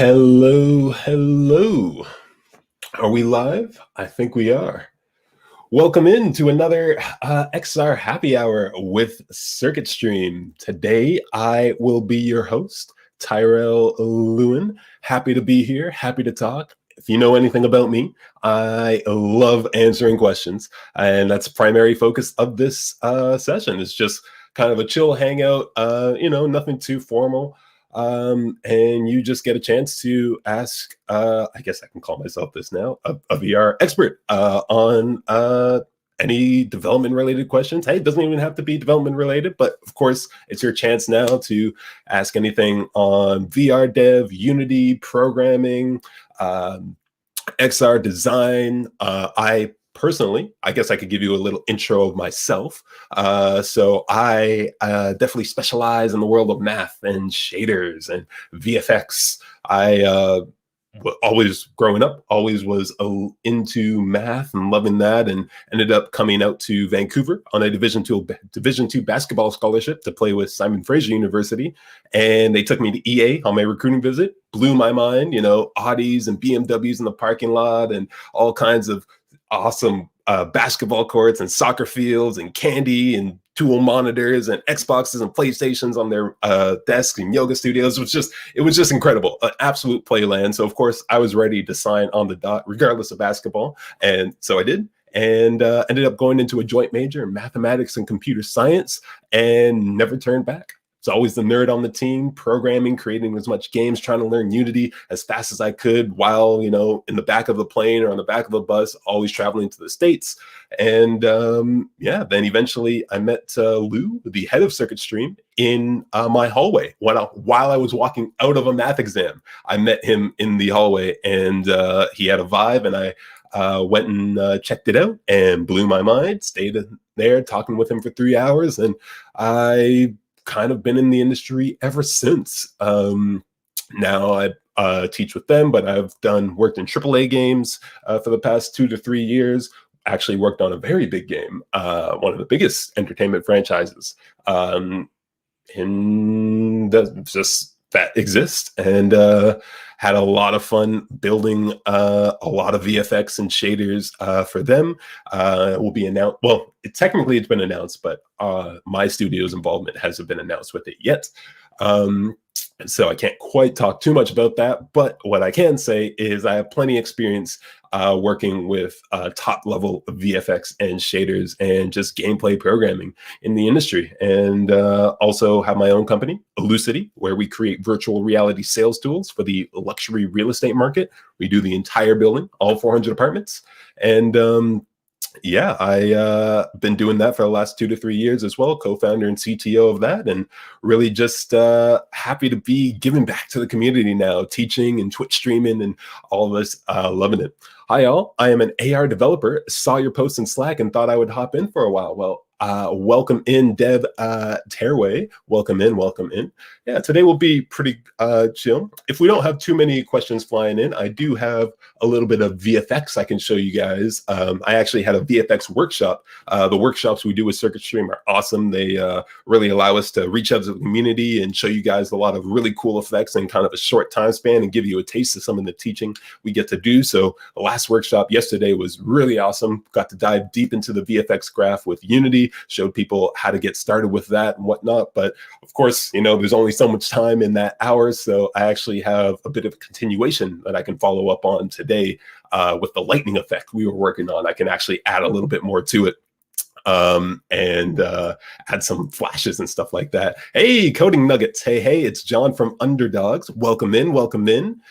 Hello, hello. Are we live? I think we are. Welcome into another XR Happy Hour with Circuit Stream. Today, I will be your host, Tyrell Lewin. Happy to be here, happy to talk. If you know anything about me, I love answering questions, and that's the primary focus of this session. It's just kind of a chill hangout, nothing too formal. And you just get a chance to ask, I guess I can call myself this now, a VR expert on any development related questions. Hey, it doesn't even have to be development related, but of course, it's your chance now to ask anything on VR dev, Unity, programming, XR design. I guess I could give you a little intro of myself. So I definitely specialize in the world of math and shaders and VFX. Growing up, always was into math and loving that, and ended up coming out to Vancouver on a Division II basketball scholarship to play with Simon Fraser University. And they took me to EA on my recruiting visit. Blew my mind, Audis and BMWs in the parking lot and all kinds of awesome basketball courts and soccer fields and candy and dual monitors and Xboxes and PlayStations on their desks and yoga studios. It was just incredible, an absolute playland. So of course I was ready to sign on the dot regardless of basketball. And so I did, and ended up going into a joint major in mathematics and computer science and never turned back. It's always the nerd on the team, programming, creating as much games, trying to learn Unity as fast as I could while, in the back of the plane or on the back of the bus, always traveling to the States. And then eventually I met Lou, the head of Circuit Stream, in my hallway. While I was walking out of a math exam, I met him in the hallway, and he had a vibe, and I went and checked it out and blew my mind, stayed there talking with him for 3 hours, and I kind of been in the industry ever since. Now I teach with them, but I've worked in AAA games for the past 2 to 3 years. Actually worked on a very big game, one of the biggest entertainment franchises that exist, and had a lot of fun building a lot of VFX and shaders for them. It will be announced. Well, technically it's been announced, but my studio's involvement hasn't been announced with it yet. So I can't quite talk too much about that, but what I can say is I have plenty of experience working with top level VFX and shaders and just gameplay programming in the industry. And also have my own company, Elucity, where we create virtual reality sales tools for the luxury real estate market. We do the entire building, all 400 apartments. And I been doing that for the last 2 to 3 years as well, co-founder and CTO of that, and really just happy to be giving back to the community now, teaching and Twitch streaming and all of this, loving it. Hi all, I am an AR developer, saw your post in Slack and thought I would hop in for a while. Well, welcome in, Deb Tearway. Welcome in. Yeah, today will be pretty chill. If we don't have too many questions flying in, I do have a little bit of VFX I can show you guys. I actually had a VFX workshop. The workshops we do with Circuit Stream are awesome. They really allow us to reach out to the community and show you guys a lot of really cool effects in kind of a short time span and give you a taste of some of the teaching we get to do. So the last workshop yesterday was really awesome. Got to dive deep into the VFX graph with Unity, showed people how to get started with that and whatnot. But of course, there's only so much time in that hour. So I actually have a bit of a continuation that I can follow up on today with the lightning effect we were working on. I can actually add a little bit more to it. And add some flashes and stuff like that. Hey, Coding Nuggets. Hey, it's John from Underdogs. Welcome in.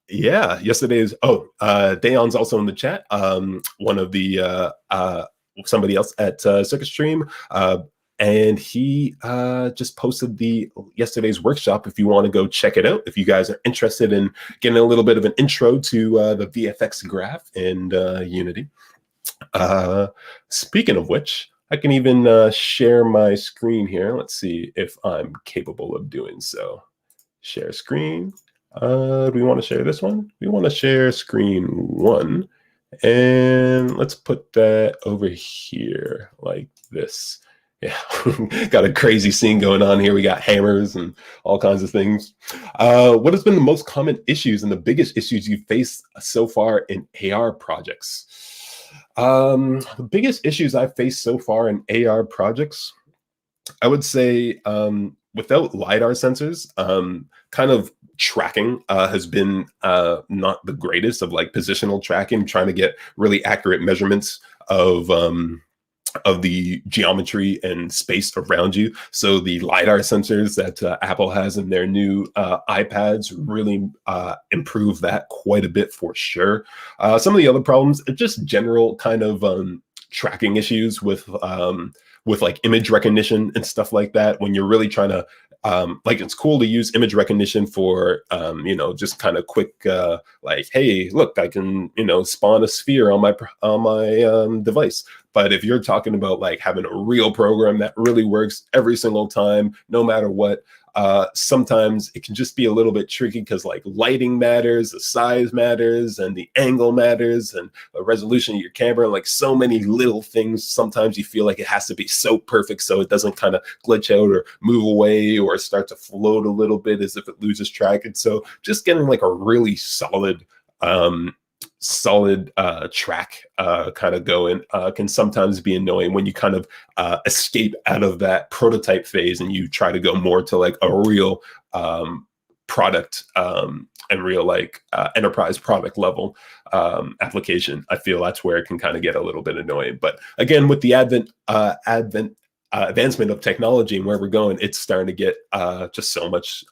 Yeah, yesterday's, Dayon's also in the chat. One of the, somebody else at Circuit Stream, and he just posted yesterday's workshop if you want to go check it out, if you guys are interested in getting a little bit of an intro to the VFX graph and Unity. Speaking of which, I can even share my screen here. Let's see if I'm capable of doing so. Share screen. Do we want to share this one? We want to share screen 1. And let's put that over here like this. Yeah, got a crazy scene going on here. We got hammers and all kinds of things. What has been the most common issues and the biggest issues you faced so far in AR projects? The biggest issues I've faced so far in AR projects, I would say, without LiDAR sensors, kind of tracking has been not the greatest of like positional tracking, trying to get really accurate measurements of the geometry and space around you. So the LiDAR sensors that Apple has in their new iPads really improve that quite a bit for sure. Some of the other problems are just general kind of tracking issues with like image recognition and stuff like that. When you're really trying to like, it's cool to use image recognition for, just kind of quick, like, hey, look, I can, spawn a sphere on my device. But if you're talking about like having a real program that really works every single time, no matter what, sometimes it can just be a little bit tricky because like lighting matters, the size matters, and the angle matters, and the resolution of your camera, like so many little things. Sometimes you feel like it has to be so perfect so it doesn't kind of glitch out or move away or start to float a little bit as if it loses track. And so just getting like a really solid track kind of going can sometimes be annoying when you kind of escape out of that prototype phase and you try to go more to like a real product and real like enterprise product level application. I feel that's where it can kind of get a little bit annoying. But again, with the advancement of technology and where we're going, it's starting to get just so much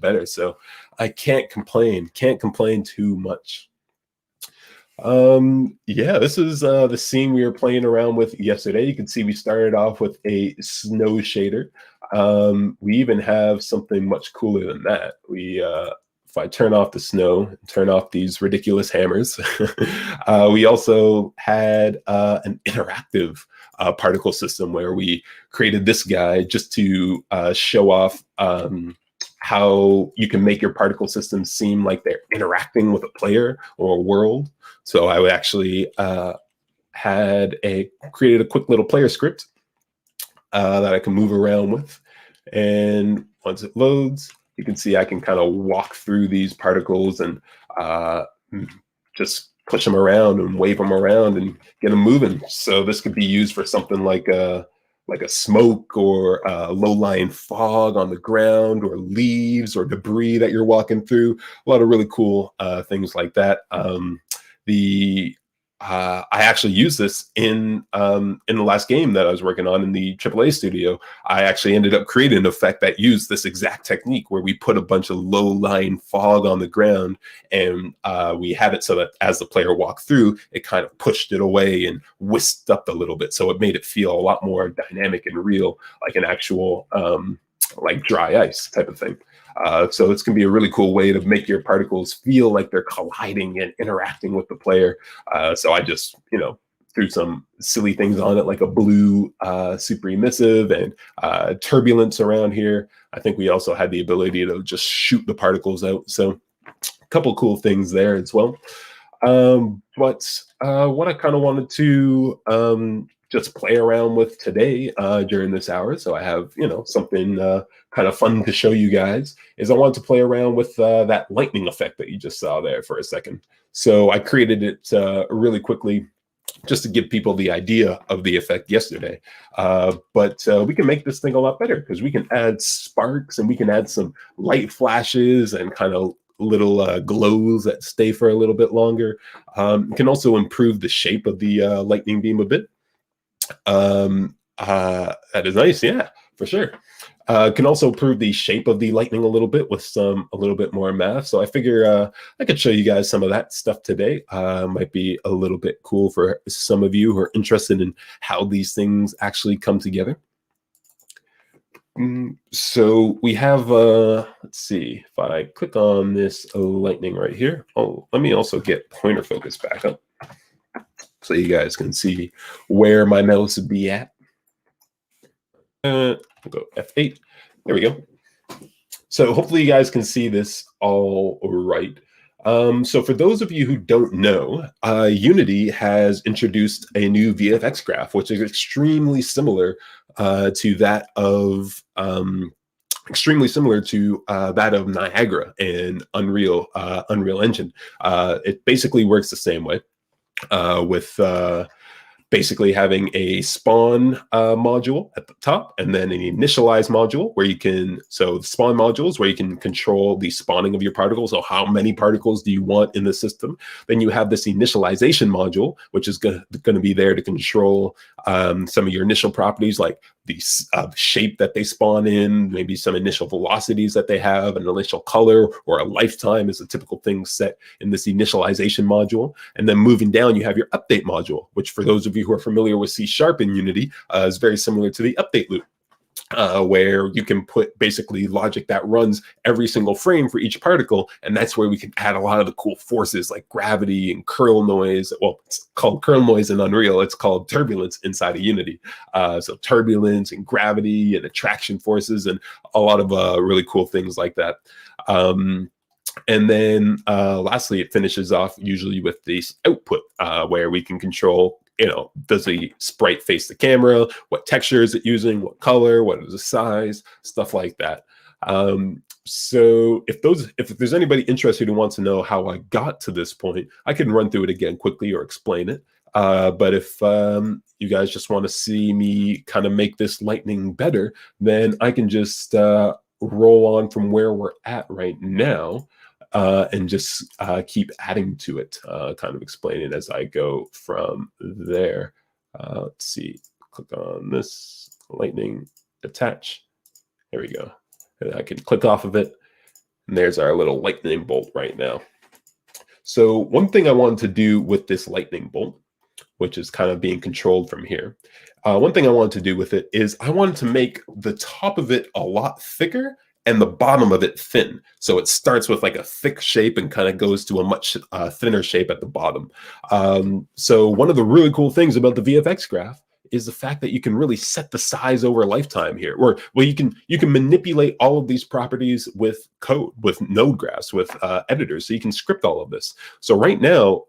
better. So I can't complain too much. Yeah, this is the scene we were playing around with yesterday. You can see we started off with a snow shader. We even have something much cooler than that. If I turn off the snow, turn off these ridiculous hammers, we also had an interactive particle system where we created this guy just to show off how you can make your particle systems seem like they're interacting with a player or a world. So I would actually created a quick little player script that I can move around with. And once it loads, you can see I can kind of walk through these particles and just push them around and wave them around and get them moving. So this could be used for something like a smoke or low-lying fog on the ground, or leaves or debris that you're walking through. A lot of really cool things like that. I actually used this in the last game that I was working on in the AAA studio. I actually ended up creating an effect that used this exact technique where we put a bunch of low-lying fog on the ground, and we had it so that as the player walked through, it kind of pushed it away and whisked up a little bit. So it made it feel a lot more dynamic and real, like an actual like dry ice type of thing. So this can be a really cool way to make your particles feel like they're colliding and interacting with the player. So I just, threw some silly things on it, like a blue super emissive and turbulence around here. I think we also had the ability to just shoot the particles out. So a couple cool things there as well. But what I kind of wanted to just play around with today during this hour, so I have something kind of fun to show you guys, is I wanted to play around with that lightning effect that you just saw there for a second. So I created it really quickly just to give people the idea of the effect yesterday. But we can make this thing a lot better because we can add sparks and we can add some light flashes and kind of little glows that stay for a little bit longer. It can also improve the shape of the lightning beam a bit. That is nice, yeah, for sure. Can also improve the shape of the lightning a little bit with a little bit more math. So I figure I could show you guys some of that stuff today. Might be a little bit cool for some of you who are interested in how these things actually come together. So we have, let's see, if I click on this lightning right here. Oh, let me also get pointer focus back up so you guys can see where my mouse would be at. We'll go F8. There we go. So hopefully you guys can see this all right. So for those of you who don't know, Unity has introduced a new VFX graph, which is extremely similar to that of extremely similar to that of Niagara and Unreal Engine. It basically works the same way with basically having a spawn module at the top, and then an initialize module where you can, so the spawn modules where you can control the spawning of your particles. So how many particles do you want in the system? Then you have this initialization module, which is going to be there to control some of your initial properties, like the shape that they spawn in, maybe some initial velocities that they have, an initial color, or a lifetime is a typical thing set in this initialization module. And then moving down, you have your update module, which for those of you who are familiar with C# in Unity is very similar to the update loop. Where you can put basically logic that runs every single frame for each particle. And that's where we can add a lot of the cool forces like gravity and curl noise. Well, it's called curl noise in Unreal. It's called turbulence inside of Unity. So turbulence and gravity and attraction forces and a lot of really cool things like that. And then lastly, it finishes off usually with this output where we can control, does the sprite face the camera? What texture is it using? What color? What is the size? Stuff like that. So if there's anybody interested who wants to know how I got to this point, I can run through it again quickly or explain it. But if you guys just want to see me kind of make this lightning better, then I can just roll on from where we're at right now. And just keep adding to it, kind of explaining as I go from there. Let's see, click on this, lightning, attach. There we go. And I can click off of it. And there's our little lightning bolt right now. So one thing I wanted to do with this lightning bolt, which is kind of being controlled from here. One thing I wanted to do with it is I wanted to make the top of it a lot thicker and the bottom of it thin. So it starts with like a thick shape and kind of goes to a much thinner shape at the bottom. So one of the really cool things about the VFX graph is the fact that you can really set the size over lifetime here. Or, well, you can manipulate all of these properties with code, with node graphs, with editors. So you can script all of this. So right now,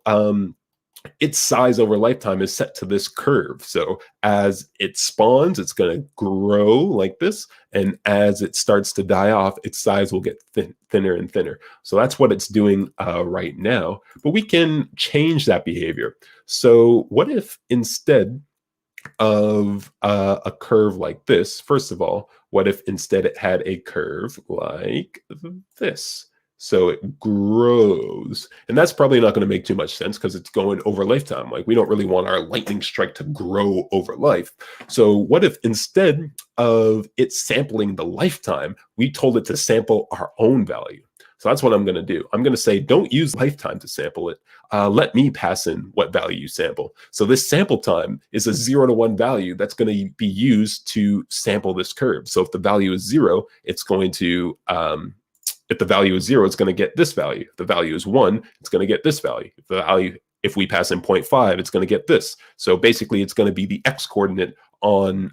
its size over lifetime is set to this curve. So as it spawns, it's going to grow like this. And as it starts to die off, its size will get thinner and thinner. So that's what it's doing right now. But we can change that behavior. So what if instead of a curve like this, first of all, what if instead it had a curve like this? So it grows, and that's probably not going to make too much sense because it's going over lifetime. Like, we don't really want our lightning strike to grow over life. So what if instead of it sampling the lifetime, we told it to sample our own value? So that's what I'm going to do. I'm going to say, don't use lifetime to sample it. Let me pass in what value you sample. So this sample time is a 0 to 1 value that's going to be used to sample this curve. So if the value is 0, it's going to if the value is 0, it's going to get this value. If the value is 1, it's going to get this value. If we pass in 0.5, it's going to get this. So basically, it's going to be the x coordinate on,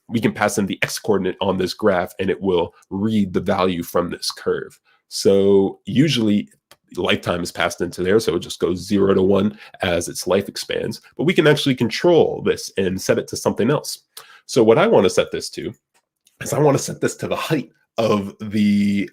we can pass in the x coordinate on this graph, and it will read the value from this curve. So usually, lifetime is passed into there, so it just goes 0 to 1 as its life expands. But we can actually control this and set it to something else. So what I want to set this to is I want to set this to the height of the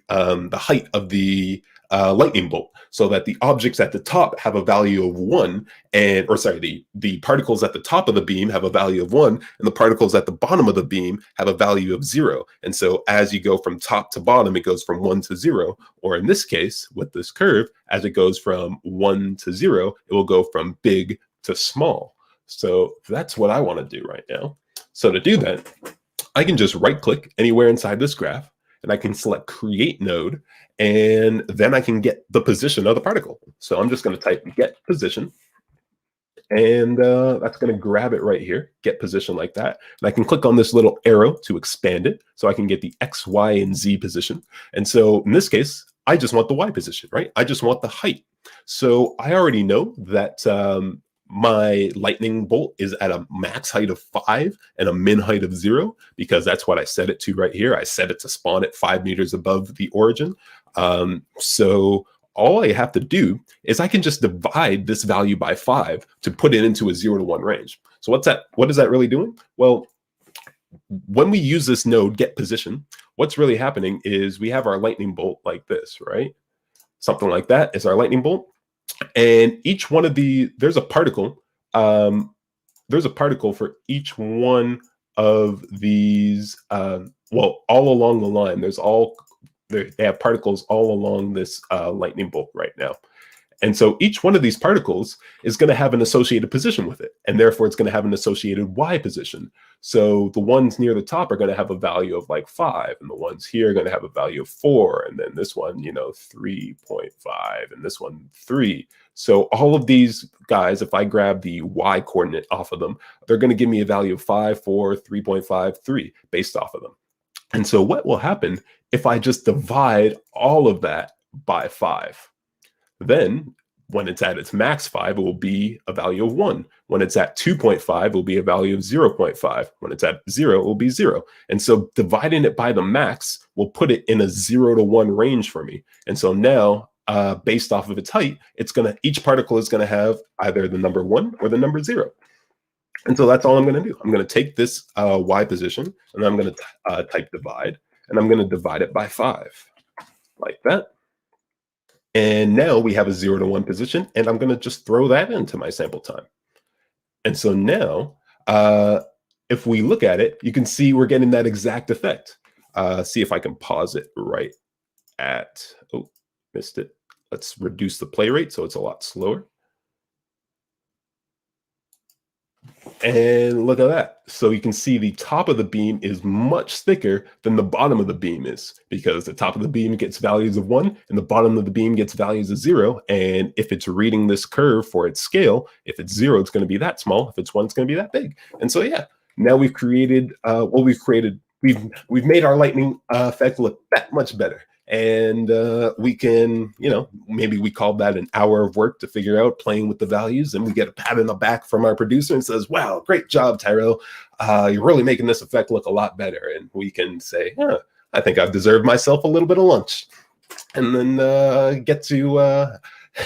lightning bolt, so that the objects at the top have a value of 1, and, or sorry, the particles at the top of the beam have a value of 1, and the particles at the bottom of the beam have a value of 0. And so as you go from top to bottom, it goes from 1 to 0, or in this case, with this curve, as it goes from 1 to 0, it will go from big to small. So that's what I want to do right now. So to do that, I can just right-click anywhere inside this graph, and I can select Create Node, and then I can get the position of the particle. So I'm just going to type get position, and that's going to grab it right here, get position like that. And I can click on this little arrow to expand it, so I can get the X, Y, and Z position. And so in this case, I just want the Y position, right? I just want the height. So I already know that my lightning bolt is at a max height of 5 and a min height of 0, because that's what I set it to right here. I set it to spawn at 5 meters above the origin. So all I have to do is I can just divide this value by 5 to put it into a 0 to 1 range. So what is that really doing? Well, when we use this node get position, what's really happening is we have our lightning bolt like this, right? Something like that is our lightning bolt. And each one of there's a particle. There's a particle for each one of these. Well, all along the line, they have particles all along this lightning bolt right now. And so each one of these particles is going to have an associated position with it. And therefore, it's going to have an associated Y position. So the ones near the top are going to have a value of like 5. And the ones here are going to have a value of 4. And then this one, 3.5. And this one, 3. So all of these guys, if I grab the Y coordinate off of them, they're going to give me a value of 5, 4, 3.5, 3 based off of them. And so what will happen if I just divide all of that by 5? Then when it's at its max 5, it will be a value of 1. When it's at 2.5, it will be a value of 0.5. When it's at 0, it will be 0. And so dividing it by the max will put it in a 0 to 1 range for me. And so now, based off of its height, each particle is going to have either the number 1 or the number 0. And so that's all I'm going to do. I'm going to take this Y position, and I'm going to type divide, and I'm going to divide it by 5, like that. And now we have a 0 to 1 position, and I'm going to just throw that into my sample time. And so now, if we look at it, you can see we're getting that exact effect. See if I can pause it right at, oh, missed it. Let's reduce the play rate so it's a lot slower. And look at that. So you can see the top of the beam is much thicker than the bottom of the beam is, because the top of the beam gets values of 1 and the bottom of the beam gets values of 0. And if it's reading this curve for its scale, if it's 0, it's going to be that small. If it's 1, it's going to be that big. And so, yeah, now we've created we've made our lightning effect look that much better. And we can, maybe we call that an hour of work to figure out playing with the values, and we get a pat on the back from our producer and says, wow, great job, Tyrell. You're really making this effect look a lot better. And we can say, I think I've deserved myself a little bit of lunch. And then get to,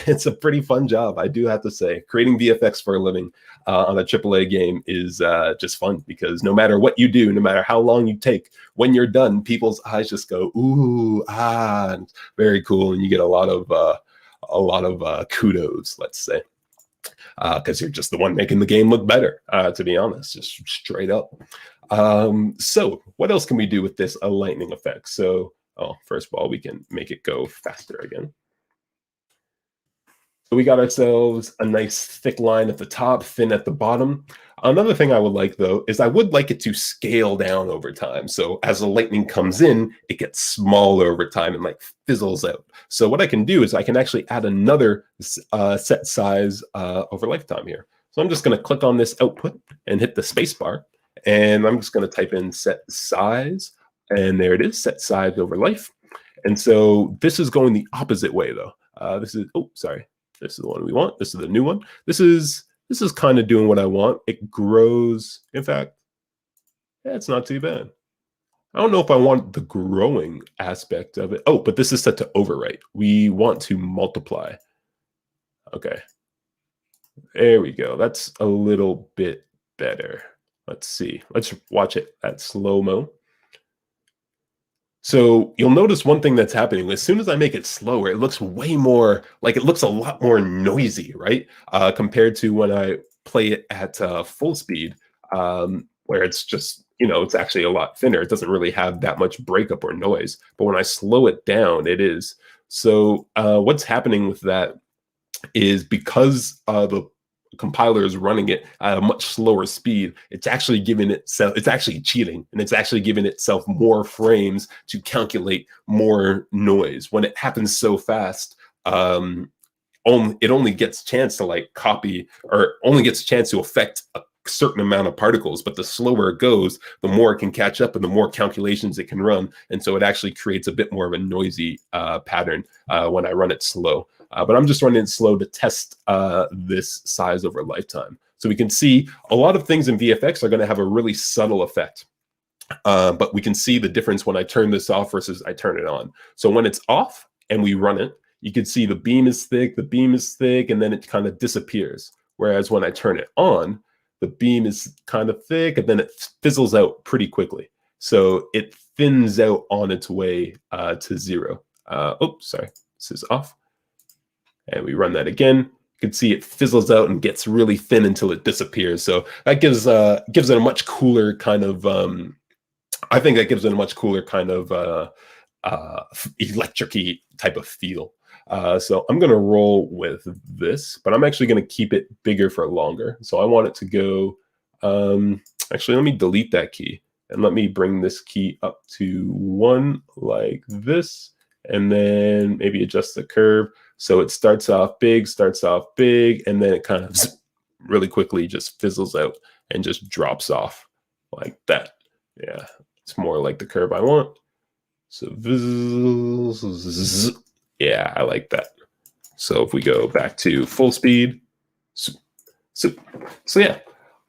it's a pretty fun job, I do have to say. Creating VFX for a living on a AAA game is just fun, because no matter what you do, no matter how long you take, when you're done, people's eyes just go, ooh, and very cool, and you get a lot of kudos, let's say, because you're just the one making the game look better. To be honest, just straight up. So what else can we do with this lightning effect? So, first of all, we can make it go faster again. So we got ourselves a nice thick line at the top, thin at the bottom. Another thing I would like, though, is I would like it to scale down over time. So as the lightning comes in, it gets smaller over time and like fizzles out. So what I can do is I can actually add another set size over lifetime here. So I'm just going to click on this output and hit the space bar. And I'm just going to type in set size. And there it is, set size over life. And so this is going the opposite way, though. This is the one we want. This is the new one. This is kind of doing what I want. It grows. In fact, yeah, it's not too bad. I don't know if I want the growing aspect of it. Oh, but this is set to overwrite. We want to multiply. Okay. There we go. That's a little bit better. Let's see. Let's watch it at slow-mo. So you'll notice one thing that's happening. As soon as I make it slower, it looks way more like it looks a lot more noisy, right? Compared to when I play it at full speed, where it's just, it's actually a lot thinner. It doesn't really have that much breakup or noise. But when I slow it down, it is. So what's happening with that is because the compiler is running it at a much slower speed, it's actually cheating, and it's actually giving itself more frames to calculate more noise. When it happens so fast, it only gets a chance to like copy, or only gets a chance to affect a certain amount of particles. But the slower it goes, the more it can catch up and the more calculations it can run. And so it actually creates a bit more of a noisy pattern when I run it slow. But I'm just running it slow to test this size over lifetime. So we can see a lot of things in VFX are going to have a really subtle effect. But we can see the difference when I turn this off versus I turn it on. So when it's off and we run it, you can see the beam is thick, and then it kind of disappears. Whereas when I turn it on, the beam is kind of thick, and then it fizzles out pretty quickly. So it thins out on its way to 0. Oops, sorry, this is off. And we run that again. You can see it fizzles out and gets really thin until it disappears. So that gives it a much cooler kind of, I think that gives it a much cooler kind of electric-y type of feel. So I'm going to roll with this, but I'm actually going to keep it bigger for longer. So I want it to go, actually, let me delete that key and let me bring this key up to 1 like this, and then maybe adjust the curve. So it starts off big, and then it kind of really quickly just fizzles out and just drops off like that. Yeah, it's more like the curve I want. So yeah, I like that. So if we go back to full speed, so yeah,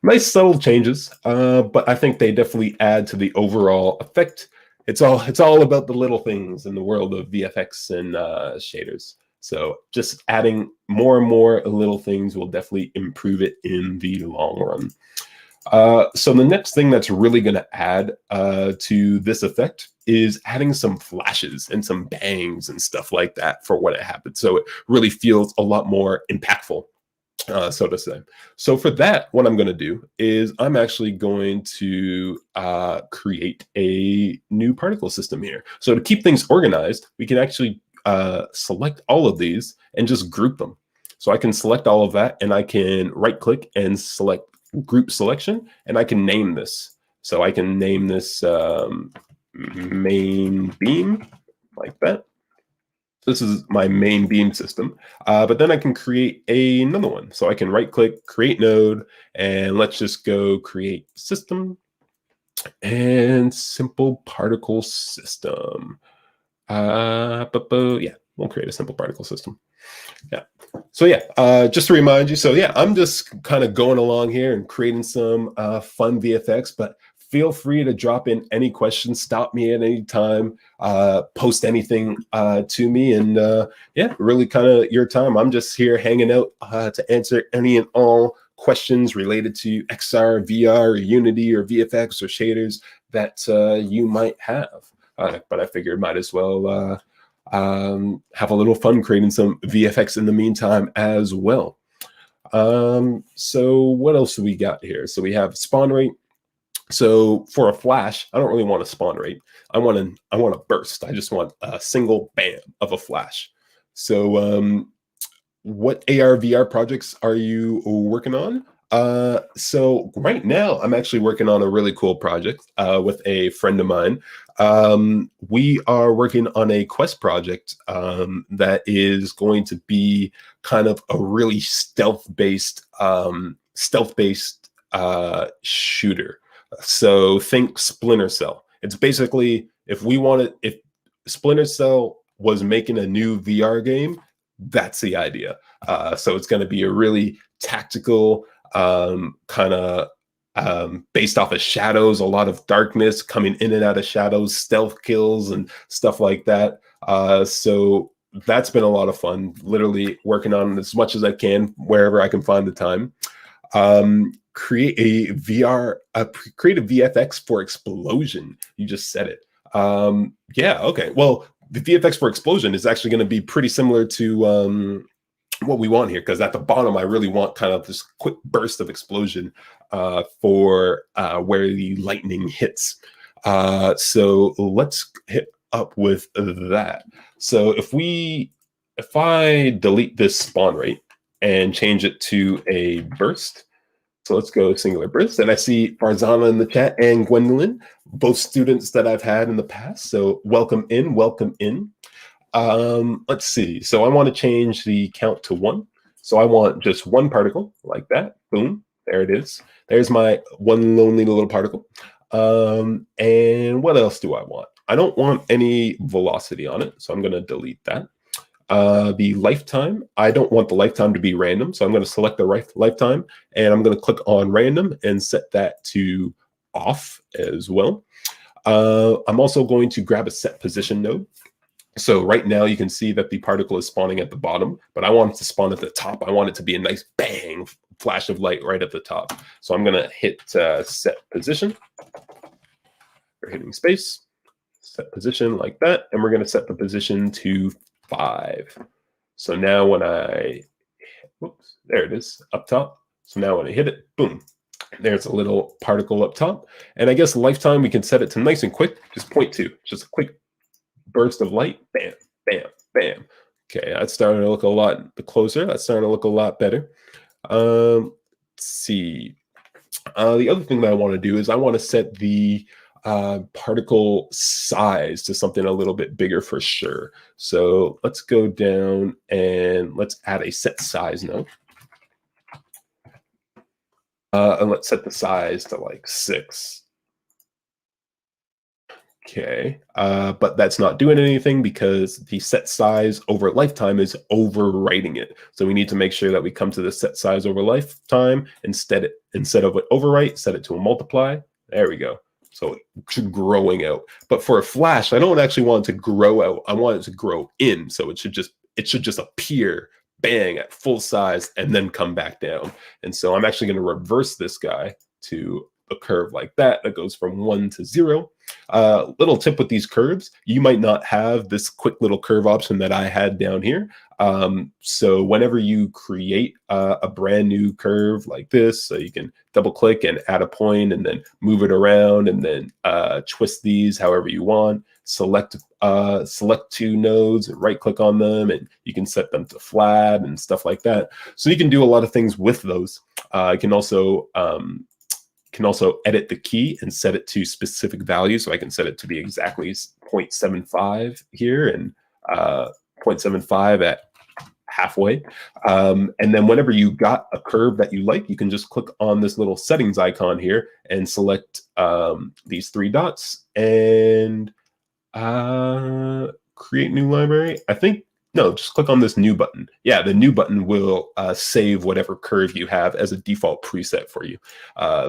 nice subtle changes, but I think they definitely add to the overall effect. It's all about the little things in the world of VFX and shaders. So just adding more and more little things will definitely improve it in the long run. So the next thing that's really going to add to this effect is adding some flashes and some bangs and stuff like that for when it happens. So it really feels a lot more impactful, so to say. So for that, what I'm going to do is I'm actually going to create a new particle system here. So to keep things organized, we can actually select all of these and just group them. So I can select all of that, and I can right click and select group selection, and I can name this. So I can name this main beam like that. This is my main beam system, but then I can create another one. So I can right click, create node, and let's just go create system and simple particle system. Yeah, we'll create a simple particle system. Yeah. So yeah, just to remind you, so yeah, I'm just kind of going along here and creating some fun VFX, but feel free to drop in any questions, stop me at any time, post anything to me, and yeah, really kind of your time. I'm just here hanging out to answer any and all questions related to XR, VR, or Unity, or VFX, or shaders that you might have. But I figured might as well have a little fun creating some VFX in the meantime as well. So what else do we got here? So we have spawn rate. So for a flash, I don't really want a spawn rate. I want a burst. I just want a single bam of a flash. So what AR VR projects are you working on? So right now I'm actually working on a really cool project with a friend of mine. We are working on a quest project that is going to be kind of a really stealth-based shooter. So think Splinter Cell. It's basically if Splinter Cell was making a new VR game, that's the idea. So it's going to be a really tactical kind of based off of shadows, a lot of darkness coming in and out of shadows, stealth kills and stuff like that. So that's been a lot of fun, literally working on as much as I can, wherever I can find the time. Create a VFX for explosion. You just said it. Yeah, okay. Well, the VFX for explosion is actually going to be pretty similar to what we want here, because at the bottom, I really want kind of this quick burst of explosion for where the lightning hits. So let's hit up with that. So if I delete this spawn rate and change it to a burst, so let's go singular burst, and I see Farzana in the chat and Gwendolyn, both students that I've had in the past. So welcome in, welcome in. Let's see. So I want to change the count to 1. So I want just one particle like that. Boom. There it is. There's my one lonely little particle. And what else do I want? I don't want any velocity on it, so I'm going to delete that. The lifetime, I don't want the lifetime to be random, so I'm going to select the lifetime, and I'm going to click on random and set that to off as well. I'm also going to grab a set position node. So right now you can see that the particle is spawning at the bottom, but I want it to spawn at the top. I want it to be a nice bang flash of light right at the top. So I'm going to hit set position. We're hitting space, set position like that, and we're going to set the position to 5. So now when I, whoops, there it is, up top. So now when I hit it, boom, there's a little particle up top. And I guess lifetime, we can set it to nice and quick, just 0.2, just a quick burst of light, bam, bam, bam. Okay, that's starting to look a lot closer. That's starting to look a lot better. Let's see. The other thing that I want to do is I want to set the particle size to something a little bit bigger for sure. So let's go down and let's add a set size node. And let's set the size to like 6. Okay, but that's not doing anything because the set size over lifetime is overwriting it. So we need to make sure that we come to the set size over lifetime instead of an overwrite, set it to a multiply. There we go. So it's growing out. But for a flash, I don't actually want it to grow out. I want it to grow in. So it should just appear, bang, at full size and then come back down. And so I'm actually going to reverse this guy to a curve like that goes from 1 to 0. Little tip with these curves, you might not have this quick little curve option that I had down here. So whenever you create a brand new curve like this, so you can double click and add a point and then move it around and then twist these however you want. Select 2 nodes and right click on them, and you can set them to flat and stuff like that. So you can do a lot of things with those. You can also edit the key and set it to specific values. So I can set it to be exactly 0.75 here and 0.75 at halfway. And then whenever you got a curve that you like, you can just click on this little settings icon here and select these 3 dots and create new library. No, just click on this new button. Yeah, the new button will save whatever curve you have as a default preset for you.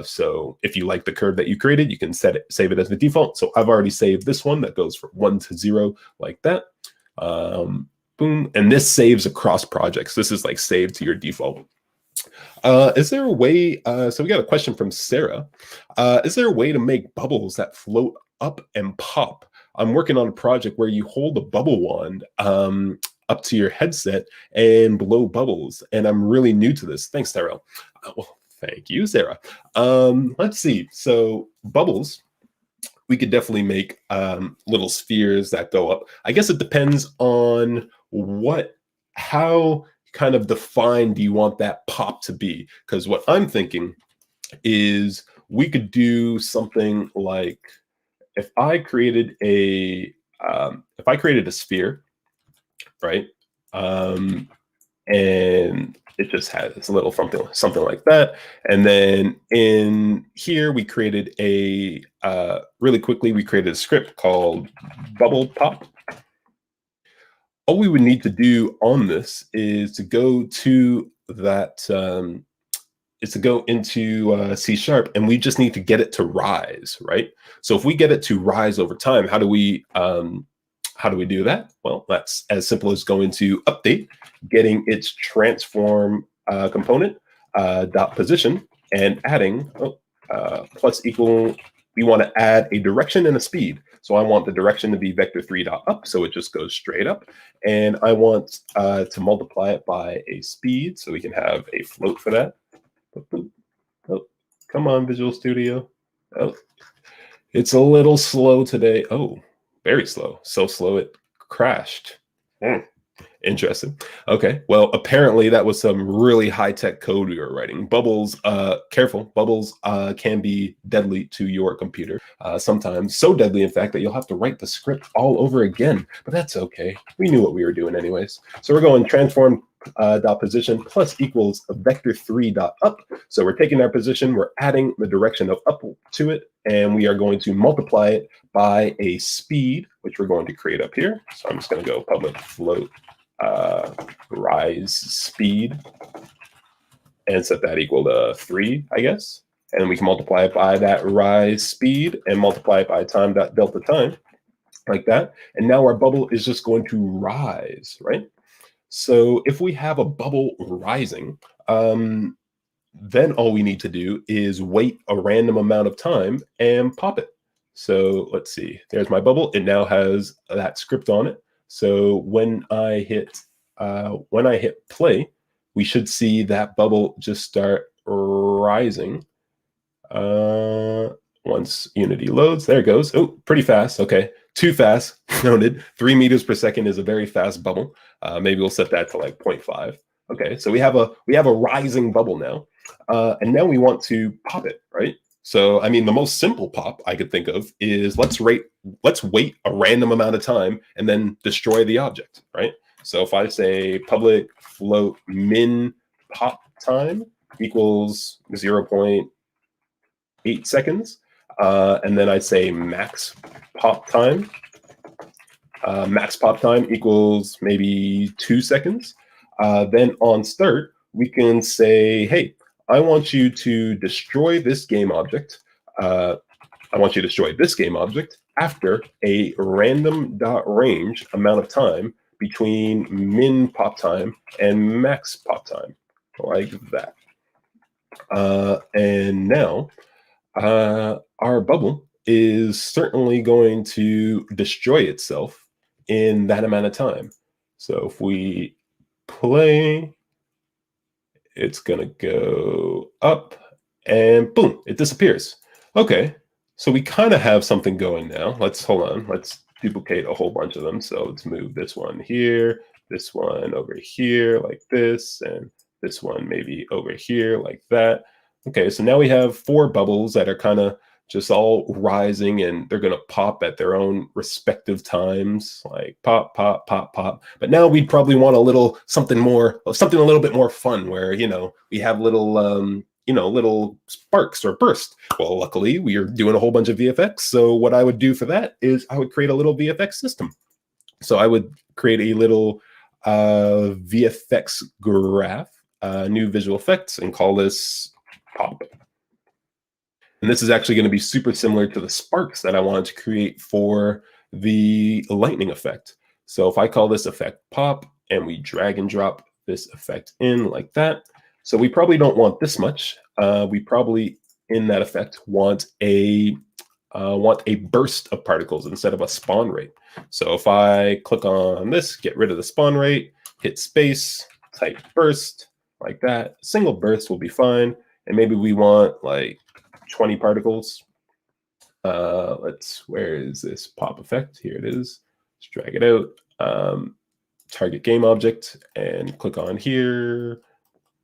So if you like the curve that you created, you can save it as the default. So I've already saved this one that goes from 1 to 0 like that. Boom, and this saves across projects. This is like saved to your default. Is there a way, so we got a question from Sarah. Is there a way to make bubbles that float up and pop? I'm working on a project where you hold a bubble wand up to your headset and blow bubbles, and I'm really new to this. Thanks, Tyrell. Well, thank you, Sarah. Let's see. So bubbles, we could definitely make little spheres that go up. I guess it depends on how kind of defined do you want that pop to be? Because what I'm thinking is we could do something like, if I created a sphere, right, and it just has a little something like that, and then in here we created really quickly we created a script called bubble pop. All we would need to do on this is to go to that. Is to go into C# and we just need to get it to rise, right? So if we get it to rise over time, how do we do that? Well, that's as simple as going to update, getting its transform component dot position, and adding plus equal. We want to add a direction and a speed. So I want the direction to be vector3 dot up, so it just goes straight up, and I want to multiply it by a speed, so we can have a float for that. Oh, come on, Visual Studio. Oh, it's a little slow today. Oh, very slow. So slow it crashed. Interesting. Okay, well, apparently that was some really high-tech code we were writing. Bubbles, careful, bubbles can be deadly to your computer. Sometimes so deadly, in fact, that you'll have to write the script all over again. But that's okay. We knew what we were doing anyways. So we're going transform dot position plus equals vector3 dot up. So we're taking our position, we're adding the direction of up to it, and we are going to multiply it by a speed, which we're going to create up here. So I'm just going to go public float rise speed and set that equal to 3, I guess. And we can multiply it by that rise speed and multiply it by time dot delta time, like that. And now our bubble is just going to rise, right? So if we have a bubble rising, then all we need to do is wait a random amount of time and pop it. So let's see, there's my bubble. It now has that script on it. So when I hit play, we should see that bubble just start rising. Once Unity loads, there it goes. Oh, pretty fast. Okay, too fast. Noted. 3 meters per second is a very fast bubble. Maybe we'll set that to like 0.5. Okay, so we have a rising bubble now, and now we want to pop it, right? So I mean, the most simple pop I could think of is let's wait a random amount of time and then destroy the object, right? So if I say public float min pop time equals 0.8 seconds, and then I'd say max pop time. Max pop time equals maybe 2 seconds. Then on start, we can say, hey, I want you to destroy this game object. I want you to destroy this game object after a random.range amount of time between min pop time and max pop time, like that. And now our bubble is certainly going to destroy itself in that amount of time. So if we play, it's gonna go up and boom, it disappears. Okay, so we kind of have something going now. Let's duplicate a whole bunch of them. So let's move this one here, this one over here like this, and this one maybe over here like that. Okay, so now we have 4 bubbles that are kind of just all rising, and they're going to pop at their own respective times, like pop, pop, pop, pop. But now we'd probably want something a little bit more fun, where we have little sparks or burst. Well, luckily we are doing a whole bunch of VFX. So what I would do for that is I would create a little VFX system. So I would create a little VFX graph, new visual effects, and call this pop. And this is actually going to be super similar to the sparks that I wanted to create for the lightning effect. So if I call this effect pop and we drag and drop this effect in like that. So we probably don't want this much. We probably in that effect want a burst of particles instead of a spawn rate. So if I click on this, get rid of the spawn rate, hit space, type burst like that. Single burst will be fine. And maybe we want like 20 particles. Where is this pop effect? Here it is. Let's drag it out. Target game object and click on here.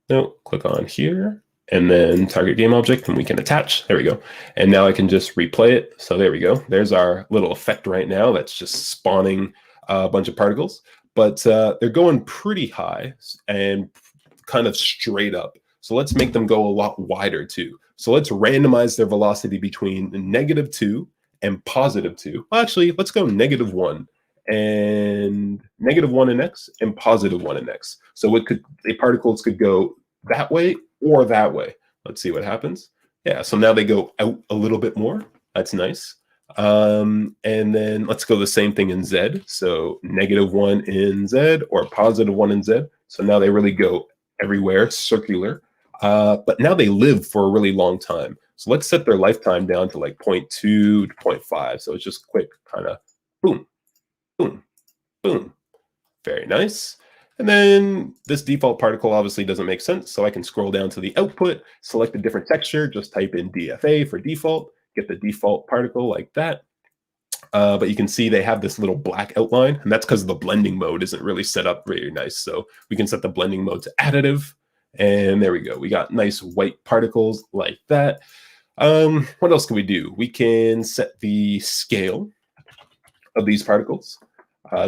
No, click on here and then target game object, and we can attach. There we go. And now I can just replay it. So there we go. There's our little effect right now that's just spawning a bunch of particles, but they're going pretty high and kind of straight up. So let's make them go a lot wider too. So let's randomize their velocity between -2 and +2. Well, actually, let's go -1 and -1 in x and +1 in x. So the particles could go that way or that way. Let's see what happens. Yeah, so now they go out a little bit more. That's nice. And then let's go the same thing in z. So -1 in z or +1 in z. So now they really go everywhere, circular. But now they live for a really long time. So let's set their lifetime down to like 0.2 to 0.5. So it's just quick, kind of boom, boom, boom. Very nice. And then this default particle obviously doesn't make sense. So I can scroll down to the output, select a different texture, just type in DFA for default, get the default particle like that. But you can see they have this little black outline, and that's because the blending mode isn't really set up very nice. So we can set the blending mode to additive. And there we go. We got nice white particles like that. What else can we do? We can set the scale of these particles.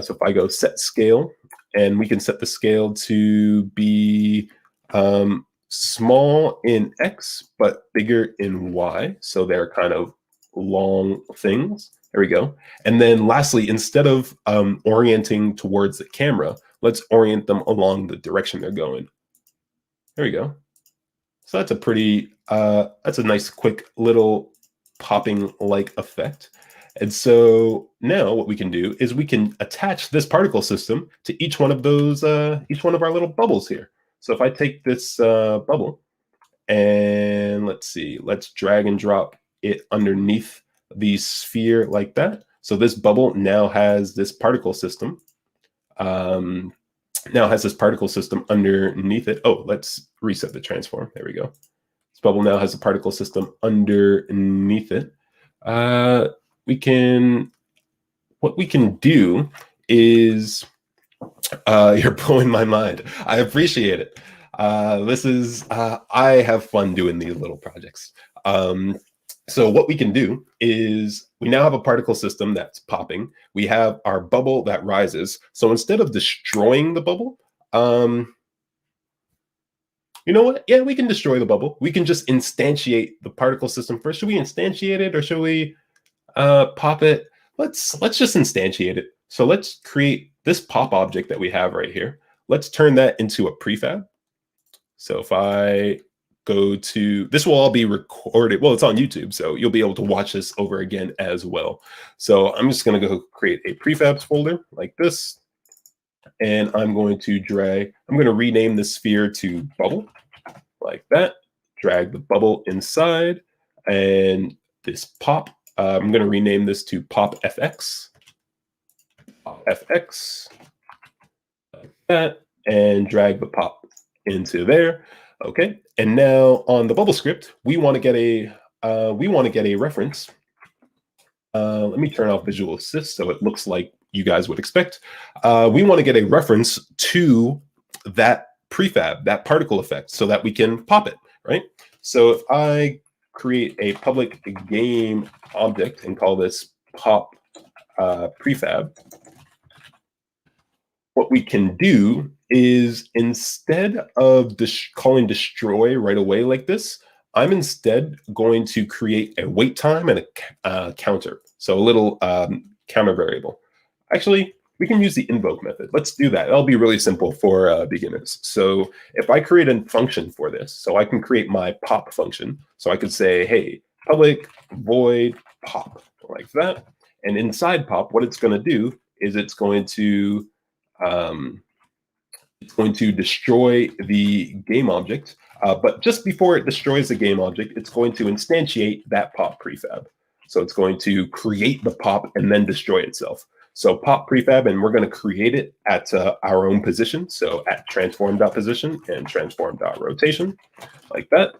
So if I go set scale, and we can set the scale to be small in X, but bigger in Y. So they're kind of long things. There we go. And then lastly, instead of orienting towards the camera, let's orient them along the direction they're going. There we go. So that's that's a nice, quick little popping-like effect. And so now what we can do is we can attach this particle system to each one of those, each one of our little bubbles here. So if I take this bubble And let's see, let's drag and drop it underneath the sphere like that. So this bubble now has this particle system. Underneath it. Oh, let's reset the transform. There we go. This bubble now has a particle system underneath it. What we can do is, you're blowing my mind. I appreciate it. I have fun doing these little projects. So what we can do is we now have a particle system that's popping. We have our bubble that rises. So instead of destroying the bubble, you know what? Yeah, we can destroy the bubble. We can just instantiate the particle system first. Should we instantiate it or should we pop it? Let's just instantiate it. So let's create this pop object that we have right here. Let's turn that into a prefab. So if I go to, this will all be recorded. Well, it's on YouTube, so you'll be able to watch this over again as well. So I'm just going to go create a prefabs folder like this. And I'm going to rename the sphere to bubble like that. Drag the bubble inside, and this pop, I'm going to rename this to pop FX. Pop FX like that, and drag the pop into there. Okay, and now on the bubble script, we want to get a reference. Let me turn off visual assist so it looks like you guys would expect. We want to get a reference to that prefab, that particle effect, so that we can pop it, right? So if I create a public game object and call this pop prefab, what we can do is, instead of calling destroy right away like this, I'm instead going to create a wait time and a counter. So a little counter variable. Actually, we can use the invoke method. Let's do that. That'll be really simple for beginners. So if I create a function for this, so I can create my pop function. So I could say, hey, public void pop, like that. And inside pop, what it's going to do is it's going to destroy the game object. But just before it destroys the game object, it's going to instantiate that pop prefab. So it's going to create the pop and then destroy itself. So pop prefab, and we're going to create it at our own position. So at transform.position and transform.rotation, like that.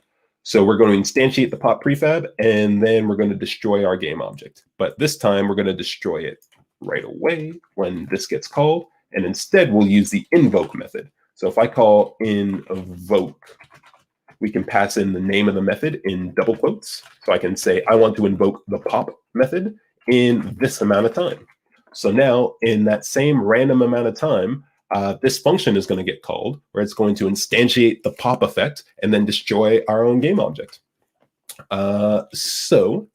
So we're going to instantiate the pop prefab, and then we're going to destroy our game object. But this time we're going to destroy it right away when this gets called. And instead we'll use the invoke method. So if I call invoke, we can pass in the name of the method in double quotes. So I can say, I want to invoke the pop method in this amount of time. So now in that same random amount of time, this function is going to get called, where it's going to instantiate the pop effect and then destroy our own game object. Then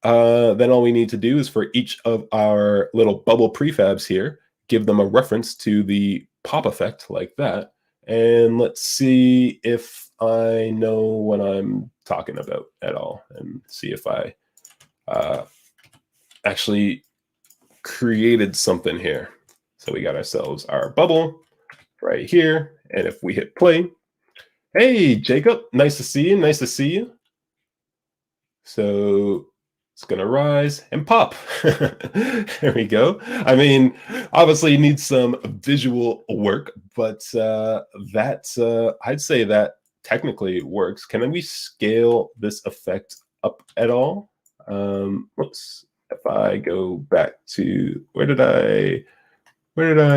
all we need to do is, for each of our little bubble prefabs here, give them a reference to the pop effect like that. And let's see if I know what I'm talking about at all, and see if I actually created something here. So we got ourselves our bubble right here. And if we hit play, hey, Jacob, nice to see you. Nice to see you. So it's going to rise and pop. There we go. I mean, obviously you need some visual work, but I'd say that technically works. Can we scale this effect up at all? Whoops. If I go back to, where did I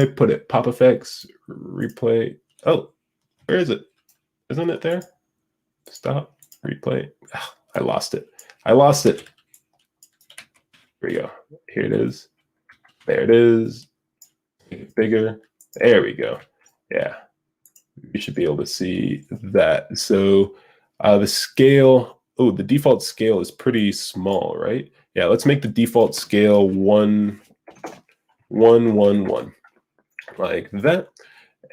put it? Pop effects, replay. Oh, where is it? Isn't it there? Stop, replay. Oh, I lost it. Here we go. Here it is. There it is. Make it bigger. There we go. Yeah. You should be able to see that. So the scale, the default scale is pretty small, right? Yeah, let's make the default scale 1, 1, 1, 1, like that.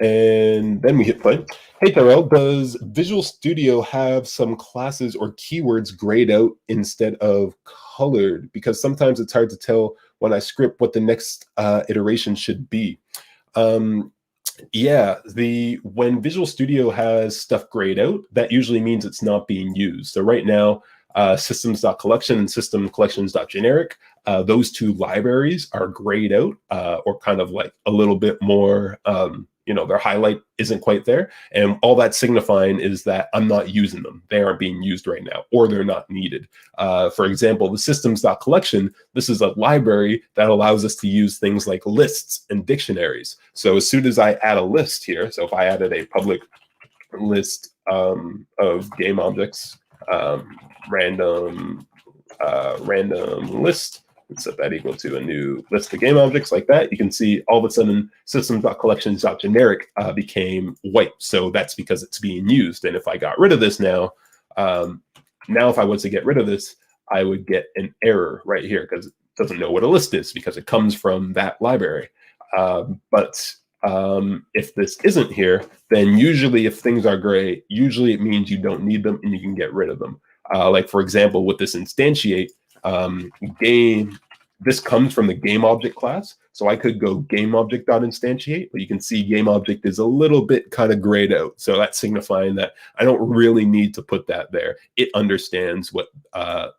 And then we hit play. Hey, Tyrell, does Visual Studio have some classes or keywords grayed out instead of colored? Because sometimes it's hard to tell when I script what the next iteration should be. Yeah, when Visual Studio has stuff grayed out, that usually means it's not being used. So right now, systems.collection and system_collections.generic, those two libraries are grayed out, or kind of like a little bit more, their highlight isn't quite there. And all that's signifying is that I'm not using them. They aren't being used right now, or they're not needed. For example, the systems.collection, this is a library that allows us to use things like lists and dictionaries. So as soon as I add a list here, so if I added a public list of game objects, random list, and set that equal to a new list of game objects like that, you can see all of a sudden systems.collections.generic became white. So that's because it's being used. And if I got rid of this now if I was to get rid of this, I would get an error right here because it doesn't know what a list is because it comes from that library. But if this isn't here, then usually if things are gray, usually it means you don't need them and you can get rid of them. Like for example, with this instantiate this comes from the game object class. So I could go game object.instantiate, but you can see game object is a little bit kind of grayed out. So that's signifying that I don't really need to put that there. It understands what I'm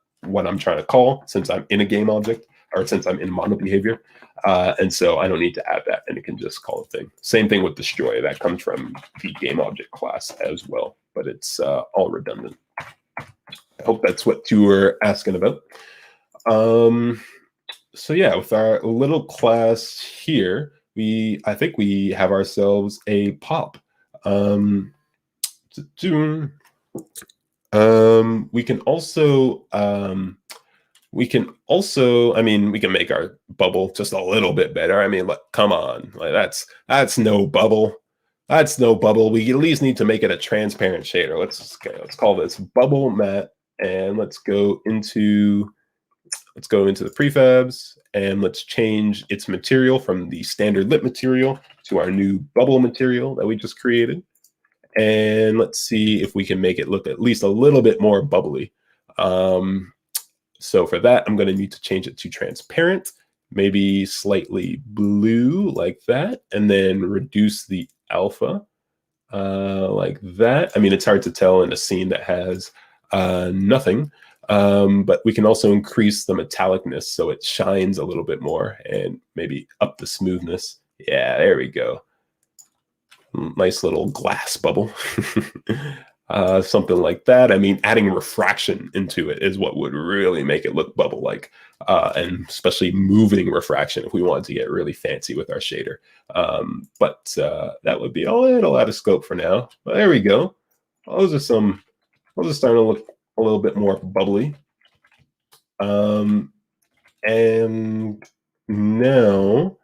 trying to call since I'm in a game object, or since I'm in mono behavior. And so I don't need to add that, and it can just call a thing. Same thing with destroy. That comes from the game object class as well, but it's all redundant. I hope that's what you were asking about. So yeah, with our little class here, I think we have ourselves a pop. We can also, we can make our bubble just a little bit better. I mean, look, come on, like that's no bubble. That's no bubble. We at least need to make it a transparent shader. Let's call this bubble matte, and let's go into the prefabs, and let's change its material from the standard lit material to our new bubble material that we just created. And let's see if we can make it look at least a little bit more bubbly. So for that, I'm going to need to change it to transparent, maybe slightly blue like that, and then reduce the alpha like that. I mean, it's hard to tell in a scene that has nothing. But we can also increase the metallicness so it shines a little bit more, and maybe up the smoothness. Yeah, there we go. Nice little glass bubble. Something like that. I mean, adding refraction into it is what would really make it look bubble-like, and especially moving refraction if we wanted to get really fancy with our shader. But that would be a little out of scope for now. But there we go. Those are starting to look a little bit more bubbly. And now,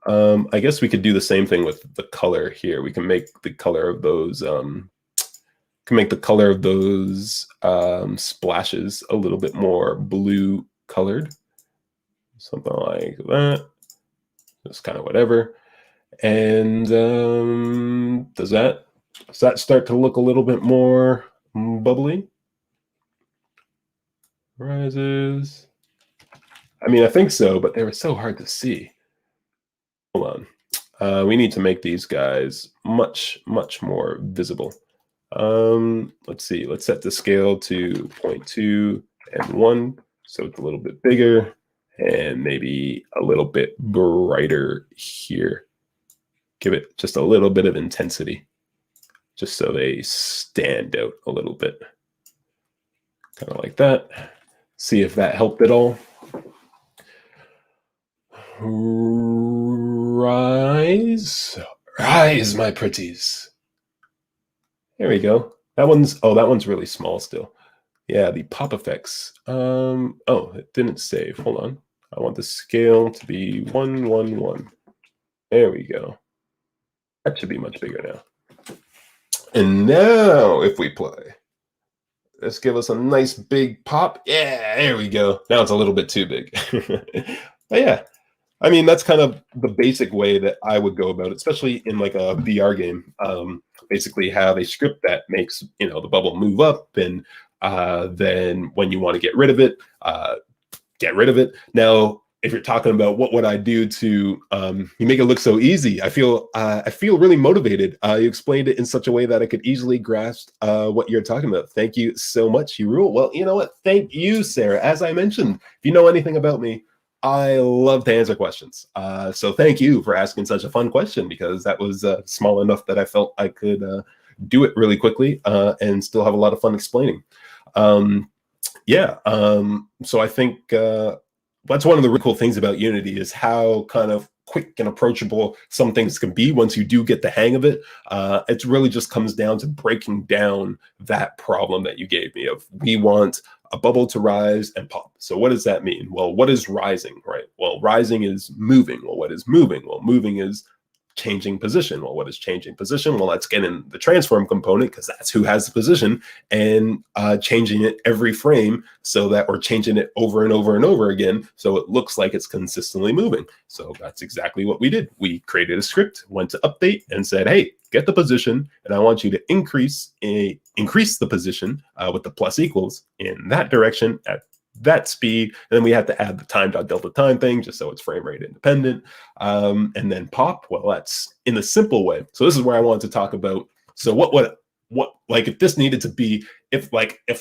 I guess we could do the same thing with the color here. We can make the color of those, splashes a little bit more blue colored, something like that. Just kind of whatever. And does that start to look a little bit more bubbly? Rises. I mean, I think so, but they were so hard to see. Hold on. We need to make these guys much, much more visible. Let's see. Let's set the scale to 0.2 and 1, so it's a little bit bigger, and maybe a little bit brighter here. Give it just a little bit of intensity, just so they stand out a little bit. Kind of like that. See if that helped at all. Rise, my pretties. There we go. That one's really small still. Yeah, the pop effects. Oh, it didn't save. Hold on. I want the scale to be 1, 1, 1. There we go. That should be much bigger now. And now if we play, let's give us a nice big pop. Yeah, there we go. Now it's a little bit too big. But yeah, I mean, that's kind of the basic way that I would go about it, especially in like a VR game. Basically have a script that makes, the bubble move up, and then when you want to get rid of it, get rid of it. Now, if you're talking about what would I do to you make it look so easy, I feel really motivated. You explained it in such a way that I could easily grasp what you're talking about. Thank you so much, you rule. Well, you know what? Thank you, Sarah. As I mentioned, if you know anything about me, I love to answer questions. So thank you for asking such a fun question, because that was small enough that I felt I could do it really quickly and still have a lot of fun explaining. So I think that's one of the really cool things about Unity, is how kind of quick and approachable some things can be once you do get the hang of it. It really just comes down to breaking down that problem that you gave me of, we want a bubble to rise and pop. So what does that mean? Well, what is rising, right? Well, rising is moving. Well, what is moving? Well, moving is changing position. Well, what is changing position? Well, let's get in the transform component, because that's who has the position, and changing it every frame, so that we're changing it over and over and over again, so it looks like it's consistently moving. So that's exactly what we did. We created a script, went to update, and said, hey, get the position, and I want you to increase the position with the plus equals in that direction at that speed. And then we have to add the time.delta time thing, just so it's frame rate independent. And then pop, well, that's in the simple way. So this is where I wanted to talk about, so what like, if this needed to be, if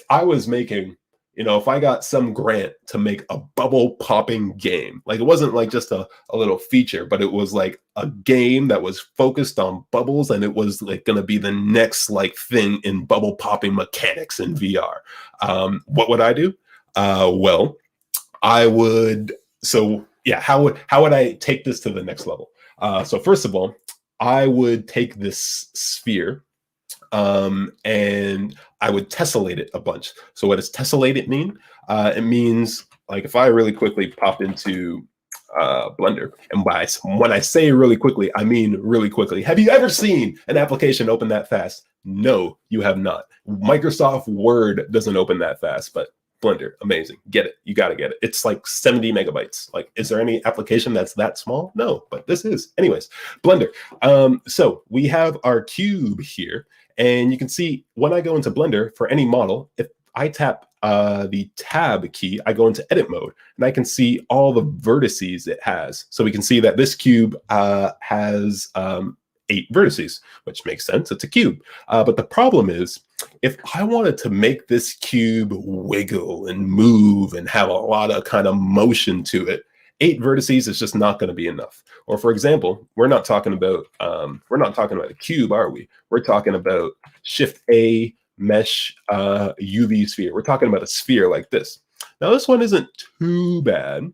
I was making, if I got some grant to make a bubble popping game, like, it wasn't like just a little feature, but it was like a game that was focused on bubbles, and it was like going to be the next like thing in bubble popping mechanics in VR. What would I do? Well, I would, so yeah, how would I take this to the next level? So first of all, I would take this sphere and I would tessellate it a bunch. So what does tessellate it mean? It means, like, if I really quickly pop into Blender, and when I say really quickly, I mean really quickly. Have you ever seen an application open that fast? No, you have not. Microsoft Word doesn't open that fast, but Blender, amazing. Get it. You got to get it. It's like 70 megabytes. Like, is there any application that's that small? No, but this is. Anyways, Blender. So we have our cube here, and you can see when I go into Blender for any model, if I tap the tab key, I go into edit mode, and I can see all the vertices it has. So we can see that this cube has 8 vertices, which makes sense. It's a cube. But the problem is, if I wanted to make this cube wiggle and move and have a lot of kind of motion to it, 8 vertices is just not going to be enough. Or for example, we're not talking about a cube, are we? We're talking about Shift A mesh UV sphere. We're talking about a sphere like this. Now this one isn't too bad.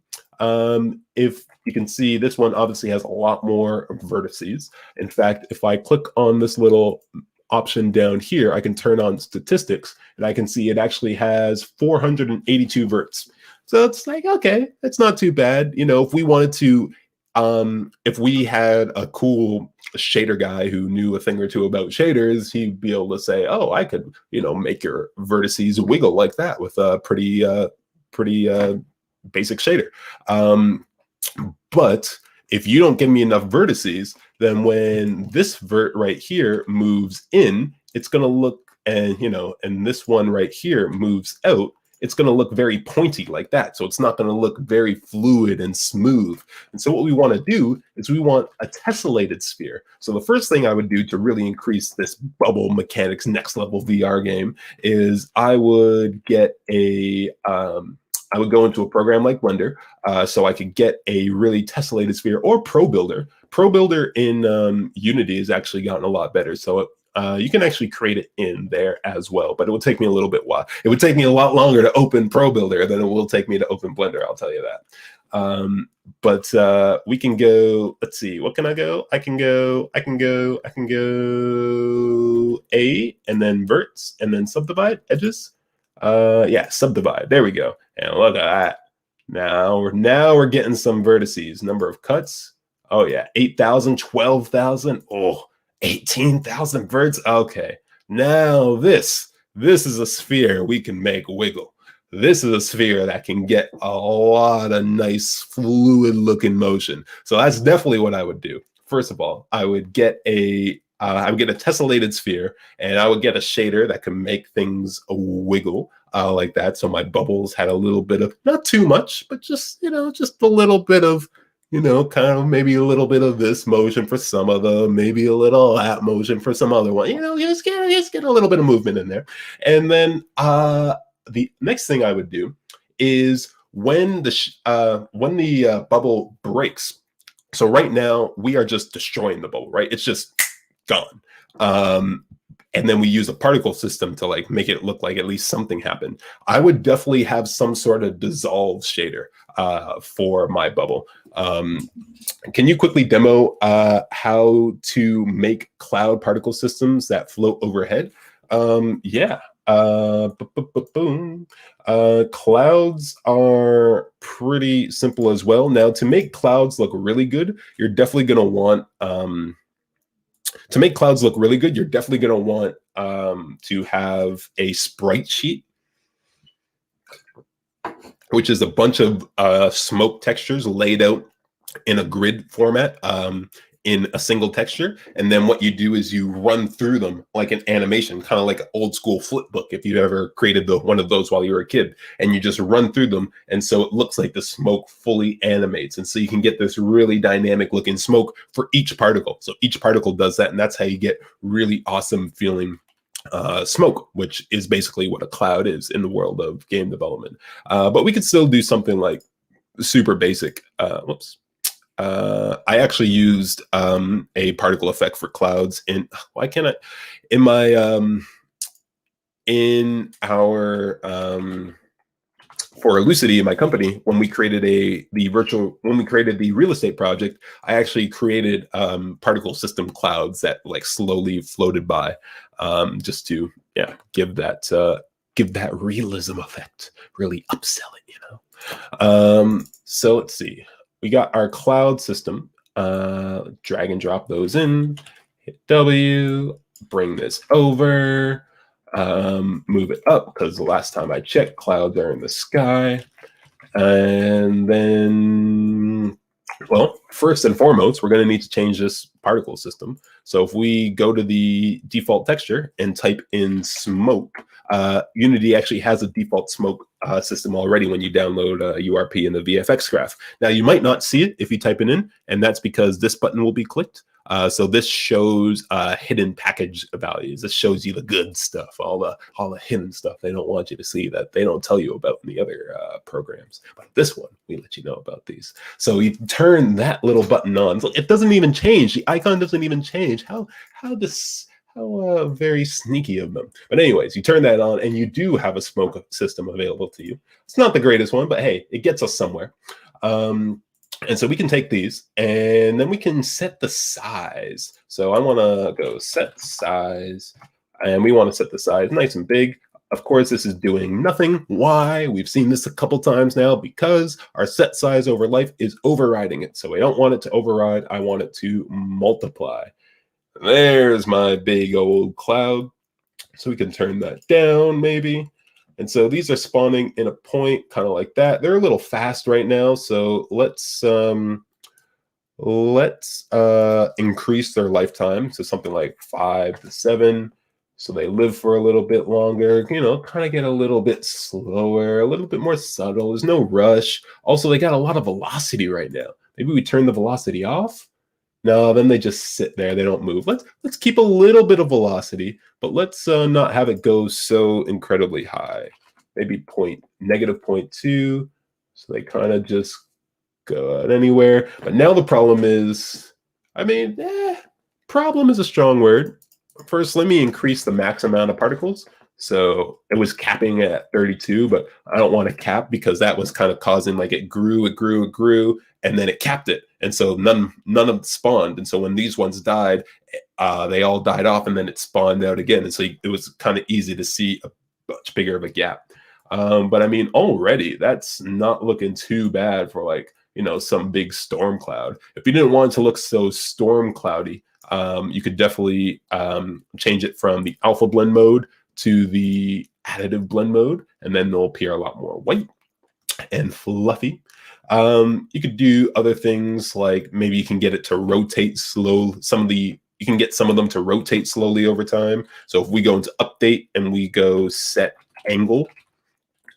If you can see, this one obviously has a lot more vertices. In fact, if I click on this little option down here, I can turn on statistics, and I can see it actually has 482 verts. So it's like, okay, it's not too bad. If we wanted to, if we had a cool shader guy who knew a thing or two about shaders, he'd be able to say, oh, I could, make your vertices wiggle like that with a pretty basic shader. But if you don't give me enough vertices, then when this vert right here moves in, it's going to look, and this one right here moves out, it's going to look very pointy like that. So it's not going to look very fluid and smooth. And so what we want to do is we want a tessellated sphere. So the first thing I would do to really increase this bubble mechanics next level VR game is I would get I would go into a program like Blender, so I could get a really tessellated sphere, or Pro Builder. Pro Builder in Unity has actually gotten a lot better. So you can actually create it in there as well, but it would take me a little bit while. It would take me a lot longer to open Pro Builder than it will take me to open Blender, I'll tell you that. But we can go, let's see, what can I go? I can go A, and then verts, and then subdivide edges. Yeah, subdivide. There we go. And look at that. Now we're getting some vertices. Number of cuts. Oh yeah, 8,000, 12,000. Oh, 18,000 verts. Okay. Now this is a sphere we can make wiggle. This is a sphere that can get a lot of nice fluid looking motion. So that's definitely what I would do. First of all, I would get a tessellated sphere, and I would get a shader that can make things wiggle. like that. So my bubbles had a little bit of, not too much, but just, just a little bit of, kind of maybe a little bit of this motion for some of them, maybe a little that motion for some other one, just get a little bit of movement in there. And then the next thing I would do is when the bubble breaks. So right now we are just destroying the bubble, right? It's just gone. And then we use a particle system to like make it look like at least something happened. I would definitely have some sort of dissolve shader for my bubble. Can you quickly demo how to make cloud particle systems that float overhead? Yeah. Boom. Clouds are pretty simple as well. Now, to make clouds look really good, you're definitely going to want to make clouds look really good, you're definitely going to want to have a sprite sheet, which is a bunch of smoke textures laid out in a grid format in a single texture. And then what you do is you run through them like an animation, kind of like an old school flip book, if you've ever created one of those while you were a kid, and you just run through them. And so it looks like the smoke fully animates. And so you can get this really dynamic looking smoke for each particle. So each particle does that. And that's how you get really awesome feeling smoke, which is basically what a cloud is in the world of game development. But we could still do something like super basic. I actually used a particle effect for clouds in for Lucidity in my company. When we created the real estate project, I actually created particle system clouds that like slowly floated by, just to give that realism effect, really upsell it, So let's see. We got our cloud system. Drag and drop those in, hit W, bring this over, move it up, because the last time I checked, clouds are in the sky. And then, well, first and foremost, we're going to need to change this particle system. So if we go to the default texture and type in smoke, Unity actually has a default smoke system already when you download URP in the VFX graph. Now, you might not see it if you type it in, and that's because this button will be clicked. So this shows hidden package values. This shows you the good stuff, all the hidden stuff they don't want you to see, that they don't tell you about in the other programs. But this one, we let you know about these. So you turn that little button on. So it doesn't even change. The icon doesn't even change. How very sneaky of them. But anyways, you turn that on and you do have a smoke system available to you. It's not the greatest one, but hey, it gets us somewhere. And so we can take these and then we can set the size. So I want to go set size, and we want to set the size nice and big. Of course, this is doing nothing. Why? We've seen this a couple times now, because our set size over life is overriding it. So I don't want it to override. I want it to multiply. There's my big old cloud. So we can turn that down maybe. And so these are spawning in a point kind of like that. They're a little fast right now. So let's increase their lifetime to something like 5 to 7. So they live for a little bit longer, kind of get a little bit slower, a little bit more subtle. There's no rush. Also, they got a lot of velocity right now. Maybe we turn the velocity off. No, then they just sit there. They don't move. Let's keep a little bit of velocity, but let's not have it go so incredibly high. Maybe -0.2. So they kind of just go out anywhere. But now the problem is, problem is a strong word. First, let me increase the max amount of particles. So it was capping at 32, but I don't want to cap, because that was kind of causing, like, it grew, and then it capped it. And so none of it spawned. And so when these ones died, they all died off, and then it spawned out again. And so it was kind of easy to see a much bigger of a gap. But already that's not looking too bad for, like, some big storm cloud. If you didn't want it to look so storm cloudy, you could definitely change it from the alpha blend mode to the additive blend mode, and then they'll appear a lot more white and fluffy. You could do other things, like maybe you can get it to rotate slow. You can get some of them to rotate slowly over time. So if we go into update and we go set angle,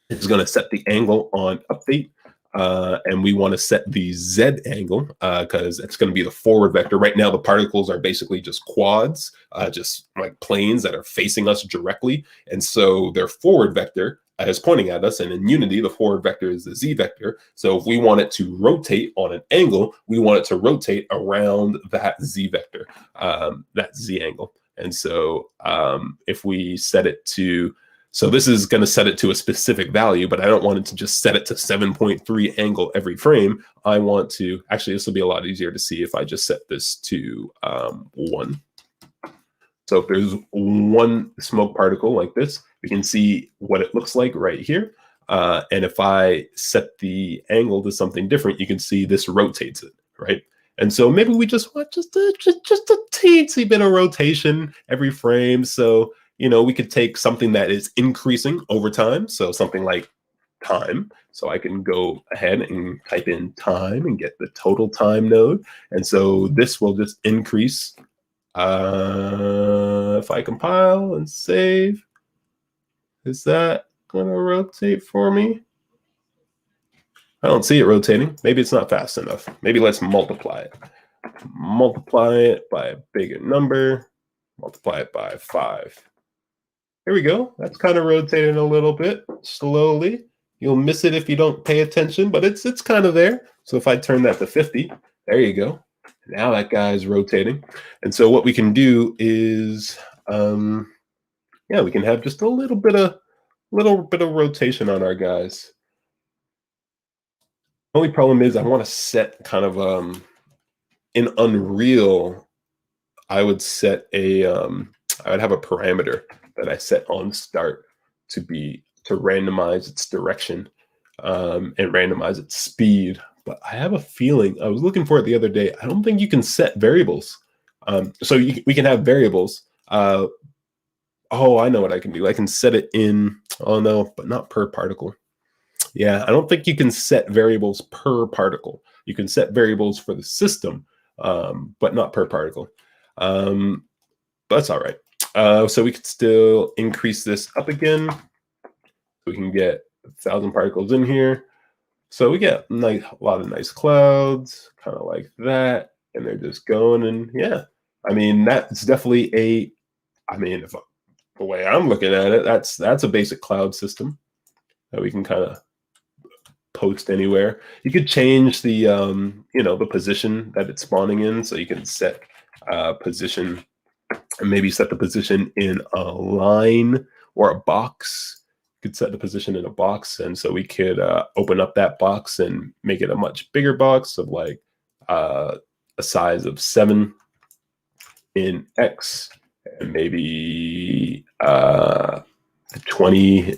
It's going to set the angle on update. And we want to set the Z angle because it's going to be the forward vector. Right now, the particles are basically just quads, just like planes that are facing us directly. And so their forward vector is pointing at us. And in Unity, the forward vector is the Z vector. So if we want it to rotate on an angle, we want it to rotate around that Z vector, that Z angle. And so if we set it to, so this is going to set it to a specific value, but I don't want it to just set it to 7.3 angle every frame. I want to, actually, this will be a lot easier to see if I just set this to 1. So if there's one smoke particle like this, we can see what it looks like right here. And if I set the angle to something different, you can see this rotates it, right? And so maybe we just want just a teensy bit of rotation every frame. So you know, we could take something that is increasing over time. So something like time. So I can go ahead and type in time and get the total time node. And so this will just increase. If I compile and save, is that going to rotate for me? I don't see it rotating. Maybe it's not fast enough. Maybe let's multiply it. Multiply it by a bigger number. Multiply it by 5. Here we go. That's kind of rotating a little bit slowly. You'll miss it if you don't pay attention, but it's kind of there. So if I turn that to 50, there you go. Now that guy's rotating. And so what we can do is, yeah, we can have just a little bit of rotation on our guys. The only problem is I want to set kind of in Unreal, I would set a I would have a parameter that I set on start to randomize its direction and randomize its speed. But I have a feeling, I was looking for it the other day, I don't think you can set variables. So we can have variables. Oh, I know what I can do. I can set it in, oh no, but not per particle. Yeah, I don't think you can set variables per particle. You can set variables for the system, but not per particle. But that's all right. So we could still increase this up again. We can get 1,000 particles in here. So we get a lot of nice clouds, kind of like that. And they're just going, and yeah, I mean, that's definitely if the way I'm looking at it, that's a basic cloud system that we can kind of post anywhere. You could change the, the position that it's spawning in. So you can set position, and maybe set the position in a line or a box. You could set the position in a box. And so we could open up that box and make it a much bigger box of like a size of 7 in X, and maybe 20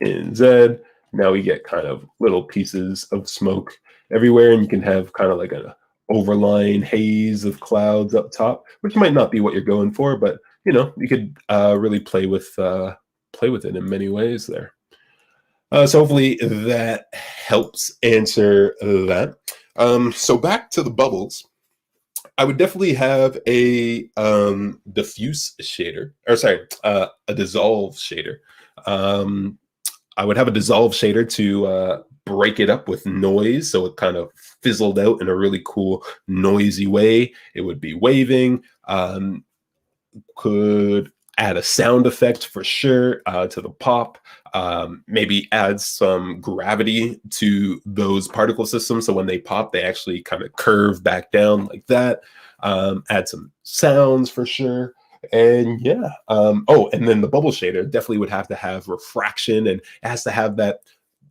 in Z. Now we get kind of little pieces of smoke everywhere, and you can have kind of like an overlying haze of clouds up top, which might not be what you're going for, but you know, you could really play with it in many ways there. So hopefully that helps answer that. So back to the bubbles. I would definitely have a diffuse shader, or sorry, a dissolve shader. I would have a dissolve shader to break it up with noise, so it kind of fizzled out in a really cool noisy way. It would be waving. Could add a sound effect for sure to the pop. Maybe add some gravity to those particle systems, so when they pop, they actually kind of curve back down like that. Add some sounds for sure. And yeah, oh, and then the bubble shader definitely would have to have refraction, and it has to have that,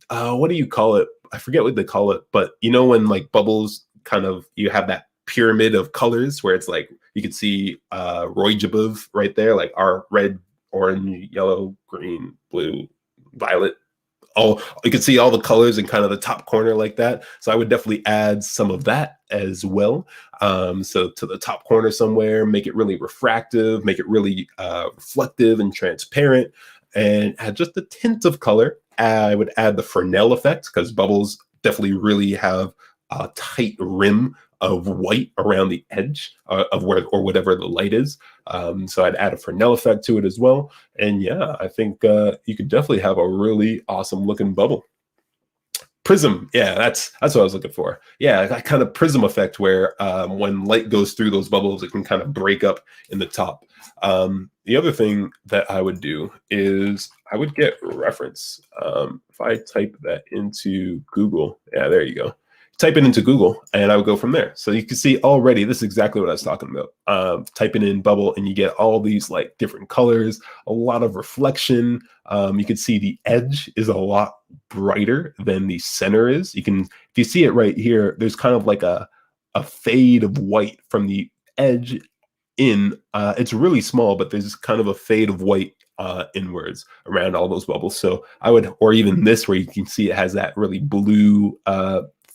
what do you call it? I forget what they call it, but you know, when like bubbles kind of, you have that pyramid of colors where it's like, you can see Roy-Jabov right there, like our red, orange, yellow, green, blue, violet. Oh, you can see all the colors in kind of the top corner like that. So I would definitely add some of that as well. So to the top corner somewhere, make it really refractive, make it really reflective and transparent, and add just a tint of color. I would add the Fresnel effect, because bubbles definitely really have a tight rim of white around the edge of where, or whatever the light is. So I'd add a Fresnel effect to it as well. And yeah, I think you could definitely have a really awesome looking bubble. Prism, yeah, that's what I was looking for. Yeah, that kind of prism effect where when light goes through those bubbles, it can kind of break up in the top. The other thing that I would do is I would get reference. If I type that into Google, yeah, there you go. Type it into Google, and I would go from there. So you can see already, this is exactly what I was talking about. Typing in bubble, and you get all these like different colors, a lot of reflection. You can see the edge is a lot brighter than the center is. You can, if you see it right here, there's kind of like a fade of white from the edge in. It's really small, but there's kind of a fade of white inwards around all those bubbles. So I would, or even this where you can see it has that really blue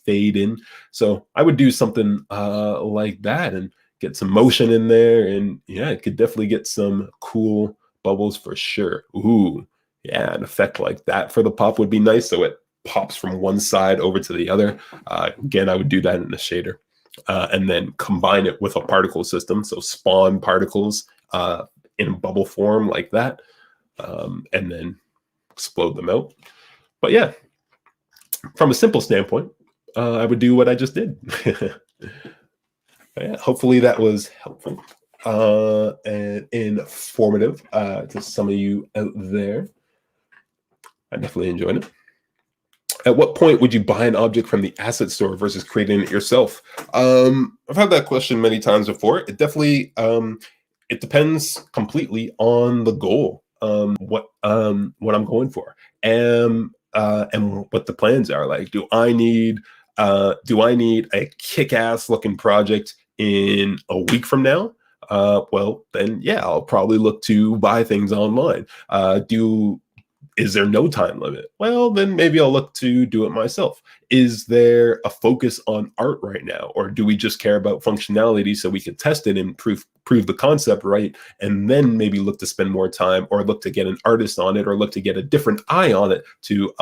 fade in. So I would do something like that and get some motion in there. And yeah, it could definitely get some cool bubbles for sure. Ooh, yeah, an effect like that for the pop would be nice. So it pops from one side over to the other. Again, I would do that in the shader. And then combine it with a particle system. So spawn particles in bubble form like that. And then explode them out. But yeah, from a simple standpoint, I would do what I just did. Yeah, hopefully that was helpful and informative to some of you out there. I definitely enjoyed it. At what point would you buy an object from the asset store versus creating it yourself? I've had that question many times before. It definitely, it depends completely on the goal, what I'm going for, and what the plans are. Like, do I need a kick-ass looking project in a week from now? Well, then yeah, I'll probably look to buy things online. Is there no time limit? Well, then maybe I'll look to do it myself. Is there a focus on art right now? Or do we just care about functionality so we can test it and prove the concept right? And then maybe look to spend more time or look to get an artist on it or look to get a different eye on it to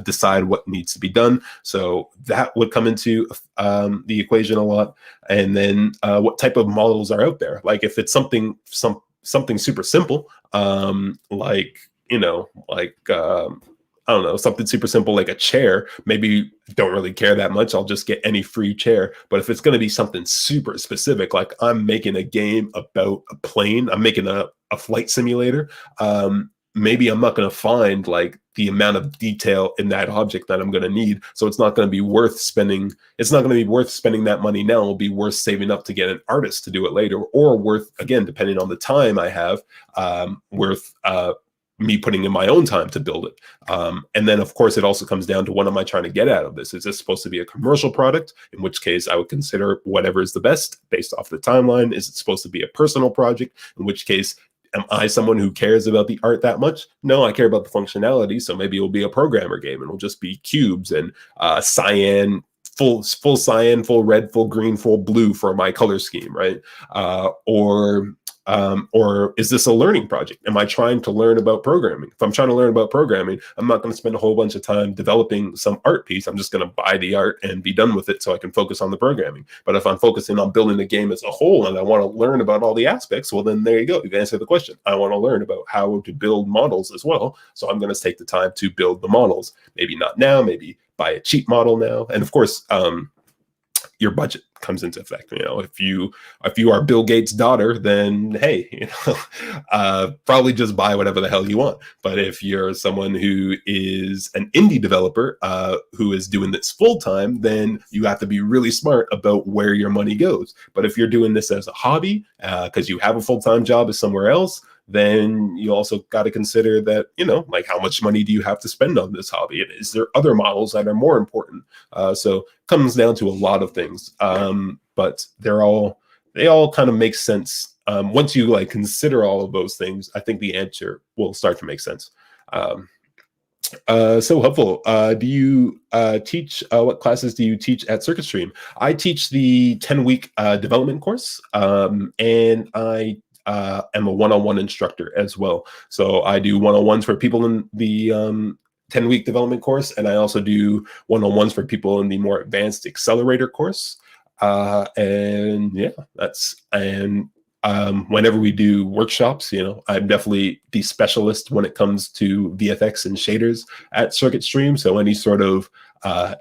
decide what needs to be done. So that would come into the equation a lot. And then what type of models are out there? Like if it's something super simple, like, you know, like, I don't know, something super simple like a chair, maybe don't really care that much. I'll just get any free chair. But if it's going to be something super specific, like I'm making a game about a plane, I'm making a flight simulator, maybe I'm not going to find like the amount of detail in that object that I'm going to need. So it's not going to be worth spending. It's not going to be worth spending that money now. It'll be worth saving up to get an artist to do it later, or worth, again, depending on the time I have, worth me putting in my own time to build it. And then of course, it also comes down to what am I trying to get out of this? Is this supposed to be a commercial product? In which case I would consider whatever is the best based off the timeline. Is it supposed to be a personal project? In which case, am I someone who cares about the art that much? No, I care about the functionality. So maybe it'll be a programmer game and it'll just be cubes and cyan, full cyan, full red, full green, full blue for my color scheme, right? Or is this a learning project? Am I trying to learn about programming? If I'm trying to learn about programming, I'm not going to spend a whole bunch of time developing some art piece. I'm just going to buy the art and be done with it so I can focus on the programming. But if I'm focusing on building the game as a whole and I want to learn about all the aspects, well, then there you go. You've answered the question. I want to learn about how to build models as well. So I'm going to take the time to build the models. Maybe not now, maybe buy a cheap model now. And of course, your budget comes into effect. You know, if you are Bill Gates' daughter, then hey, you know, probably just buy whatever the hell you want. But if you're someone who is an indie developer who is doing this full time, then you have to be really smart about where your money goes. But if you're doing this as a hobby because you have a full-time job somewhere else, then you also got to consider that, you know, like how much money do you have to spend on this hobby? And is there other models that are more important? So it comes down to a lot of things, but they all kind of make sense. Once you like consider all of those things, I think the answer will start to make sense. So helpful. Do you teach, what classes do you teach at CircuitStream? I teach the 10-week development course, and I am a one-on-one instructor as well. So I do one-on-ones for people in the 10-week development course, and I also do one-on-ones for people in the more advanced accelerator course. And yeah, whenever we do workshops, I'm definitely the specialist when it comes to VFX and shaders at Circuit Stream. So any sort of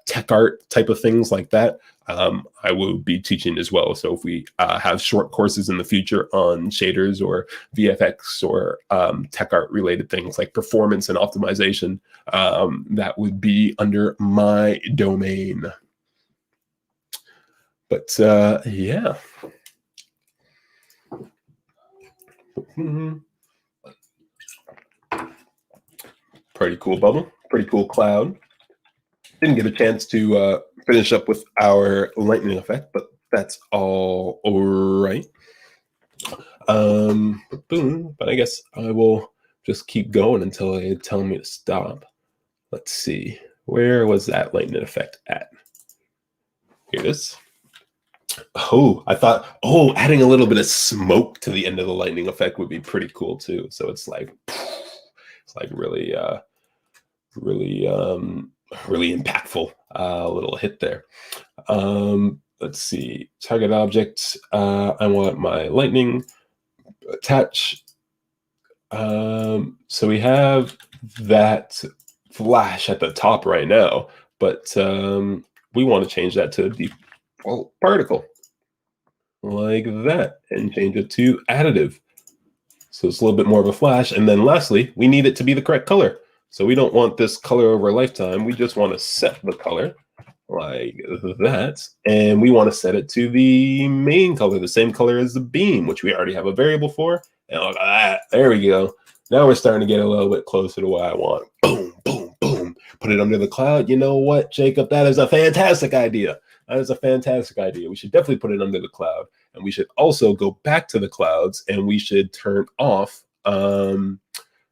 tech art type of things like that, I will be teaching as well. So if we have short courses in the future on shaders or VFX or tech art related things like performance and optimization, that would be under my domain. But yeah. Pretty cool bubble, pretty cool cloud. Didn't get a chance to finish up with our lightning effect, but that's all right. But I guess I will just keep going until they tell me to stop. Let's see, where was that lightning effect at? Here it is. Oh, I thought, adding a little bit of smoke to the end of the lightning effect would be pretty cool too. So it's like really impactful. Little hit there. Let's see, target object. I want my lightning attach. So we have that flash at the top right now, but we want to change that to default particle like that and change it to additive. So it's a little bit more of a flash. And then lastly, we need it to be the correct color. So we don't want this color over lifetime. We just want to set the color like that. And we want to set it to the main color, the same color as the beam, which we already have a variable for. And look at that. There we go. Now we're starting to get a little bit closer to what I want. Boom, boom, boom. Put it under the cloud. You know what, Jacob? That is a fantastic idea. That is a fantastic idea. We should definitely put it under the cloud. And we should also go back to the clouds and we should turn off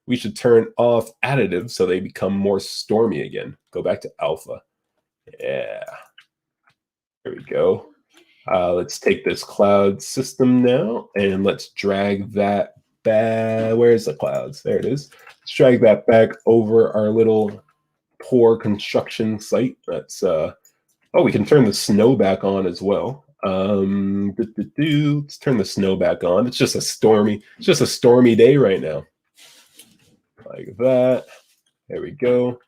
additive so they become more stormy again. Go back to alpha. Yeah. There we go. Let's take this cloud system now and let's drag that back. Where's the clouds? There it is. Let's drag that back over our little poor construction site. That's we can turn the snow back on as well. Let's turn the snow back on. It's just a stormy day right now. Like that. There we go.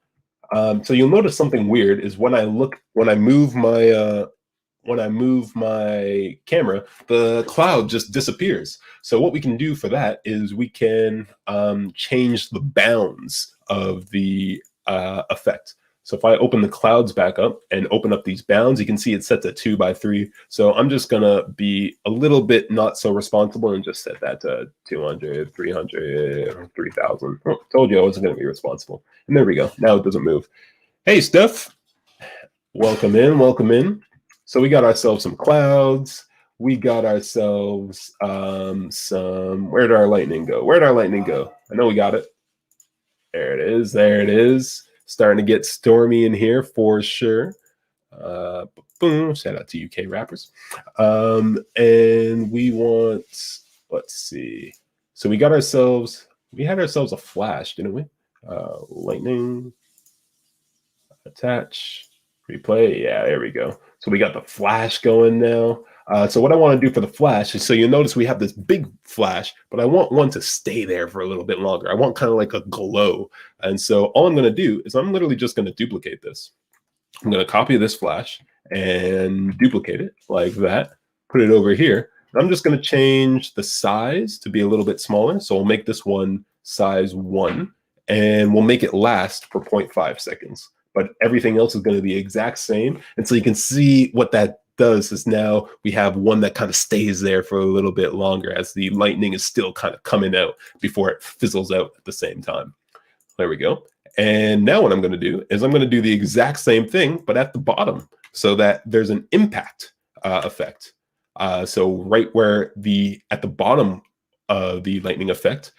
So you'll notice something weird is when I move my camera, the cloud just disappears. So what we can do for that is we can change the bounds of the effect. So if I open the clouds back up and open up these bounds, you can see it's set to 2 by 3. So I'm just gonna be a little bit not so responsible and just set that to 200, 300, 3000. Oh, told you I wasn't gonna be responsible. And there we go. Now it doesn't move. Hey, Steph. Welcome in, welcome in. So we got ourselves some clouds. We got ourselves where did our lightning go? Where did our lightning go? I know we got it. There it is, there it is. Starting to get stormy in here for sure. Boom, shout out to UK rappers. And we want, let's see. So we had ourselves a flash, didn't we? Lightning, attach, replay. Yeah, there we go. So we got the flash going now. So what I want to do for the flash is, so you'll notice we have this big flash, but I want one to stay there for a little bit longer. I want kind of like a glow. And so all I'm going to do is I'm literally just going to duplicate this. I'm going to copy this flash and duplicate it like that, put it over here. And I'm just going to change the size to be a little bit smaller. So we'll make this one size 1 and we'll make it last for 0.5 seconds. But everything else is going to be the exact same. And so you can see what that does is now we have one that kind of stays there for a little bit longer as the lightning is still kind of coming out before it fizzles out at the same time. There we go. And now what I'm going to do is I'm going to do the exact same thing, but at the bottom so that there's an impact effect. So right where at the bottom of the lightning effect,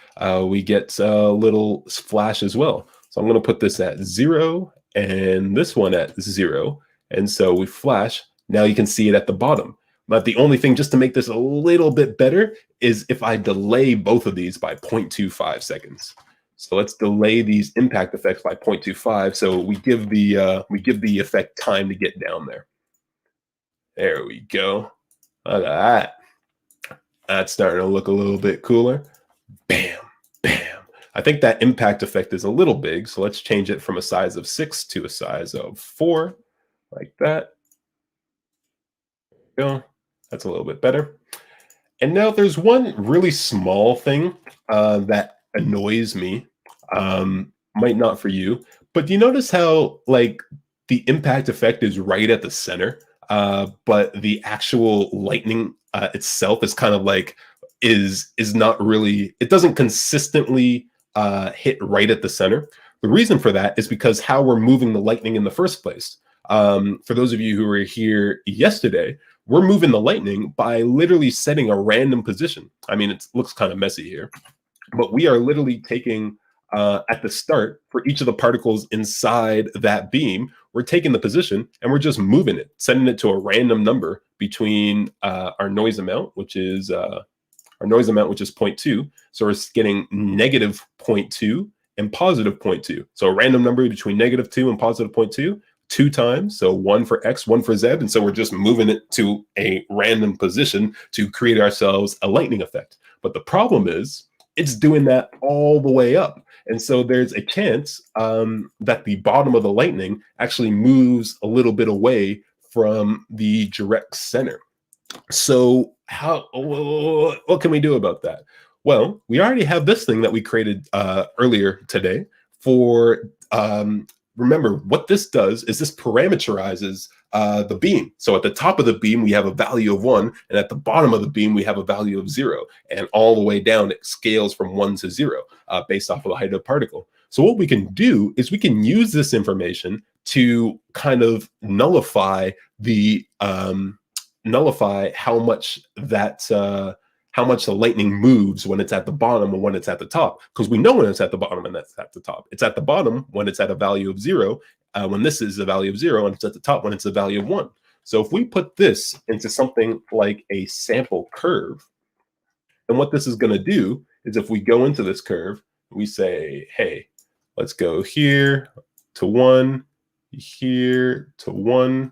we get a little flash as well. So I'm going to put this at 0 and this one at 0. And so we flash. Now you can see it at the bottom. But the only thing, just to make this a little bit better, is if I delay both of these by 0.25 seconds. So let's delay these impact effects by 0.25. So we give the effect time to get down there. There we go. Look at that. That's starting to look a little bit cooler. Bam, bam. I think that impact effect is a little big, so let's change it from a size of 6 to a size of 4, like that. There we go. That's a little bit better. And now there's one really small thing that annoys me. Might not for you, but do you notice how like the impact effect is right at the center, but the actual lightning itself is kind of like is not really. It doesn't consistently hit right at the center. The reason for that is because how we're moving the lightning in the first place. For those of you who were here yesterday, we're moving the lightning by literally setting a random position. I mean, it looks kind of messy here, but we are literally taking at the start for each of the particles inside that beam, we're taking the position and we're just moving it, setting it to a random number between our noise amount, which is 0.2. So we're getting negative 0.2 and positive 0.2. So a random number between negative 2 and positive 0.2. 2 times, so 1 for X, 1 for Z, and so we're just moving it to a random position to create ourselves a lightning effect. But the problem is it's doing that all the way up, and so there's a chance that the bottom of the lightning actually moves a little bit away from the direct center. So what can we do about that? Well, we already have this thing that we created earlier today for remember, what this does is this parameterizes the beam. So at the top of the beam, we have a value of 1, and at the bottom of the beam, we have a value of 0. And all the way down, it scales from 1 to 0 based off of the height of the particle. So what we can do is we can use this information to kind of nullify how much that how much the lightning moves when it's at the bottom and when it's at the top, because we know when it's at the bottom and that's at the top. It's at the bottom when it's at a value of 0, when this is a value of 0, and it's at the top when it's a value of 1. So if we put this into something like a sample curve, then what this is going to do is if we go into this curve, we say, hey, let's go here to 1, here to 1.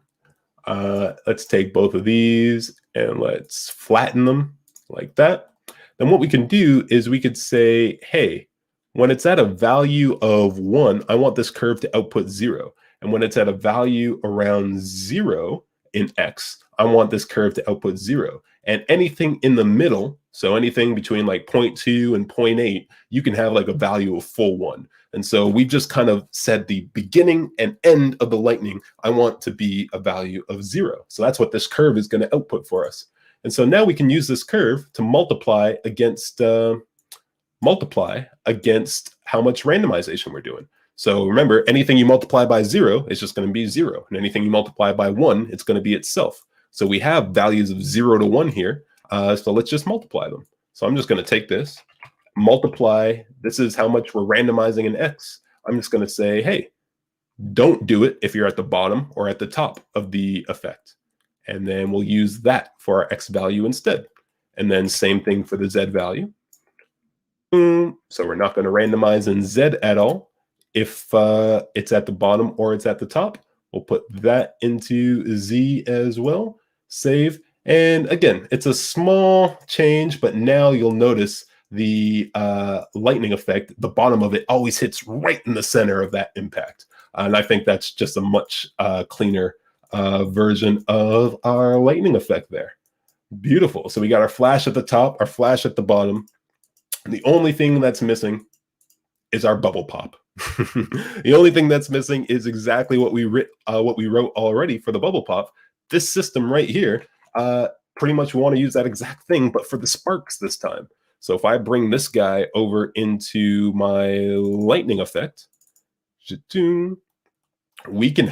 Let's take both of these and let's flatten them like that. Then what we can do is we could say, hey, when it's at a value of 1, I want this curve to output 0. And when it's at a value around 0 in X, I want this curve to output 0. And anything in the middle, so anything between like 0.2 and 0.8, you can have like a value of full 1. And so we've just kind of said the beginning and end of the lightning, I want to be a value of 0. So that's what this curve is going to output for us. And so now we can use this curve to multiply against how much randomization we're doing. So remember, anything you multiply by 0 is just going to be 0. And anything you multiply by 1, it's going to be itself. So we have values of 0 to 1 here. So let's just multiply them. So I'm just going to take this, multiply. This is how much we're randomizing in X. I'm just going to say, hey, don't do it if you're at the bottom or at the top of the effect. And then we'll use that for our X value instead. And then same thing for the Z value. So we're not going to randomize in Z at all. If it's at the bottom or it's at the top, we'll put that into Z as well. Save. And again, it's a small change, but now you'll notice the lightning effect, the bottom of it always hits right in the center of that impact. And I think that's just a much cleaner version of our lightning effect there. Beautiful. So we got our flash at the top, our flash at the bottom. And the only thing that's missing is our bubble pop. The only thing that's missing is exactly what we wrote already for the bubble pop. This system right here, pretty much we want to use that exact thing, but for the sparks this time. So if I bring this guy over into my lightning effect, we can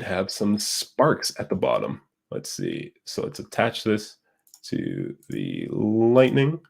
have some sparks at the bottom. Let's see. So let's attach this to the lightning.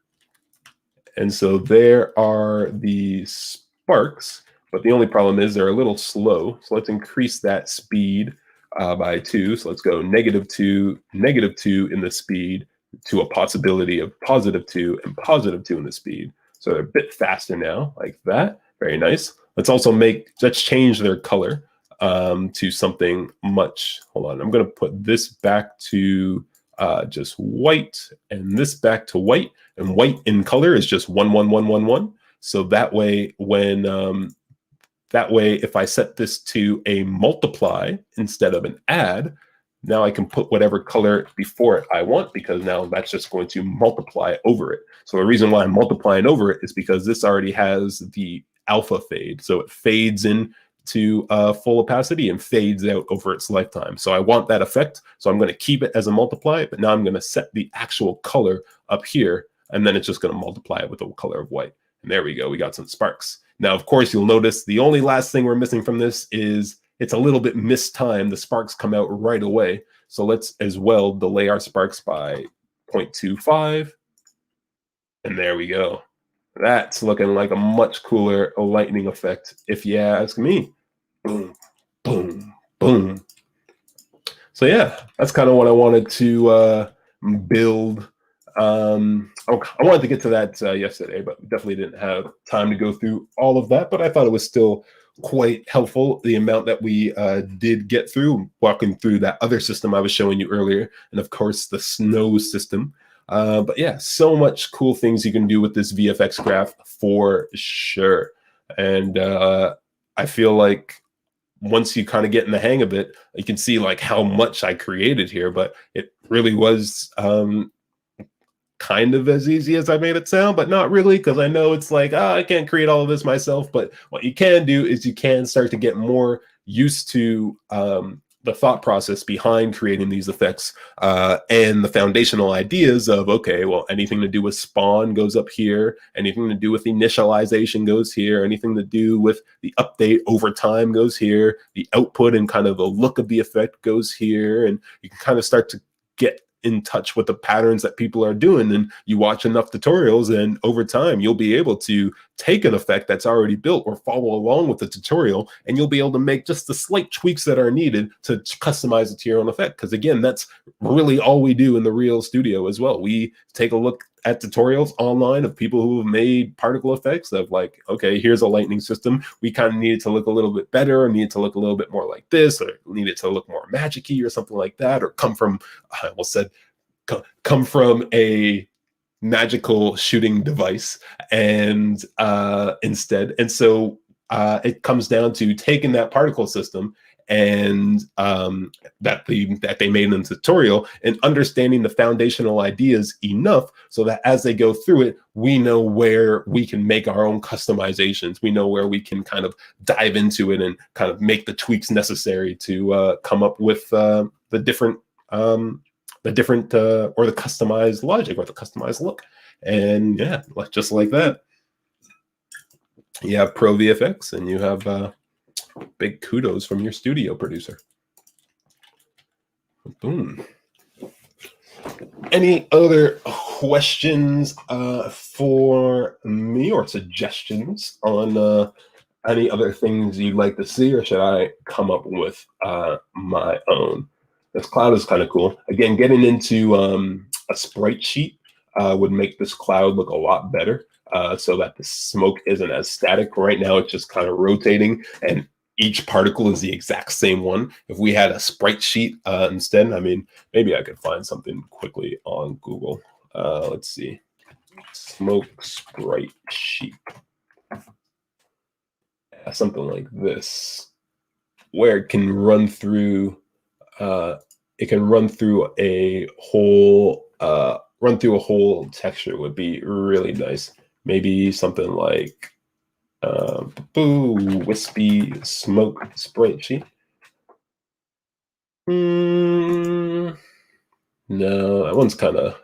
And so there are the sparks, but the only problem is they're a little slow. So let's increase that speed by 2. So let's go -2 in the speed to a possibility of +2 and +2 in the speed. So they're a bit faster now, like that. Very nice. Let's change their color. to something much, hold on, I'm going to put this back to just white and this back to white, and white in color is just 1, 1, 1, 1, 1. So that way, when if I set this to a multiply instead of an add, now I can put whatever color before it I want, because now that's just going to multiply over it. So the reason why I'm multiplying over it is because this already has the alpha fade. So it fades in to full opacity and fades out over its lifetime. So I want that effect. So I'm going to keep it as a multiply, but now I'm going to set the actual color up here, and then it's just going to multiply it with the color of white. And there we go. We got some sparks. Now, of course, you'll notice the only last thing we're missing from this is it's a little bit mistimed. The sparks come out right away. So let's as well delay our sparks by 0.25. And there we go. That's looking like a much cooler lightning effect, if you ask me. Boom, boom, boom. So yeah, that's kind of what I wanted to build. I wanted to get to that yesterday, but definitely didn't have time to go through all of that. But I thought it was still quite helpful, the amount that we did get through, walking through that other system I was showing you earlier, and of course the snow system. But yeah, so much cool things you can do with this VFX graph for sure. And I feel like once you kind of get in the hang of it, you can see like how much I created here, but it really was kind of as easy as I made it sound, but not really, because I know it's like, I can't create all of this myself. But what you can do is you can start to get more used to the thought process behind creating these effects and the foundational ideas of, okay, well, anything to do with spawn goes up here, anything to do with initialization goes here, anything to do with the update over time goes here, the output and kind of the look of the effect goes here, and you can kind of start to get in touch with the patterns that people are doing. And you watch enough tutorials, and over time you'll be able to take an effect that's already built or follow along with the tutorial, and you'll be able to make just the slight tweaks that are needed to customize it to your own effect. Because again, that's really all we do in the Real Studio as well. We take a look at tutorials online of people who have made particle effects of like, okay, here's a lightning system. We kind of need it to look a little bit better, or need it to look a little bit more like this, or need it to look more magic-y or something like that, or come from, I almost said, come from a magical shooting device and instead. And so it comes down to taking that particle system and that they made in the tutorial, and understanding the foundational ideas enough so that as they go through it, we know where we can make our own customizations. We know where we can kind of dive into it and kind of make the tweaks necessary to come up with the different or the customized logic or the customized look. And yeah, just like that, you have Pro VFX, and you have big kudos from your studio producer. Boom. Any other questions for me, or suggestions on any other things you'd like to see, or should I come up with my own? This cloud is kind of cool. Again, getting into a sprite sheet would make this cloud look a lot better, so that the smoke isn't as static. Right now, it's just kind of rotating, and each particle is the exact same one. If we had a sprite sheet instead, I mean, maybe I could find something quickly on Google. Let's see. Smoke sprite sheet. Yeah, something like this, where it can run through a whole texture would be really nice. Maybe something like wispy smoke sprite sheet. No, that one's kind of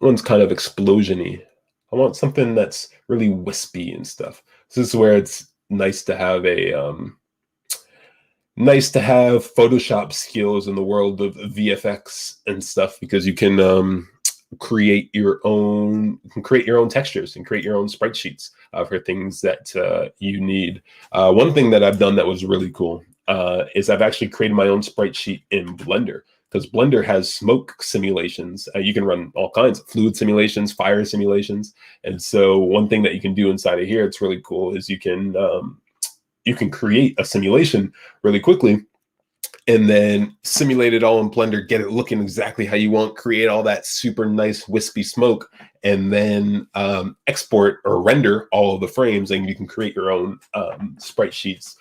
explosiony. I want something that's really wispy and stuff. This is where it's nice to have Photoshop skills in the world of VFX and stuff, because you can create your own textures and create your own sprite sheets for things that you need. One thing that I've done that was really cool is I've actually created my own sprite sheet in Blender, because Blender has smoke simulations. You can run all kinds of fluid simulations, fire simulations. And so one thing that you can do inside of here, it's really cool, is you can you can create a simulation really quickly and then simulate it all in Blender, get it looking exactly how you want, create all that super nice wispy smoke, and then export or render all of the frames, and you can create your own sprite sheets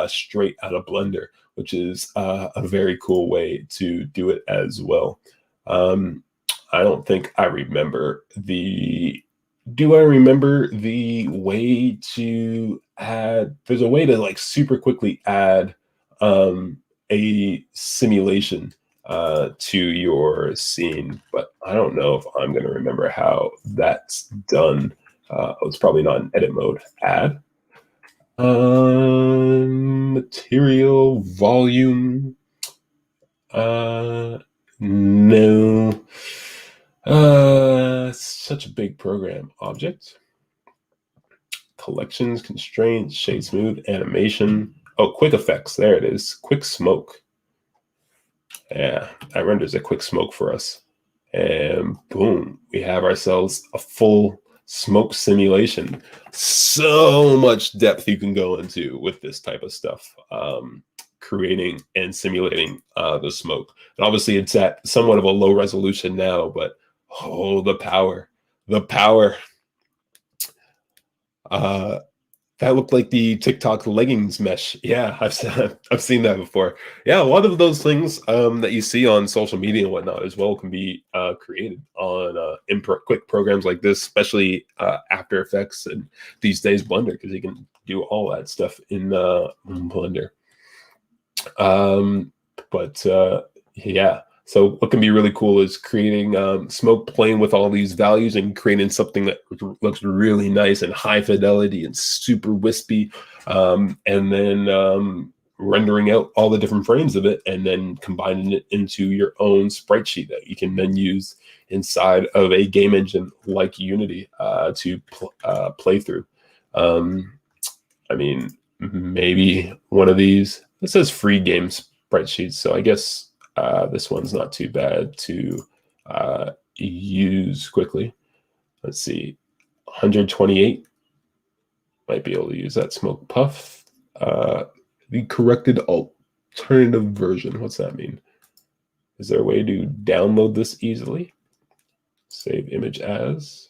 straight out of Blender, which is a very cool way to do it as well. I don't think I remember do I remember the way to add, there's a way to like super quickly add a simulation to your scene, but I don't know if I'm going to remember how that's done. It's probably not in edit mode. Add material volume. No. Such a big program. Object, collections, constraints, shade smooth, animation. Oh, quick effects. There it is. Quick smoke. Yeah, that renders a quick smoke for us. And boom, we have ourselves a full smoke simulation. So much depth you can go into with this type of stuff. Creating and simulating the smoke. And obviously it's at somewhat of a low resolution now, but oh, the power. That looked like the TikTok leggings mesh. Yeah, I've seen that before. Yeah, a lot of those things that you see on social media and whatnot as well can be created on quick programs like this, especially After Effects and these days Blender, because you can do all that stuff in Blender. Yeah. So what can be really cool is creating smoke, playing with all these values and creating something that looks really nice and high fidelity and super wispy, and then rendering out all the different frames of it and then combining it into your own sprite sheet that you can then use inside of a game engine like Unity to play through. I mean, maybe one of these. It says free game sprite sheets, so I guess this one's not too bad to use quickly. Let's see, 128. Might be able to use that smoke puff. The corrected alternative version. What's that mean? Is there a way to download this easily? Save image as.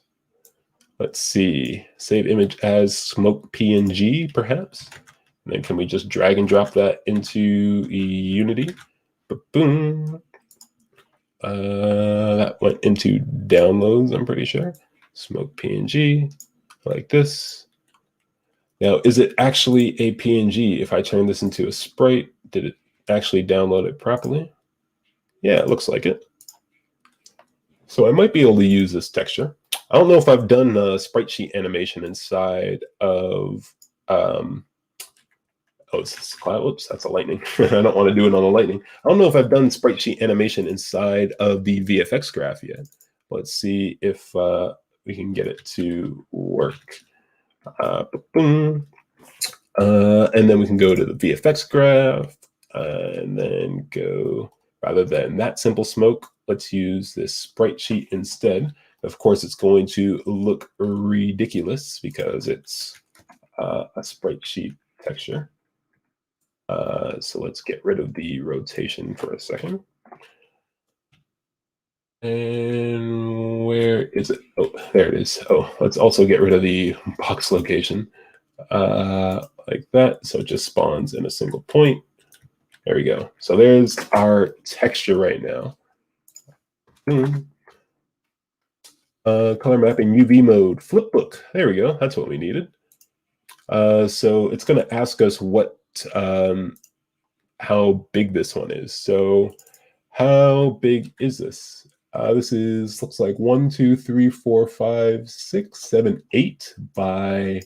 Let's see. Save image as smoke PNG, perhaps. And then can we just drag and drop that into Unity? Boom. That went into downloads, I'm pretty sure. Smoke PNG, like this. Now, is it actually a PNG? If I turn this into a sprite, did it actually download it properly? Yeah, it looks like it. So I might be able to use this texture. I don't know if I've done a sprite sheet animation inside of oh, it's cloud. Whoops, that's a lightning. I don't want to do it on the lightning. I don't know if I've done sprite sheet animation inside of the VFX graph yet. Let's see if we can get it to work. And then we can go to the VFX graph and then go, rather than that simple smoke, let's use this sprite sheet instead. Of course, it's going to look ridiculous because it's a sprite sheet texture. So let's get rid of the rotation for a second. And where is it? Oh, there it is. Oh, let's also get rid of the box location like that. So it just spawns in a single point. There we go. So there's our texture right now. Color mapping, UV mode, flipbook. There we go. That's what we needed. So it's going to ask us what how big this one is. So how big is this? This looks like 1, 2, 3, 4, 5, 6, 7, 8 by.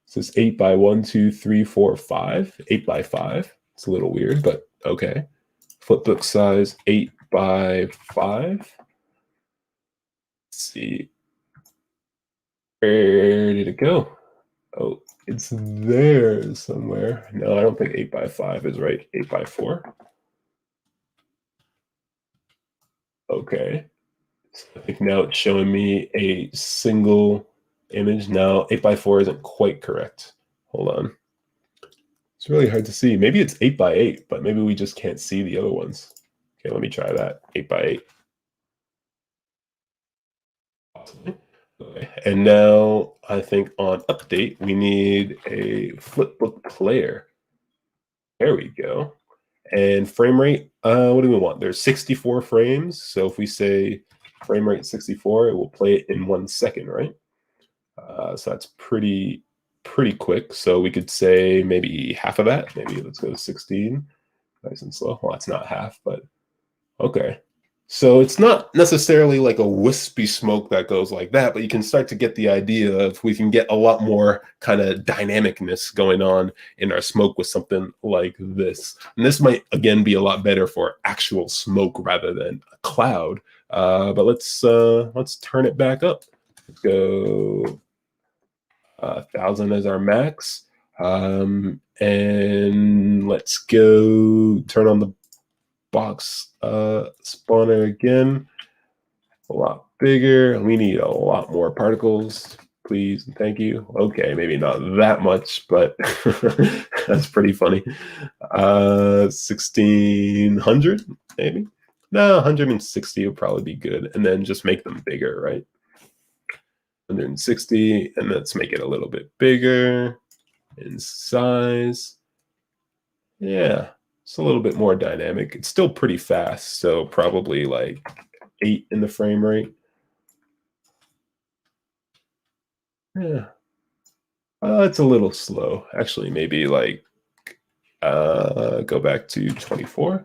This is 8 by 1, 2, 3, 4, 5. 8 by 5. It's a little weird, but okay. Flipbook size 8 by 5. Let's see. Where did it go? Oh, it's there somewhere. No, I don't think 8 by 5 is right. 8 by 4. Okay. So I think now it's showing me a single image. Now 8 by 4 isn't quite correct. Hold on. It's really hard to see. Maybe it's 8 by 8, but maybe we just can't see the other ones. Okay, let me try that. 8 by 8. Okay. And now I think on update, we need a flipbook player. There we go. And frame rate, what do we want? There's 64 frames. So if we say frame rate 64, it will play it in 1 second, right? So that's pretty quick. So we could say maybe half of that. Maybe let's go 16. Nice and slow. Well, it's not half, but okay. So it's not necessarily like a wispy smoke that goes like that, but you can start to get the idea of we can get a lot more kind of dynamicness going on in our smoke with something like this. And this might, again, be a lot better for actual smoke rather than a cloud. But let's turn it back up. Let's go 1,000 as our max. And let's go turn on the box spawner again. A lot bigger. We need a lot more particles, please and thank you. Okay, maybe not that much, but that's pretty funny. 1,600 maybe. No, 160 would probably be good, and then just make them bigger, right? 160, and let's make it a little bit bigger in size. Yeah, it's a little bit more dynamic. It's still pretty fast, so probably like 8 in the frame rate. Yeah, it's a little slow. Actually, maybe like go back to 24.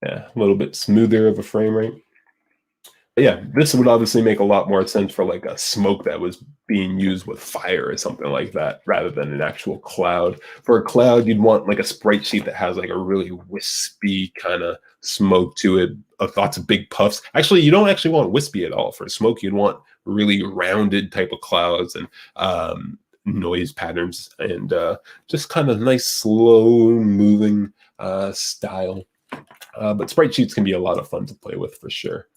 Yeah, a little bit smoother of a frame rate. Yeah, this would obviously make a lot more sense for like a smoke that was being used with fire or something like that, rather than an actual cloud. For a cloud, you'd want like a sprite sheet that has like a really wispy kind of smoke to it, of lots of big puffs. Actually, you don't actually want wispy at all. For smoke, you'd want really rounded type of clouds and noise patterns and just kind of nice, slow moving style. But sprite sheets can be a lot of fun to play with for sure.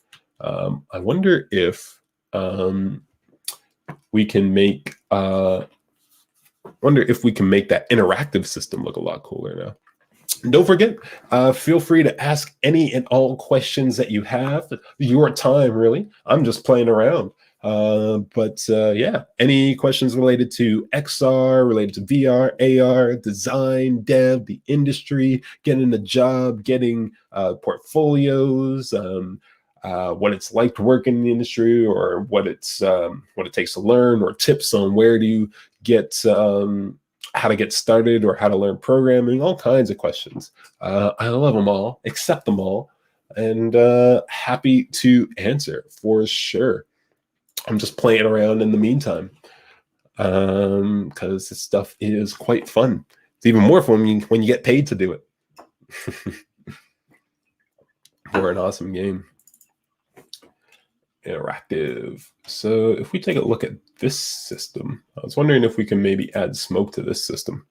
I wonder if we can make that interactive system look a lot cooler now. And don't forget, feel free to ask any and all questions that you have. Your time, really. I'm just playing around. Yeah, any questions related to XR, related to VR, AR, design, dev, the industry, getting a job, getting portfolios, what it's like to work in the industry, or what it takes to learn, or tips on where to get how to get started or how to learn programming, all kinds of questions. I love them all, accept them all, and happy to answer for sure. I'm just playing around in the meantime because this stuff is quite fun. It's even more fun when you get paid to do it for an awesome game. Interactive. So if we take a look at this system, I was wondering if we can maybe add smoke to this system.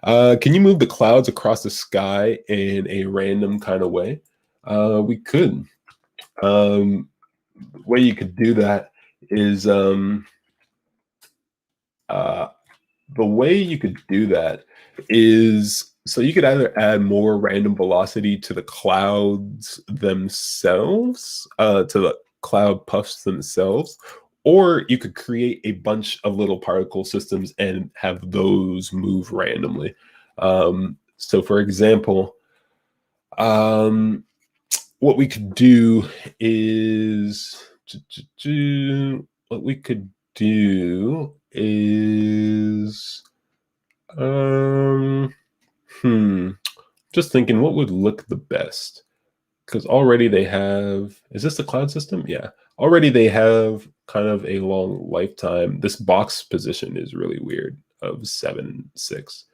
Can you move the clouds across the sky in a random kind of way? We could. The way you could do that is the way you could do that is, so you could either add more random velocity to the clouds themselves, to the cloud puffs themselves, or you could create a bunch of little particle systems and have those move randomly. So for example, what we could do is just thinking what would look the best, because already they have, is this the cloud system? Yeah, already they have kind of a long lifetime. This box position is really weird of 7, 6.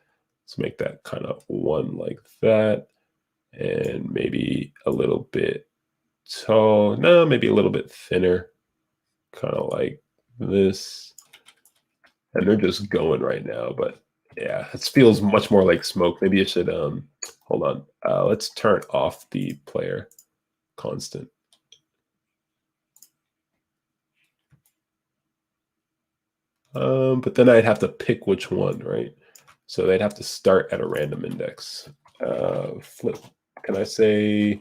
Let's make that kind of 1 like that, and maybe a little bit tall. No, maybe a little bit thinner, kind of like this. And they're just going right now, but yeah, it feels much more like smoke. Maybe I should hold on. Let's turn off the player constant. But then I'd have to pick which one, right? So they'd have to start at a random index. Flip. Can I say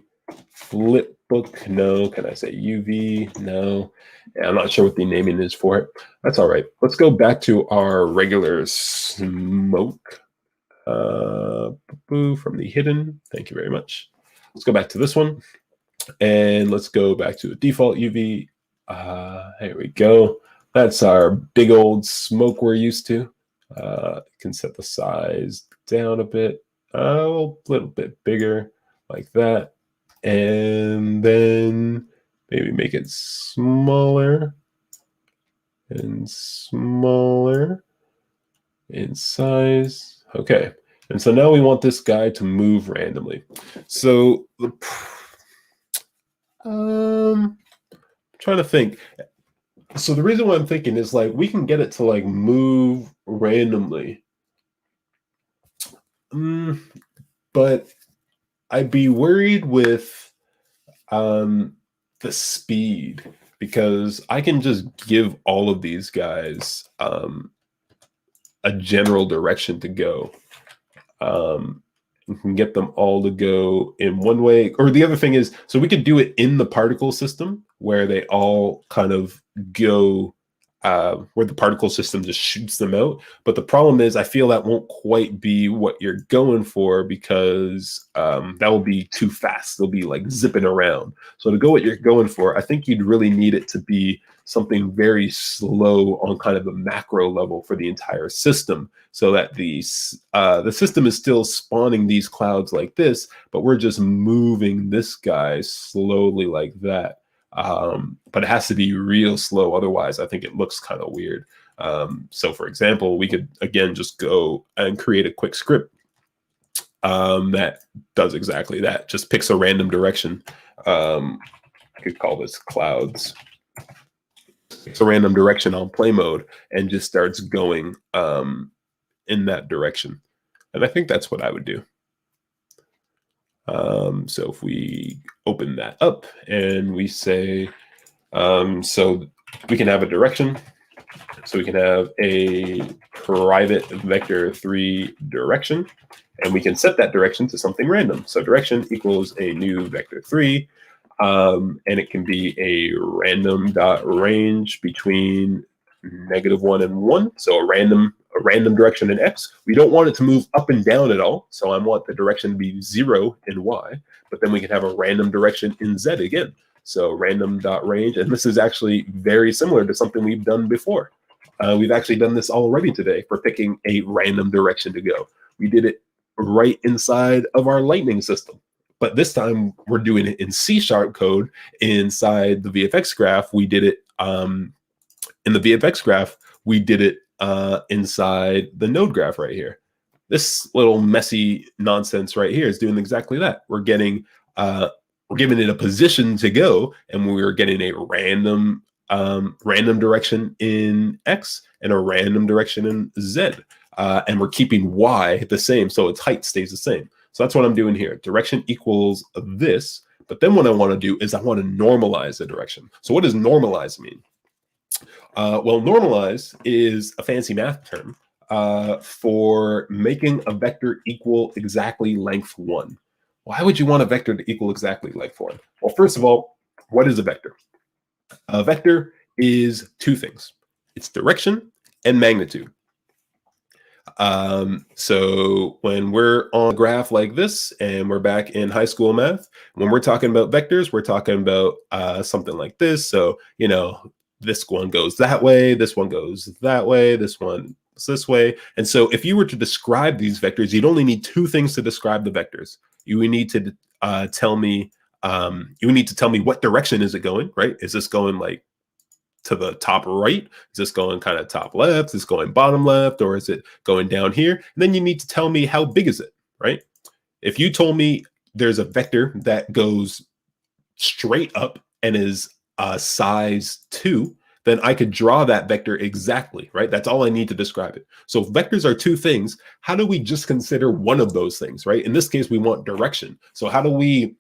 flip book? No. Can I say UV? No. Yeah, I'm not sure what the naming is for it. That's all right. Let's go back to our regular smoke from the hidden. Thank you very much. Let's go back to this one. And let's go back to the default UV. Here we go. That's our big old smoke we're used to. Can set the size down a bit, a little bit bigger like that. And then maybe make it smaller and smaller in size. Okay. And so now we want this guy to move randomly. So trying to think. So the reason why I'm thinking is like we can get it to like move randomly. But I'd be worried with the speed, because I can just give all of these guys a general direction to go. You can get them all to go in one way. Or the other thing is, so we could do it in the particle system where they all kind of go, where the particle system just shoots them out. But the problem is I feel that won't quite be what you're going for, because that will be too fast. They'll be like zipping around. So to go what you're going for, I think you'd really need it to be something very slow on kind of the macro level for the entire system, so that the system is still spawning these clouds like this, but we're just moving this guy slowly like that. But it has to be real slow, otherwise I think it looks kind of weird. So for example, we could again just go and create a quick script that does exactly that, just picks a random direction. I could call this clouds. It's a random direction on play mode and just starts going in that direction. And I think that's what I would do. So if we open that up and we say, so we can have a direction. So we can have a private vector3 direction, and we can set that direction to something random. So direction equals a new vector3. And it can be a random dot range between -1 and 1. So a random direction in X. We don't want it to move up and down at all. So I want the direction to be 0 in Y, but then we can have a random direction in Z again. So random dot range. And this is actually very similar to something we've done before. We've actually done this already today for picking a random direction to go. We did it right inside of our lightning system. But this time we're doing it in C# code inside the VFX graph. We did it in the VFX graph. We did it inside the node graph right here. This little messy nonsense right here is doing exactly that. We're getting, we're giving it a position to go, and we're getting a random direction in X and a random direction in Z. And we're keeping Y the same, so its height stays the same. So that's what I'm doing here. Direction equals this. But then what I want to do is I want to normalize the direction. So what does normalize mean? Well, normalize is a fancy math term for making a vector equal exactly length 1. Why would you want a vector to equal exactly length 1? Well, first of all, what is a vector? A vector is two things. It's direction and magnitude. So when we're on a graph like this and we're back in high school math, when we're talking about vectors, we're talking about something like this. So, you know, this one goes that way, this one goes that way, this one is this way. And so if you were to describe these vectors, you'd only need two things to describe the vectors. You would need to tell me what direction is it going, right? Is this going like to the top right? Is this going kind of top left? Is this going bottom left? Or is it going down here? And then you need to tell me how big is it, right? If you told me there's a vector that goes straight up and is size 2, then I could draw that vector exactly, right? That's all I need to describe it. So if vectors are two things, how do we just consider one of those things, right? In this case, we want direction. So how do we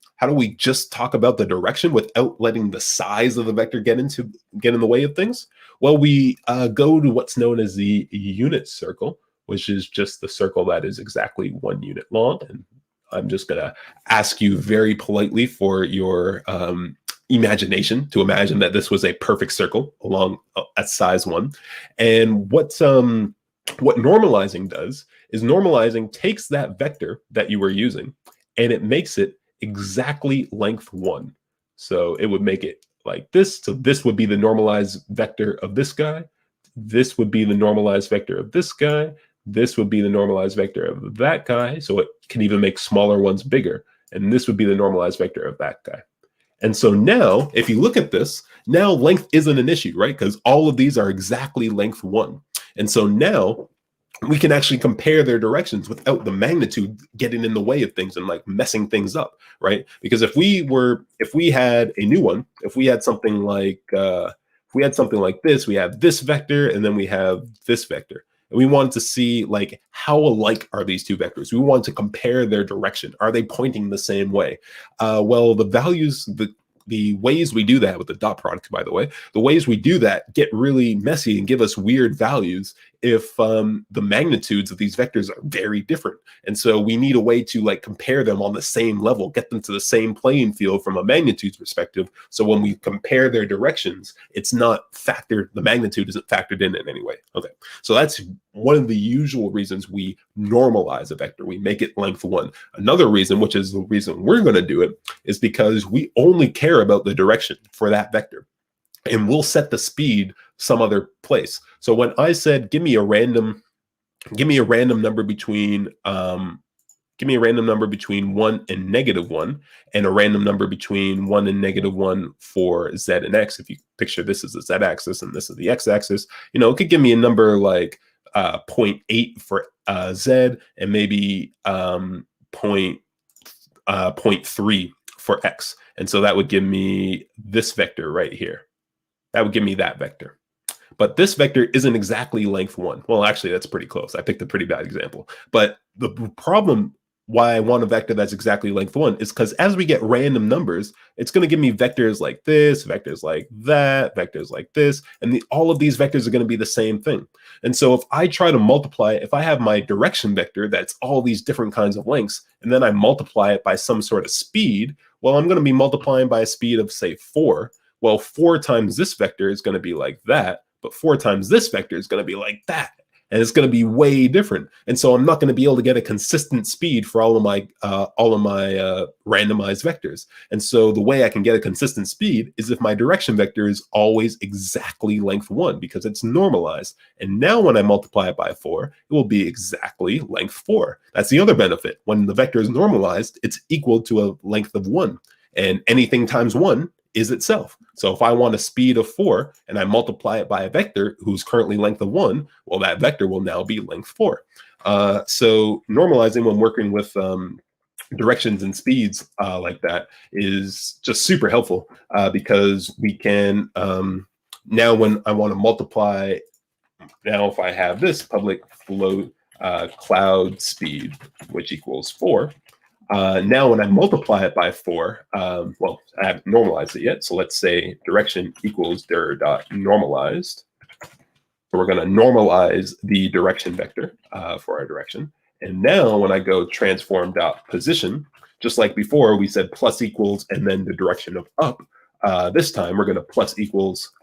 just talk about the direction without letting the size of the vector get in the way of things? Well, we go to what's known as the unit circle, which is just the circle that is exactly 1 unit long. And I'm just going to ask you very politely for your imagination to imagine that this was a perfect circle along at size 1. And what normalizing does is normalizing takes that vector that you were using and it makes it exactly length 1. So it would make it like this. So this would be the normalized vector of this guy. This would be the normalized vector of this guy. This would be the normalized vector of that guy. So it can even make smaller ones bigger. And this would be the normalized vector of that guy. And so now, if you look at this, now length isn't an issue, right? Because all of these are exactly length 1. And so now we can actually compare their directions without the magnitude getting in the way of things and like messing things up, right? Because if we had a new one, if we had something like this, we have this vector and then we have this vector. And we wanted to see like how alike are these two vectors. We want to compare their direction. Are they pointing the same way? Well, the values, the ways we do that with the dot product, by the way, the ways we do that get really messy and give us weird values if the magnitudes of these vectors are very different. And so we need a way to like compare them on the same level, get them to the same playing field from a magnitude perspective. So when we compare their directions, it's not factored, the magnitude isn't factored in any way. Okay, so that's one of the usual reasons we normalize a vector. We make it length 1. Another reason, which is the reason we're going to do it, is because we only care about the direction for that vector. And we'll set the speed some other place. So when I said, give me a random number between 1 and -1, and a random number between 1 and -1 for z and x. If you picture this as the z-axis and this is the x-axis, it could give me a number like 0.8 for z and maybe 0.3 for x. And so that would give me this vector right here. That would give me that vector. But this vector isn't exactly length 1. Well, actually, that's pretty close. I picked a pretty bad example. But the problem why I want a vector that's exactly length 1 is because as we get random numbers, it's going to give me vectors like this, vectors like that, vectors like this, and all of these vectors are going to be the same thing. And so if I try to multiply, if I have my direction vector that's all these different kinds of lengths, and then I multiply it by some sort of speed, well, I'm going to be multiplying by a speed of, say, 4. Well, 4 times this vector is going to be like that, but 4 times this vector is going to be like that. And it's going to be way different. And so I'm not going to be able to get a consistent speed for all of my randomized vectors. And so the way I can get a consistent speed is if my direction vector is always exactly length 1 because it's normalized. And now when I multiply it by 4, it will be exactly length 4. That's the other benefit. When the vector is normalized, it's equal to a length of 1. And anything times 1 is itself. So if I want a speed of 4 and I multiply it by a vector who's currently length of 1, well, that vector will now be length 4. So normalizing when working with directions and speeds like that is just super helpful because we can, now when I want to multiply, now if I have this public float cloud speed, which equals 4, now when I multiply it by 4, well, I haven't normalized it yet. So let's say direction equals dir.normalized. So we're going to normalize the direction vector for our direction. And now when I go transform.position, just like before, we said plus equals and then the direction of up. This time we're going to plus equals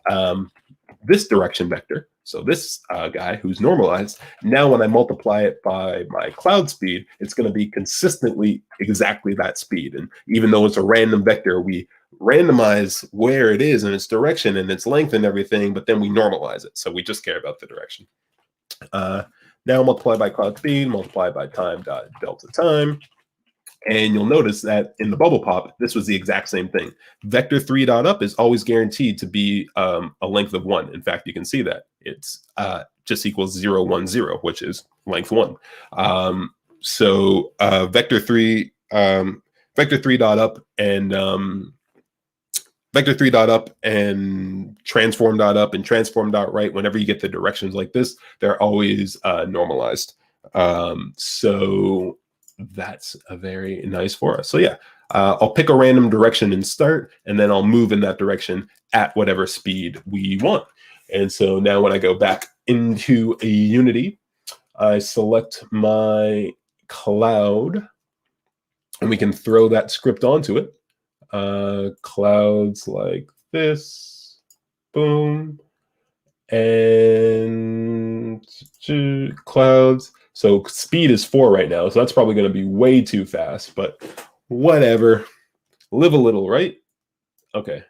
this direction vector. So this guy who's normalized, now when I multiply it by my cloud speed, it's going to be consistently exactly that speed. And even though it's a random vector, we randomize where it is and its direction and its length and everything, but then we normalize it. So we just care about the direction. Now multiply by cloud speed, multiply by time dot delta time. And you'll notice that in the bubble pop, this was the exact same thing. Vector 3.up is always guaranteed to be a length of 1. In fact, you can see that it's just equals 0, 1, 0, which is length 1. So vector 3.up and vector3.up and transform.up and transform.right, whenever you get the directions like this, they're always normalized. So that's a very nice for us. So yeah, I'll pick a random direction and start, and then I'll move in that direction at whatever speed we want. And so now when I go back into a Unity, I select my cloud, and we can throw that script onto it. Clouds like this, boom, and clouds. So speed is 4 right now, so that's probably going to be way too fast, but whatever. Live a little, right? Okay.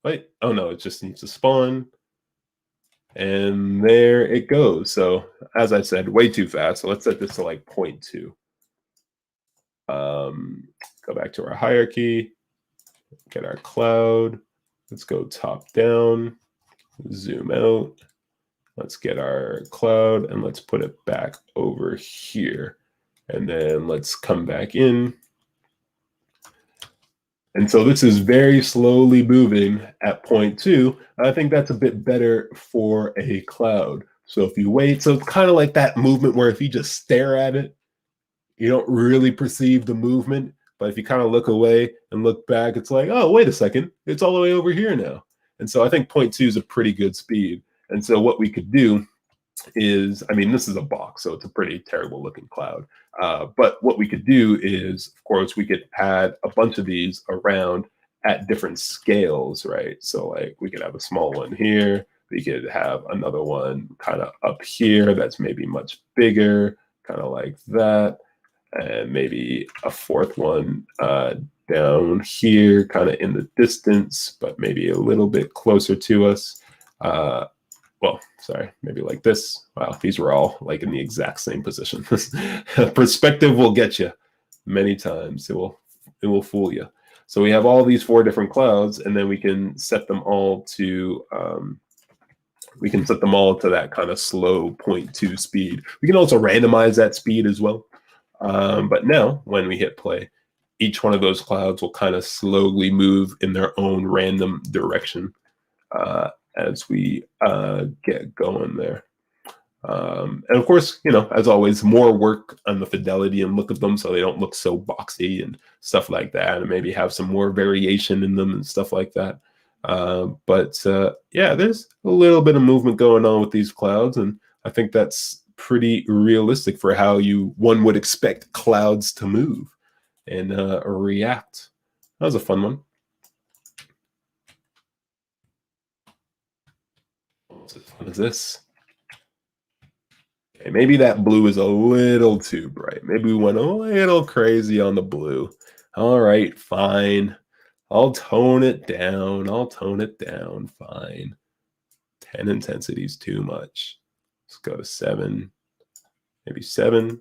Wait. Oh no, it just needs to spawn. And there it goes. So as I said, way too fast. So let's set this to like 0.2. Go back to our hierarchy, get our cloud. Let's go top down, zoom out. Let's get our cloud and let's put it back over here. And then let's come back in. And so this is very slowly moving at 0.2. I think that's a bit better for a cloud. So if you wait, so it's kind of like that movement where if you just stare at it, you don't really perceive the movement. But if you kind of look away and look back, it's like, oh, wait a second, it's all the way over here now. And so I think 0.2 is a pretty good speed. And so what we could do is, I mean, this is a box, so it's a pretty terrible looking cloud. But what we could do is, of course, we could add a bunch of these around at different scales, right? So like we could have a small one here. We could have another one kind of up here that's maybe much bigger, kind of like that. And maybe a fourth one down here, kind of in the distance, but maybe a little bit closer to us. Well, sorry, maybe like this. Wow, these were all like in the exact same position. Perspective will get you many times. It will fool you. So we have all these 4 different clouds, and then we can set them all to that kind of slow 0.2 speed. We can also randomize that speed as well. But now when we hit play, each one of those clouds will kind of slowly move in their own random direction as we get going there. And of course, you know, as always, more work on the fidelity and look of them so they don't look so boxy and stuff like that, and maybe have some more variation in them and stuff like that. But yeah, there's a little bit of movement going on with these clouds, and I think that's pretty realistic for how one would expect clouds to move and react. That was a fun one. What is this? Okay, maybe that blue is a little too bright. Maybe we went a little crazy on the blue. All right, fine. I'll tone it down. Fine. 10 intensity is too much. Let's go to 7. Maybe 7.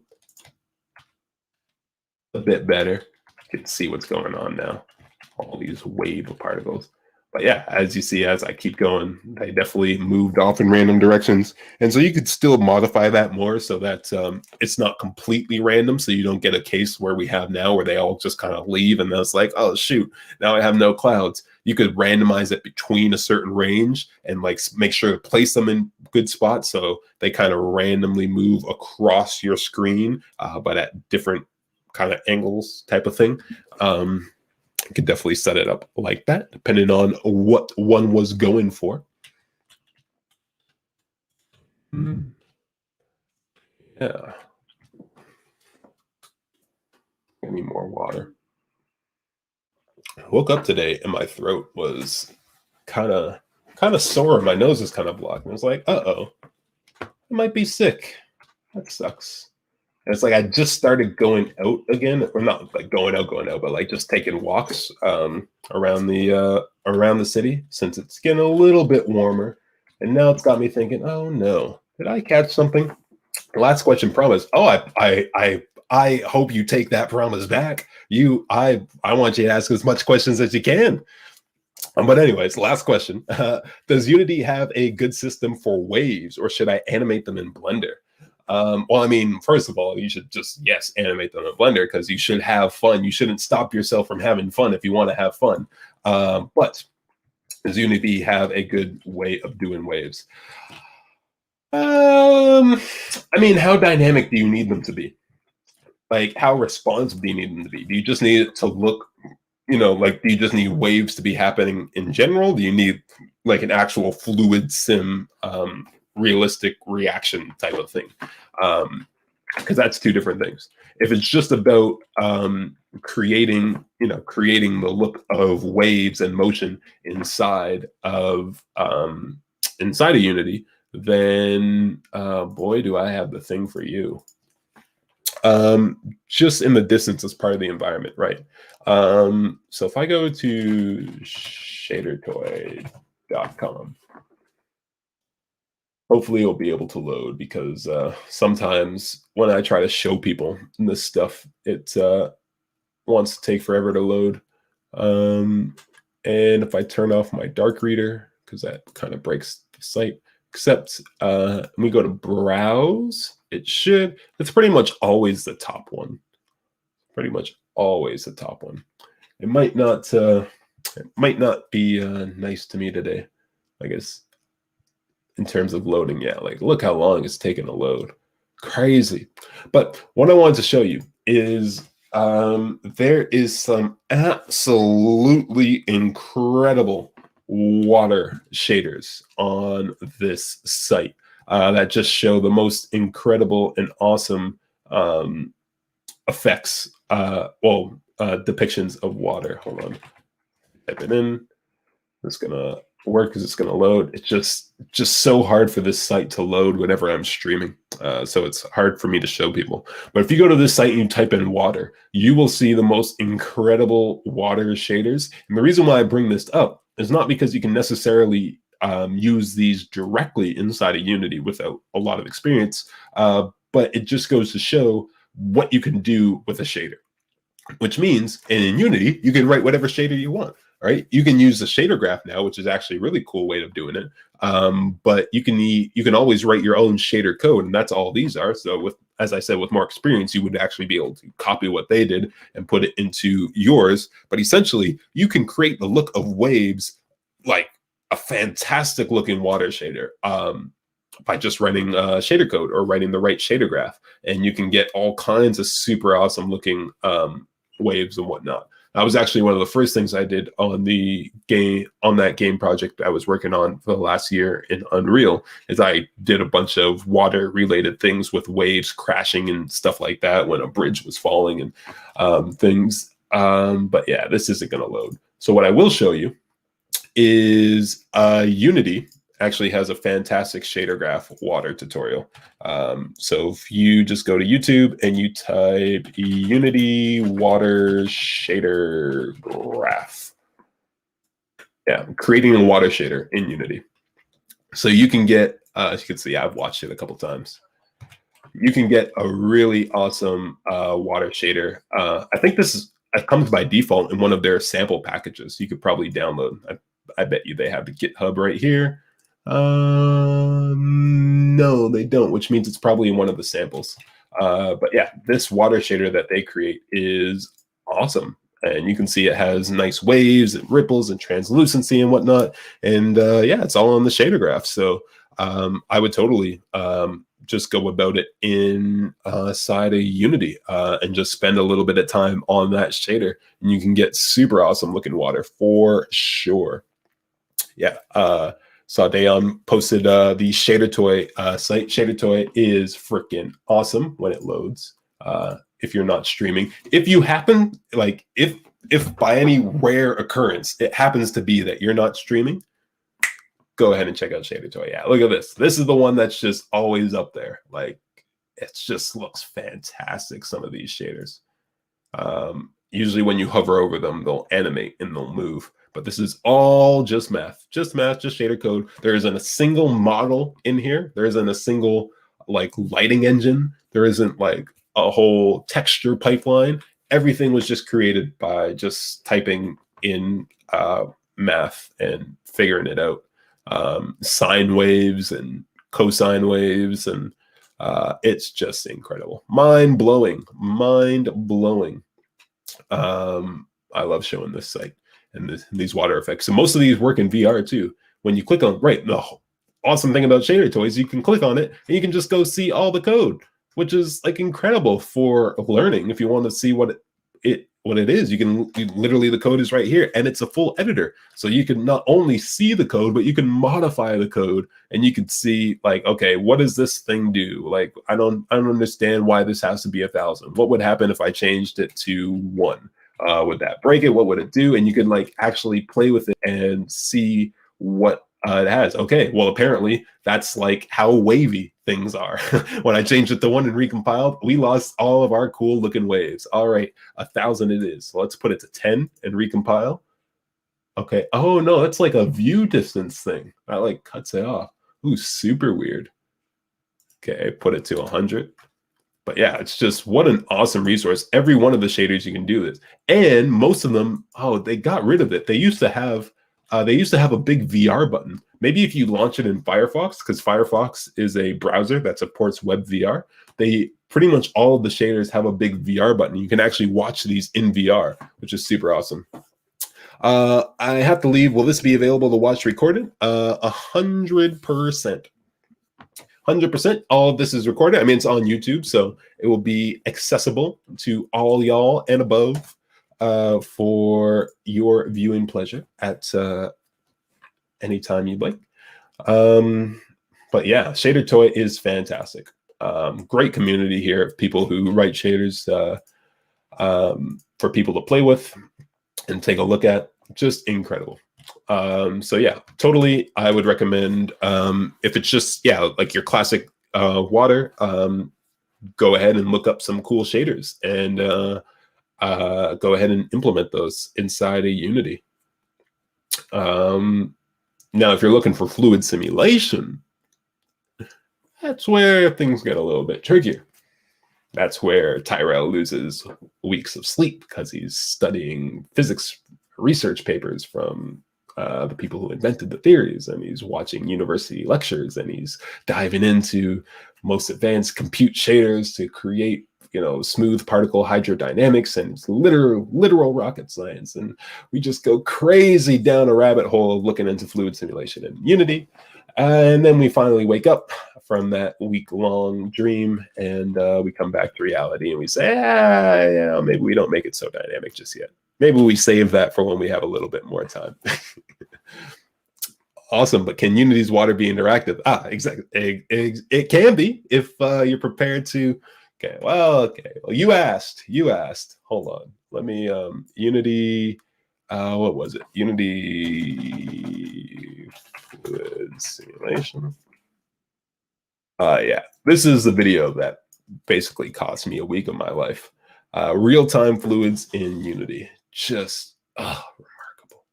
A bit better. You can see what's going on now. All these wave of particles. But yeah, as you see, as I keep going, they definitely moved off in random directions. And so you could still modify that more so that it's not completely random. So you don't get a case where we have now where they all just kind of leave and then it's like, oh, shoot, now I have no clouds. You could randomize it between a certain range and like make sure to place them in good spots. So they kind of randomly move across your screen, but at different kind of angles type of thing. You could definitely set it up like that, depending on what one was going for. Yeah. I need more water. I woke up today and my throat was kind of sore. My nose is kind of blocked. And I was like, uh-oh, I might be sick. That sucks. And it's like I just started going out again, or not like going out, but like just taking walks around the city since it's getting a little bit warmer. And now it's got me thinking, oh no, did I catch something? Last question promise. Oh, I hope you take that promise back. I want you to ask as much questions as you can. But anyways, last question. Does Unity have a good system for waves, or should I animate them in Blender? Well, I mean, first of all, you should just, yes, animate them in Blender because you should have fun. You shouldn't stop yourself from having fun if you want to have fun. But Does Unity have a good way of doing waves? I mean, how dynamic do you need them to be? Like, how responsive do you need them to be? Do you just need it to look, like, do you just need waves to be happening in general? Do you need like an actual fluid sim, realistic reaction type of thing? Because that's two different things. If it's just about creating the look of waves and motion inside of Unity, then boy, do I have the thing for you. Just in the distance as part of the environment, right? So if I go to shadertoy.com, hopefully it'll be able to load, because sometimes when I try to show people this stuff, it wants to take forever to load. And if I turn off my dark reader, because that kind of breaks the site, except we go to browse, it's pretty much always the top one. Pretty much always the top one. It might not be nice to me today, I guess, in terms of loading. Yeah, like look how long it's taken to load. Crazy. But what I wanted to show you is there is some absolutely incredible water shaders on this site that just show the most incredible and awesome effects, depictions of water. Hold on, type it in. It's gonna work because it's gonna load. It's just so hard for this site to load whenever I'm streaming, so it's hard for me to show people. But if you go to this site and you type in water, you will see the most incredible water shaders. And the reason why I bring this up is not because you can necessarily use these directly inside of Unity without a lot of experience, but it just goes to show what you can do with a shader, which means in Unity, you can write whatever shader you want, right? You can use the shader graph now, which is actually a really cool way of doing it. But you can always write your own shader code, and that's all these are. So as I said, with more experience, you would actually be able to copy what they did and put it into yours. But essentially, you can create the look of waves, like a fantastic looking water shader, by just writing shader code or writing the right shader graph. And you can get all kinds of super awesome looking waves and whatnot. That was actually one of the first things I did on that game project I was working on for the last year in Unreal, is I did a bunch of water related things with waves crashing and stuff like that when a bridge was falling and things. But yeah, this isn't going to load. So what I will show you is Unity actually has a fantastic shader graph water tutorial. So if you just go to YouTube and you type Unity water shader graph, yeah, creating a water shader in Unity. So you can get, as you can see, I've watched it a couple times. You can get a really awesome water shader. I think it comes by default in one of their sample packages. You could probably download. I bet you they have the GitHub right here. No, they don't, which means it's probably in one of the samples. But yeah, this water shader that they create is awesome. And you can see it has nice waves and ripples and translucency and whatnot. And yeah, it's all on the shader graph. So I would totally just go about it inside of Unity and just spend a little bit of time on that shader. And you can get super awesome looking water for sure. Yeah. Saw Dayon posted the ShaderToy site. ShaderToy is freaking awesome when it loads. If you're not streaming, if you happen, like if by any rare occurrence it happens to be that you're not streaming, go ahead and check out ShaderToy. Yeah, look at this. This is the one that's just always up there. Like, it just looks fantastic. Some of these shaders. Usually when you hover over them, they'll animate and they'll move. But this is all just math, just shader code. There isn't a single model in here. There isn't a single like lighting engine. There isn't like a whole texture pipeline. Everything was just created by just typing in math and figuring it out. Sine waves and cosine waves, and it's just incredible. Mind blowing. I love showing this site. and these water effects. So most of these work in VR too. When you click on, right, the awesome thing about shader toys, you can click on it and you can just go see all the code, which is like incredible for learning. If you want to see what it is, literally, the code is right here, and it's a full editor. So you can not only see the code, but you can modify the code, and you can see, like, okay, what does this thing do? Like, I don't understand why this has to be 1,000. What would happen if I changed it to 1? Would that break it? What would it do? And you can like actually play with it and see what it has. Okay, well, apparently that's like how wavy things are. When I changed it to 1 and recompiled, we lost all of our cool looking waves. All right, 1,000 it is. So let's put it to 10 and recompile. Okay. Oh no, that's like a view distance thing. That like cuts it off. Ooh, super weird. Okay, put it to 100. But yeah, it's just, what an awesome resource. Every one of the shaders you can do this, and most of them, oh, they got rid of it. They used to have a big VR button. Maybe if you launch it in Firefox, because Firefox is a browser that supports web VR, they pretty much all of the shaders have a big VR button. You can actually watch these in VR, which is super awesome. I have to leave. Will this be available to watch recorded? 100%. 100%. All of this is recorded. I mean, it's on YouTube, so it will be accessible to all y'all and above for your viewing pleasure at any time you'd like. But yeah, Shader Toy is fantastic. Great community here of people who write shaders for people to play with and take a look at. Just incredible. So yeah, totally, I would recommend, if it's just, yeah, like your classic water, go ahead and look up some cool shaders and go ahead and implement those inside of Unity. Now, if you're looking for fluid simulation, that's where things get a little bit trickier. That's where Tyrell loses weeks of sleep, because he's studying physics research papers from the people who invented the theories, and he's watching university lectures, and he's diving into most advanced compute shaders to create, smooth particle hydrodynamics, and it's literal rocket science. And we just go crazy down a rabbit hole of looking into fluid simulation in Unity. And then we finally wake up from that week-long dream, and we come back to reality, and we say, maybe we don't make it so dynamic just yet. Maybe we save that for when we have a little bit more time. Awesome, but can Unity's water be interactive? Exactly. It can be if you're prepared to. Okay. Well, you asked. Hold on. Let me. Unity. What was it? Unity fluid simulation. Yeah. This is the video that basically cost me a week of my life. Real-time fluids in Unity. Just remarkable.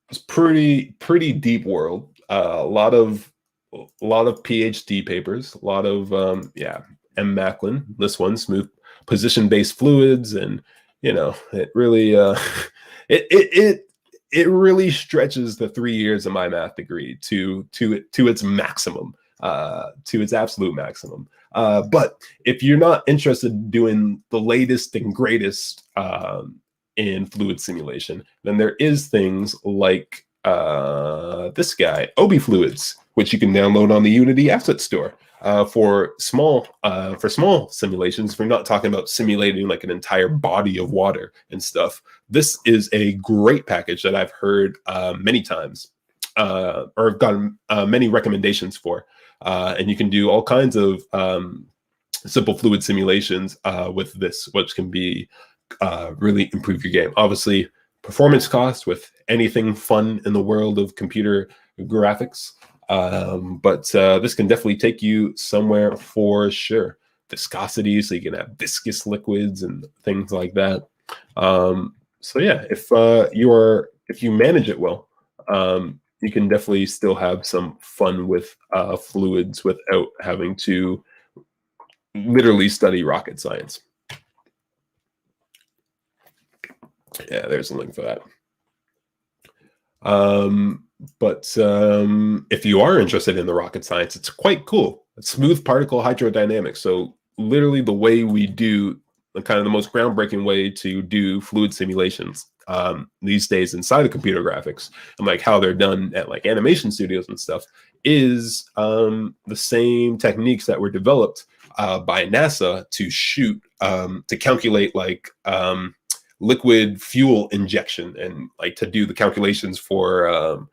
It's pretty deep world. A lot of PhD papers. A lot of M. Macklin. This one, smooth position-based fluids, and it really it really stretches the 3 years of my math degree to its maximum, to its absolute maximum. But if you're not interested in doing the latest and greatest in fluid simulation, then there is things like this guy, Obi Fluids, which you can download on the Unity Asset Store for small simulations. If you're not talking about simulating like an entire body of water and stuff, this is a great package that I've heard many times, or I've gotten many recommendations for. And you can do all kinds of simple fluid simulations with this, which can be really improve your game. Obviously, performance cost with anything fun in the world of computer graphics. But this can definitely take you somewhere for sure. Viscosity, so you can have viscous liquids and things like that. So yeah, if you manage it well, you can definitely still have some fun with fluids without having to literally study rocket science. Yeah, there's a link for that. But if you are interested in the rocket science, it's quite cool. It's smooth particle hydrodynamics. So literally the way we do kind of the most groundbreaking way to do fluid simulations these days inside of computer graphics, and like how they're done at like animation studios and stuff, is the same techniques that were developed by NASA to shoot to calculate like liquid fuel injection, and like to do the calculations for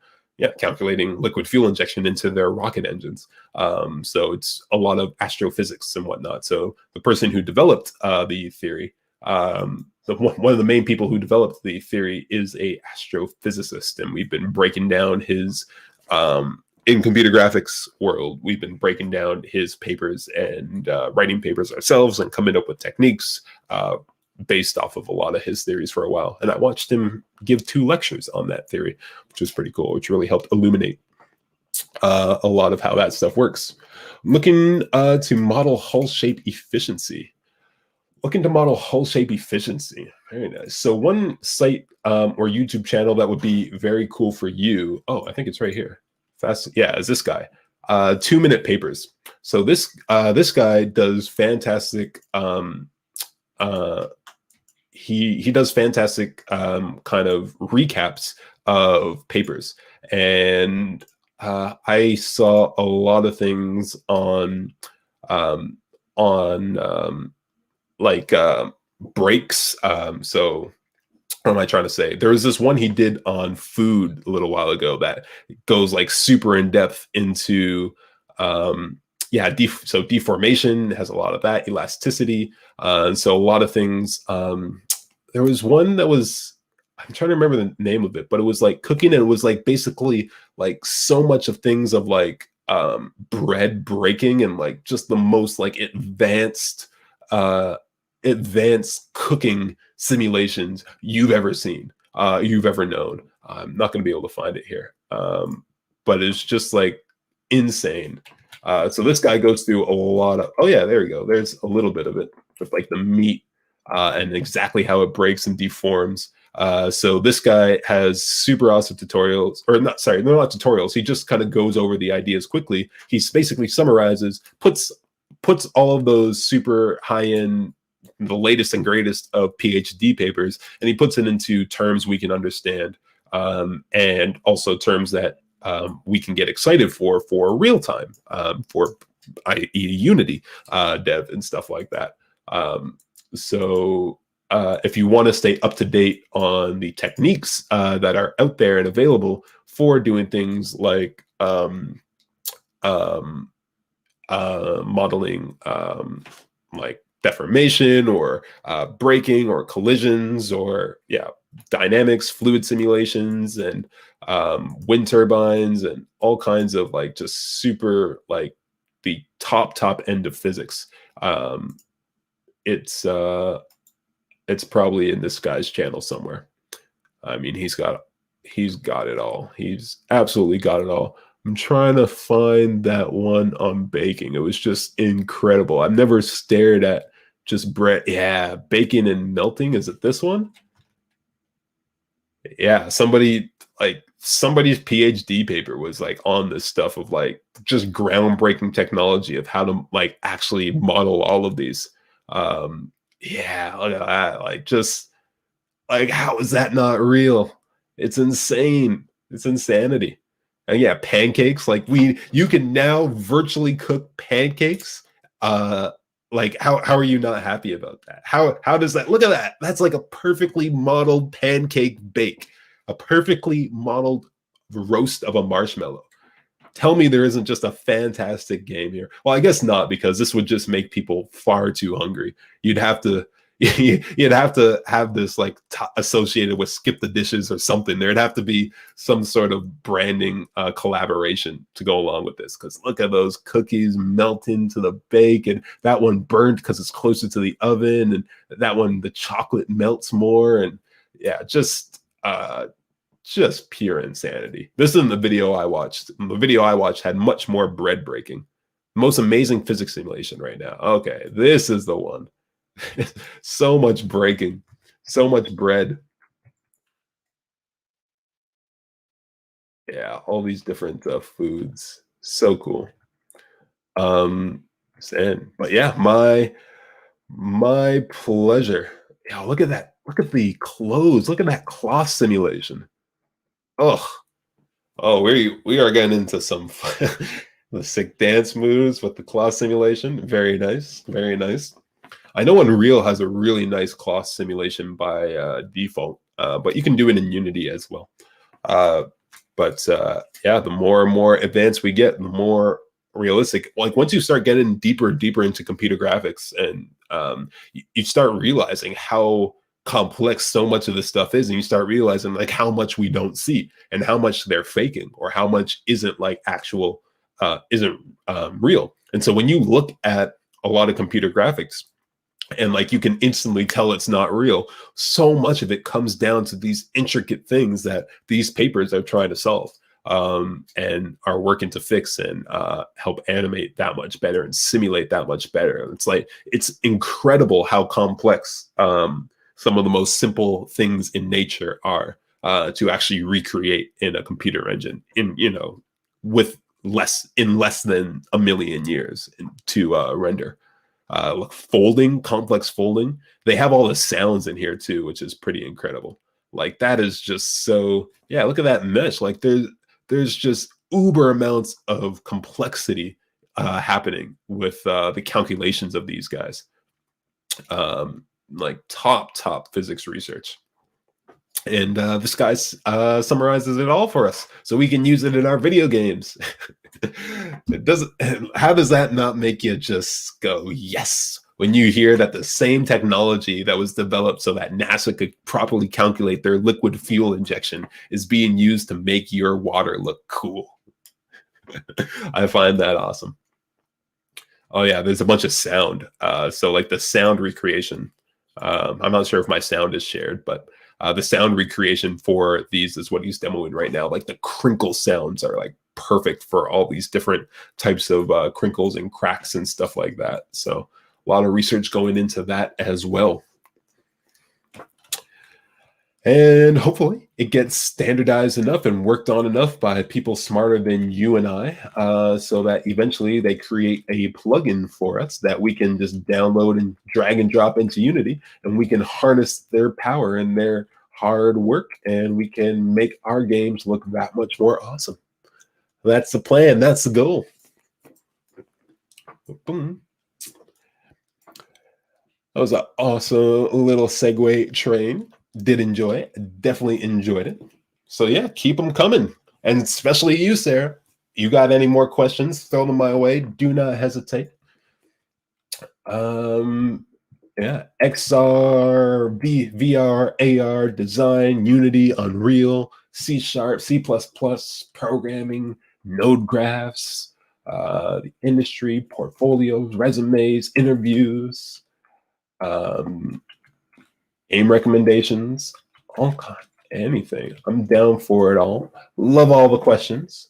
calculating liquid fuel injection into their rocket engines. So it's a lot of astrophysics and whatnot. So the person who developed the theory, one of the main people who developed the theory, is a astrophysicist, and we've been breaking down his in computer graphics world. We've been breaking down his papers and writing papers ourselves and coming up with techniques based off of a lot of his theories for a while. And I watched him give 2 lectures on that theory, which was pretty cool, which really helped illuminate a lot of how that stuff works. Looking to model hull shape efficiency. Looking to model hull shape efficiency. Very nice. So one site or YouTube channel that would be very cool for you. Oh, I think it's right here. Fast. Yeah, is this guy. 2-minute papers. So this guy does fantastic he does fantastic kind of recaps of papers, and I saw a lot of things on breaks. So what am I trying to say? There was this one he did on food a little while ago that goes like super in depth into so deformation has a lot of that, elasticity, and so a lot of things. There was one that was, I'm trying to remember the name of it, but it was like cooking, and it was like basically like so much of things of like bread breaking and like just the most like advanced cooking simulations you've ever seen, you've ever known. I'm not going to be able to find it here, but it's just like insane. So this guy goes through a lot of, oh yeah, there you go. There's a little bit of it with like the meat and exactly how it breaks and deforms. So this guy has super awesome tutorials, or not, sorry, they're not tutorials. He just kind of goes over the ideas quickly. He basically summarizes, puts all of those super high-end, the latest and greatest of PhD papers, and he puts it into terms we can understand, and also terms that we can get excited for real time, for i.e. Unity dev and stuff like that. So if you want to stay up to date on the techniques that are out there and available for doing things like modeling like deformation or braking or collisions, or dynamics, fluid simulations, and wind turbines, and all kinds of like just super like the top end of physics. It's probably in this guy's channel somewhere. I mean, he's got it all. He's absolutely got it all. I'm trying to find that one on baking. It was just incredible. I've never stared at just bread. Yeah, baking and melting. Is it this one? Yeah, somebody's PhD paper was like on this stuff of like just groundbreaking technology of how to like actually model all of these. Yeah, look at that. Like, just like, how is that not real? It's insane. It's insanity. And yeah, pancakes. Like you can now virtually cook pancakes. Like how are you not happy about that? How does that, look at that? That's like a perfectly modeled pancake bake, a perfectly modeled roast of a marshmallow. Tell me there isn't just a fantastic game here. Well, I guess not, because this would just make people far too hungry. You'd have to have this like associated with skip the dishes or something. There'd have to be some sort of branding collaboration to go along with this, because look at those cookies melting to the bake, and that one burnt because it's closer to the oven, and that one the chocolate melts more, and yeah, just pure insanity. This isn't the video I watched. The video I watched had much more bread breaking. Most amazing physics simulation right now. Okay, this is the one. So much breaking, so much bread. Yeah, all these different foods. So cool. But yeah, My pleasure. Yeah, look at that. Look at the clothes. Look at that cloth simulation. Oh, oh, we are getting into some the sick dance moves with the cloth simulation. Very nice. Very nice. I know Unreal has a really nice cloth simulation by default, but you can do it in Unity as well. Uh, but yeah, the more and more advanced we get, the more realistic. Like once you start getting deeper and deeper into computer graphics, and you start realizing how complex so much of this stuff is, and you start realizing like how much we don't see, and how much they're faking, or how much isn't like actual, isn't real. And so when you look at a lot of computer graphics, and like you can instantly tell it's not real, so much of it comes down to these intricate things that these papers are trying to solve, and are working to fix, and help animate that much better and simulate that much better. It's like it's incredible how complex some of the most simple things in nature are, to actually recreate in a computer engine, in with less than a million years to render. Look, folding, complex folding. They have all the sounds in here too, which is pretty incredible. Like that is just so, yeah, look at that mesh. Like there's just uber amounts of complexity happening with the calculations of these guys. Like top physics research. And this guy summarizes it all for us, so we can use it in our video games. It doesn't. How does that not make you just go yes when you hear that the same technology that was developed so that NASA could properly calculate their liquid fuel injection is being used to make your water look cool? I find that awesome. Oh yeah, there's a bunch of sound. So like the sound recreation. I'm not sure if my sound is shared, but the sound recreation for these is what he's demoing right now. Like the crinkle sounds are like perfect for all these different types of crinkles and cracks and stuff like that. So a lot of research going into that as well. And hopefully it gets standardized enough and worked on enough by people smarter than you and I, so that eventually they create a plugin for us that we can just download and drag and drop into Unity, and we can harness their power and their hard work, and we can make our games look that much more awesome. That's the plan. That's the goal. Boom. That was an awesome little segue train. Did enjoy it. Definitely enjoyed it. So yeah, keep them coming. And especially you, Sarah. You got any more questions, throw them my way. Do not hesitate. Yeah, XR, VR, AR, design, Unity, Unreal, C#, C++, programming, node graphs, the industry, portfolios, resumes, interviews, aim recommendations, all kind, anything. I'm down for it all. Love all the questions.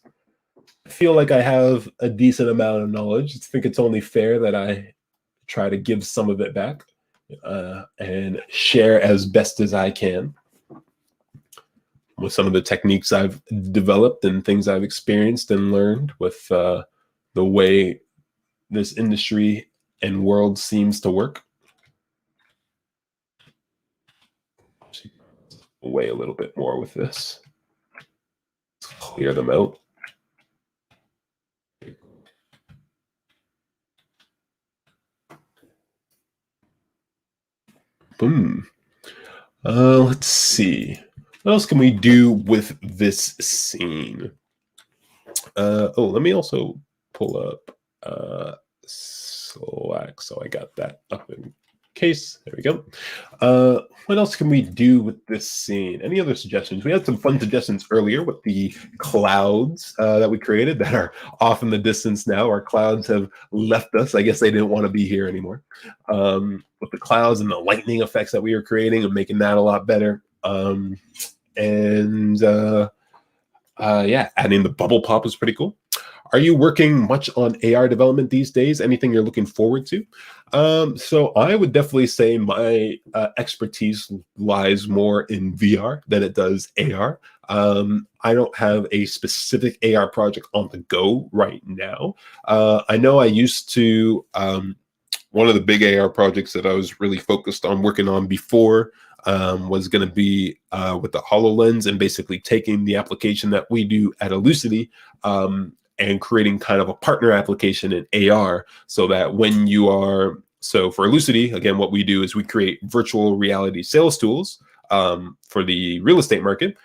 I feel like I have a decent amount of knowledge. I think it's only fair that I try to give some of it back, and share as best as I can with some of the techniques I've developed and things I've experienced and learned with the way this industry and world seems to work. Weigh a little bit more with this. Clear them out. Boom. Let's see. What else can we do with this scene? Oh, let me also pull up Slack, so I got that up in case. There we go. What else can we do with this scene? Any other suggestions? We had some fun suggestions earlier with the clouds that we created that are off in the distance now. Our clouds have left us. I guess they didn't want to be here anymore. With the clouds and the lightning effects that we were creating and making that a lot better. Yeah, adding the bubble pop is pretty cool. Are you working much on AR development these days? Anything you're looking forward to? So I would definitely say my expertise lies more in VR than it does AR. I don't have a specific AR project on the go right now. I know I used to one of the big AR projects that I was really focused on working on before was going to be with the HoloLens, and basically taking the application that we do at Elucity and creating kind of a partner application in AR, so that when you are, so for Elucity, again, what we do is we create virtual reality sales tools for the real estate market.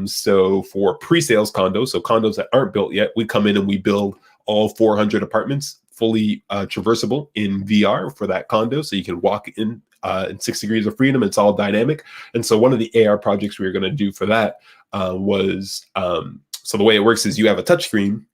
So for pre-sales condos, so condos that aren't built yet, we come in and we build all 400 apartments fully traversable in VR for that condo. So you can walk in 6 degrees of freedom. It's all dynamic. And so one of the AR projects we were going to do for that was, so the way it works is you have a touch screen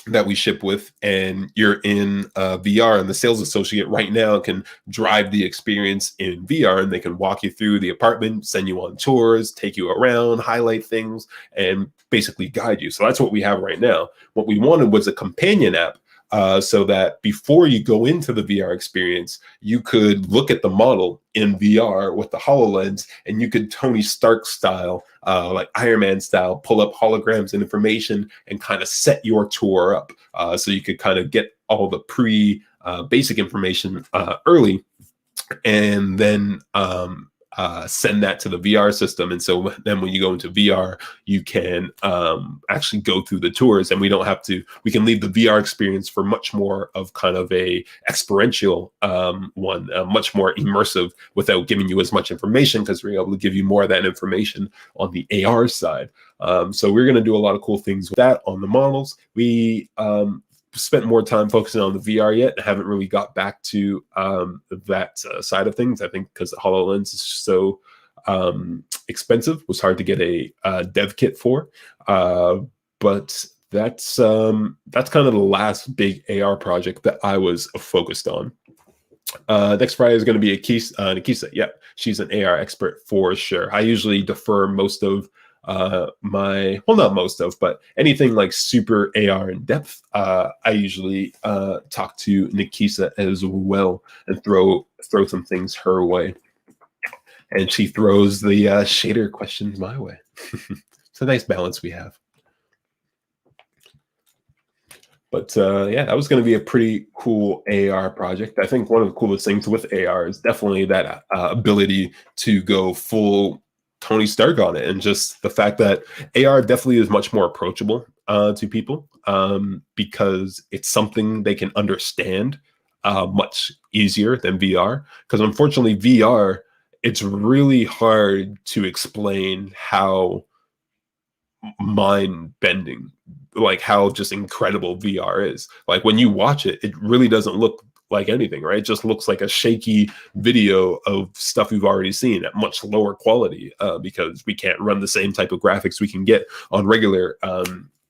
that we ship with, and you're in VR, and the sales associate right now can drive the experience in VR, and they can walk you through the apartment, send you on tours, take you around, highlight things, and basically guide you. So that's what we have right now. What we wanted was a companion app, so that before you go into the VR experience, you could look at the model in VR with the HoloLens, and you could Tony Stark style, like Iron Man style, pull up holograms and information and kind of set your tour up. So you could kind of get all the basic information early, and then send that to the VR system. And so then when you go into VR, you can actually go through the tours, and we can leave the VR experience for much more of kind of a experiential one, much more immersive, without giving you as much information, because we're able to give you more of that information on the AR side. So we're going to do a lot of cool things with that on the models. We spent more time focusing on the VR yet, and haven't really got back to that side of things. I think because the HoloLens is so expensive, it was hard to get a dev kit for. But that's kind of the last big AR project that I was focused on. Next Friday is going to be Nikisa. Yeah, she's an AR expert for sure. I usually defer most of not most of, but anything like super AR in depth, I usually talk to Nikisa as well, and throw some things her way, and she throws the shader questions my way. It's a nice balance we have. But yeah, that was going to be a pretty cool AR project. I think one of the coolest things with AR is definitely that ability to go full Tony Stark on it, and just the fact that AR definitely is much more approachable to people, because it's something they can understand much easier than VR. Because unfortunately, VR, it's really hard to explain how mind-bending, like how just incredible VR is. Like when you watch it, it really doesn't look like anything, right? It just looks like a shaky video of stuff we've already seen at much lower quality, because we can't run the same type of graphics we can get on regular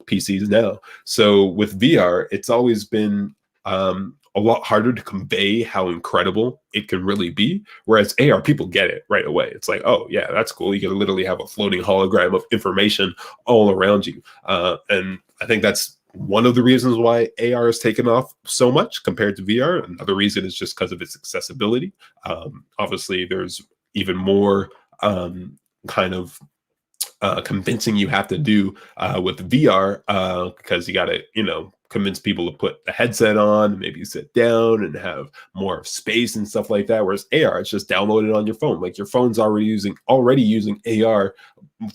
PCs now. So with VR, it's always been a lot harder to convey how incredible it can really be. Whereas AR, people get it right away. It's like, oh yeah, that's cool. You can literally have a floating hologram of information all around you. And I think that's one of the reasons why AR has taken off so much compared to VR. Another reason is just because of its accessibility. Obviously, there's even more kind of convincing you have to do with VR, because you got to, convince people to put the headset on, maybe sit down and have more space and stuff like that. Whereas AR, it's just downloaded on your phone. Like your phone's already using AR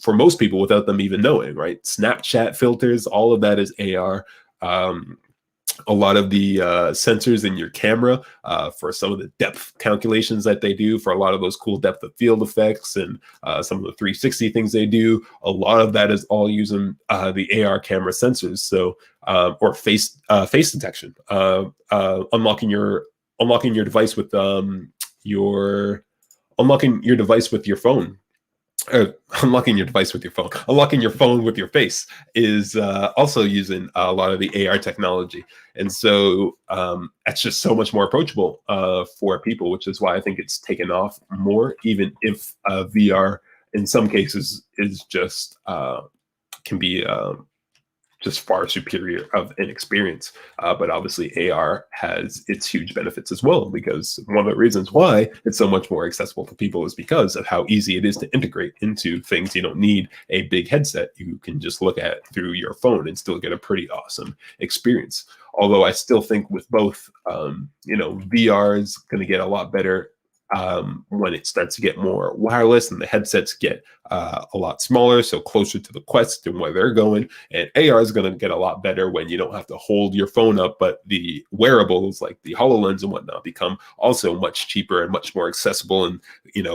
for most people without them even knowing, right? Snapchat filters, all of that is AR. A lot of the sensors in your camera for some of the depth calculations that they do, for a lot of those cool depth of field effects and some of the 360 things they do, a lot of that is all using the AR camera sensors. So or face detection, unlocking your device with your phone. Unlocking your phone with your face is also using a lot of the AR technology. And so that's just so much more approachable for people, which is why I think it's taken off more, even if VR in some cases is just can be just far superior of an experience. But obviously AR has its huge benefits as well, because one of the reasons why it's so much more accessible to people is because of how easy it is to integrate into things. You don't need a big headset. You can just look at it through your phone and still get a pretty awesome experience. Although I still think with both, VR is going to get a lot better when it starts to get more wireless and the headsets get a lot smaller, so closer to the Quest and where they're going. And AR is going to get a lot better when you don't have to hold your phone up, but the wearables like the HoloLens and whatnot become also much cheaper and much more accessible. And,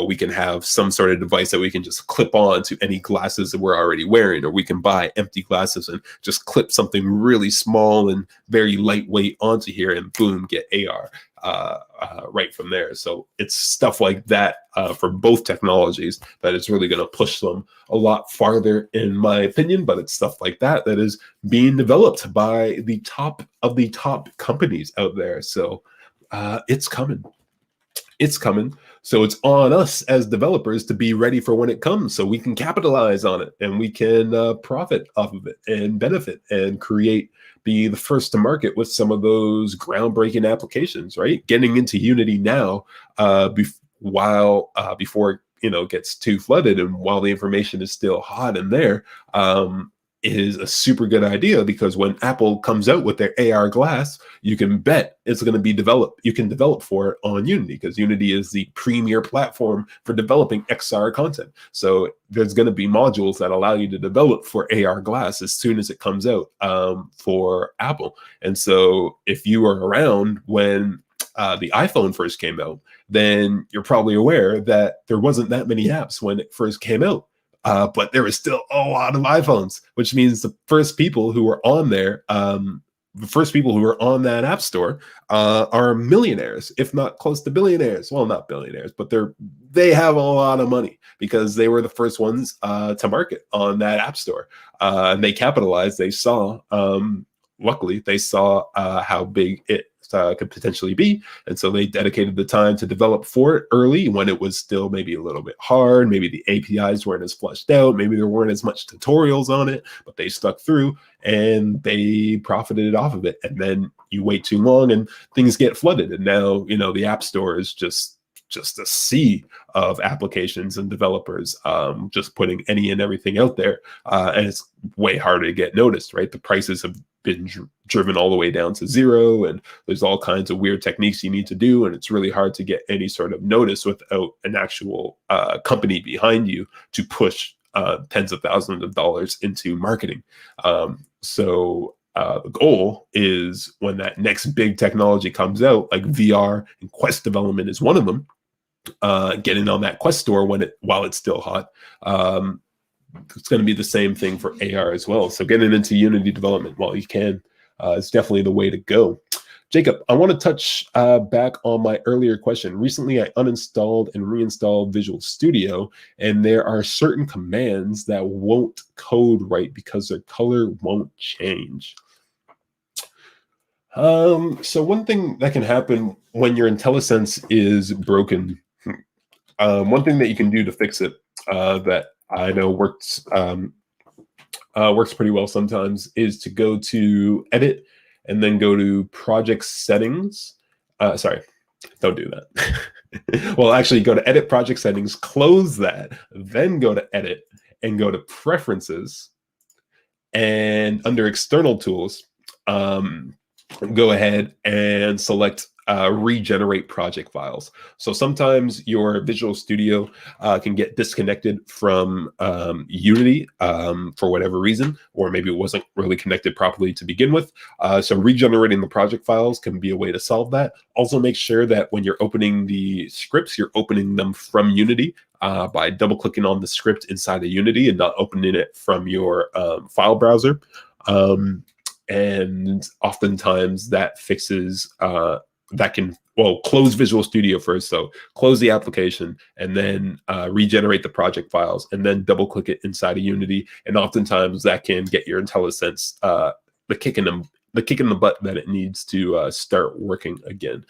we can have some sort of device that we can just clip on to any glasses that we're already wearing, or we can buy empty glasses and just clip something really small and very lightweight onto here and boom, get AR. Right from there. So it's stuff like that for both technologies that is really going to push them a lot farther, in my opinion. But it's stuff like that that is being developed by the top of the top companies out there. So it's coming. It's coming. So it's on us as developers to be ready for when it comes, so we can capitalize on it and we can profit off of it and benefit and be the first to market with some of those groundbreaking applications, right? Getting into Unity now, before it gets too flooded and while the information is still hot in there, is a super good idea, because when Apple comes out with their AR glass, you can bet it's going to be developed. You can develop for it on Unity, because Unity is the premier platform for developing XR content. So there's going to be modules that allow you to develop for AR glass as soon as it comes out for Apple. And so if you were around when the iPhone first came out, then you're probably aware that there wasn't that many apps when it first came out. But there was still a lot of iPhones, which means the first people who were on there, the first people who were on that app store are millionaires, if not close to billionaires. Well, not billionaires, but they have a lot of money because they were the first ones to market on that app store. And they capitalized. They saw, luckily, they saw how big it could potentially be. And so they dedicated the time to develop for it early when it was still maybe a little bit hard. Maybe the APIs weren't as fleshed out. Maybe there weren't as much tutorials on it, but they stuck through and they profited off of it. And then you wait too long and things get flooded. And now, the App Store is just a sea of applications and developers just putting any and everything out there. And it's way harder to get noticed, right? The prices have been driven all the way down to zero, and there's all kinds of weird techniques you need to do, and it's really hard to get any sort of notice without an actual company behind you to push tens of thousands of dollars into marketing. So the goal is, when that next big technology comes out, like VR and Quest development is one of them, getting on that Quest store while it's still hot. It's going to be the same thing for AR as well. So getting into Unity development while you can is definitely the way to go. Jacob, I want to touch back on my earlier question. Recently, I uninstalled and reinstalled Visual Studio, and there are certain commands that won't code right because their color won't change. So one thing that can happen when your IntelliSense is broken, one thing that you can do to fix it that I know works pretty well sometimes, is to go to Edit and then go to Project Settings. Sorry, don't do that. Well, actually, go to Edit, Project Settings, close that, then go to Edit and go to Preferences, and under External Tools, go ahead and select regenerate project files. So sometimes your Visual Studio can get disconnected from Unity for whatever reason, or maybe it wasn't really connected properly to begin with. So regenerating the project files can be a way to solve that. Also, make sure that when you're opening the scripts, you're opening them from Unity by double-clicking on the script inside of Unity and not opening it from your file browser. And oftentimes that fixes close Visual Studio first. So close the application and then regenerate the project files and then double click it inside of Unity. And oftentimes that can get your IntelliSense the kick in the butt that it needs to start working again.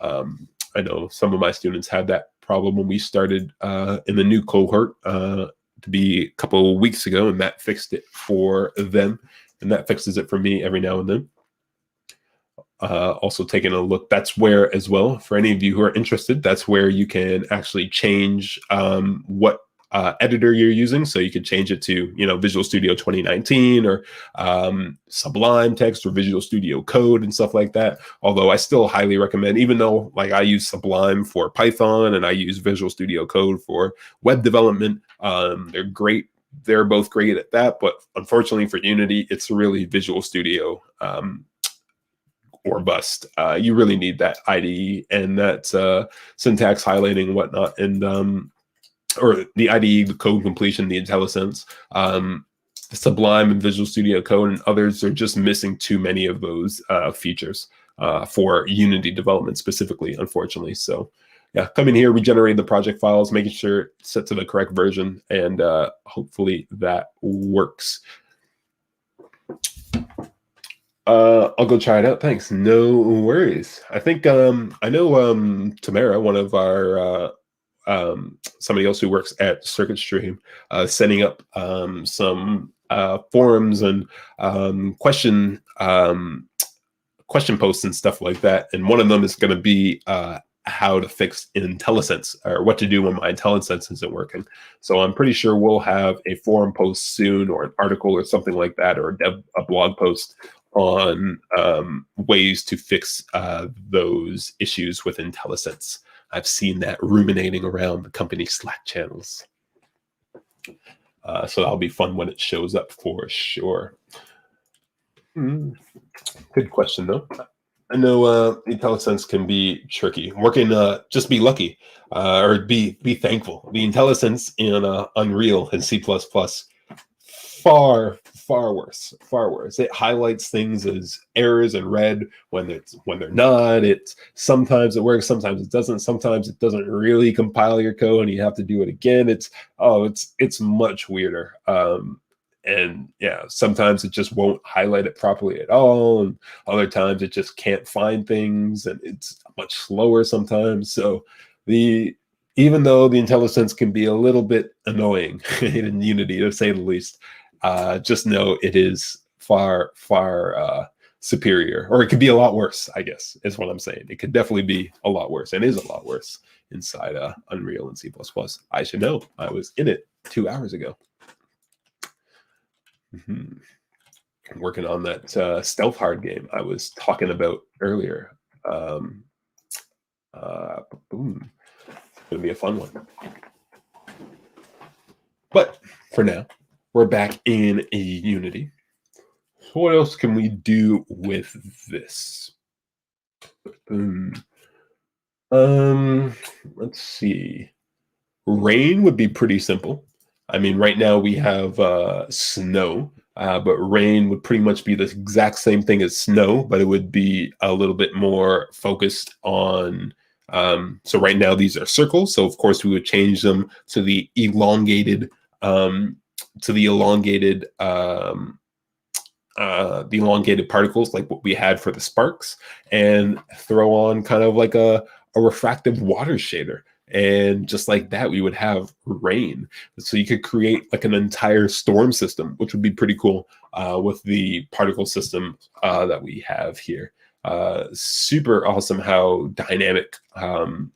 I know some of my students had that problem when we started in the new cohort to be a couple of weeks ago, and that fixed it for them. And that fixes it for me every now and then. Also taking a look, that's where as well, for any of you who are interested, that's where you can actually change what editor you're using. So you could change it to, Visual Studio 2019 or Sublime Text or Visual Studio Code and stuff like that. Although I still highly recommend, even though like I use Sublime for Python and I use Visual Studio Code for web development, they're great. They're both great at that. But unfortunately for Unity, it's really Visual Studio or bust. You really need that IDE and that syntax highlighting and whatnot, and or the IDE, the code completion, the IntelliSense, Sublime and Visual Studio Code and others are just missing too many of those features for Unity development specifically, unfortunately. So yeah, come in here, regenerate the project files, making sure it's set to the correct version, and hopefully that works. I'll go try it out. Thanks. No worries. I think I know Tamara, one of our somebody else who works at CircuitStream, setting up some forums and question posts and stuff like that. And one of them is going to be how to fix IntelliSense, or what to do when my IntelliSense isn't working. So I'm pretty sure we'll have a forum post soon, or an article or something like that, or a blog post on ways to fix those issues with IntelliSense. I've seen that ruminating around the company Slack channels. So that'll be fun when it shows up for sure. Good question, though. I know IntelliSense can be tricky. Working, just be lucky, or be thankful. The IntelliSense in Unreal and C++, far worse. It highlights things as errors in red when they're not. Sometimes it works, sometimes it doesn't. Sometimes it doesn't really compile your code and you have to do it again. It's much weirder. And yeah, sometimes it just won't highlight it properly at all, and other times it just can't find things, and it's much slower sometimes. So even though the IntelliSense can be a little bit annoying in Unity, to say the least, just know it is far superior, or it could be a lot worse, I guess, is what I'm saying. It could definitely be a lot worse, and is a lot worse inside Unreal and C++. I should know. I was in it 2 hours ago. Working on that stealth hard game I was talking about earlier. Boom. It's gonna be a fun one. But for now, we're back in Unity. So what else can we do with this? Let's see. Rain would be pretty simple. I mean, right now we have snow, but rain would pretty much be the exact same thing as snow, but it would be a little bit more focused on. So right now these are circles, so of course we would change them to the elongated, particles, like what we had for the sparks, and throw on kind of like a refractive water shader. And just like that, we would have rain. So you could create like an entire storm system, which would be pretty cool with the particle system that we have here. Super awesome how dynamic and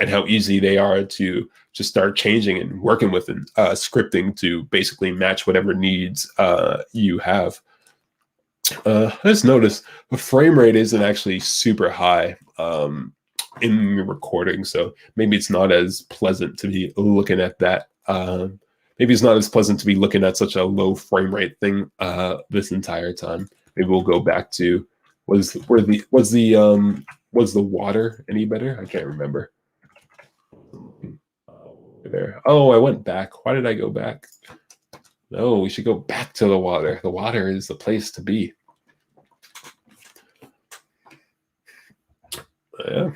how easy they are to just start changing and working with, and scripting to basically match whatever needs you have. I just noticed the frame rate isn't actually super high in recording, so maybe it's not as pleasant to be looking at that. Maybe it's not as pleasant to be looking at such a low frame rate thing this entire time. Maybe we'll go back to was the water any better? I can't remember. There. Oh, I went back. Why did I go back? No, we should go back to the water. The water is the place to be. Yeah.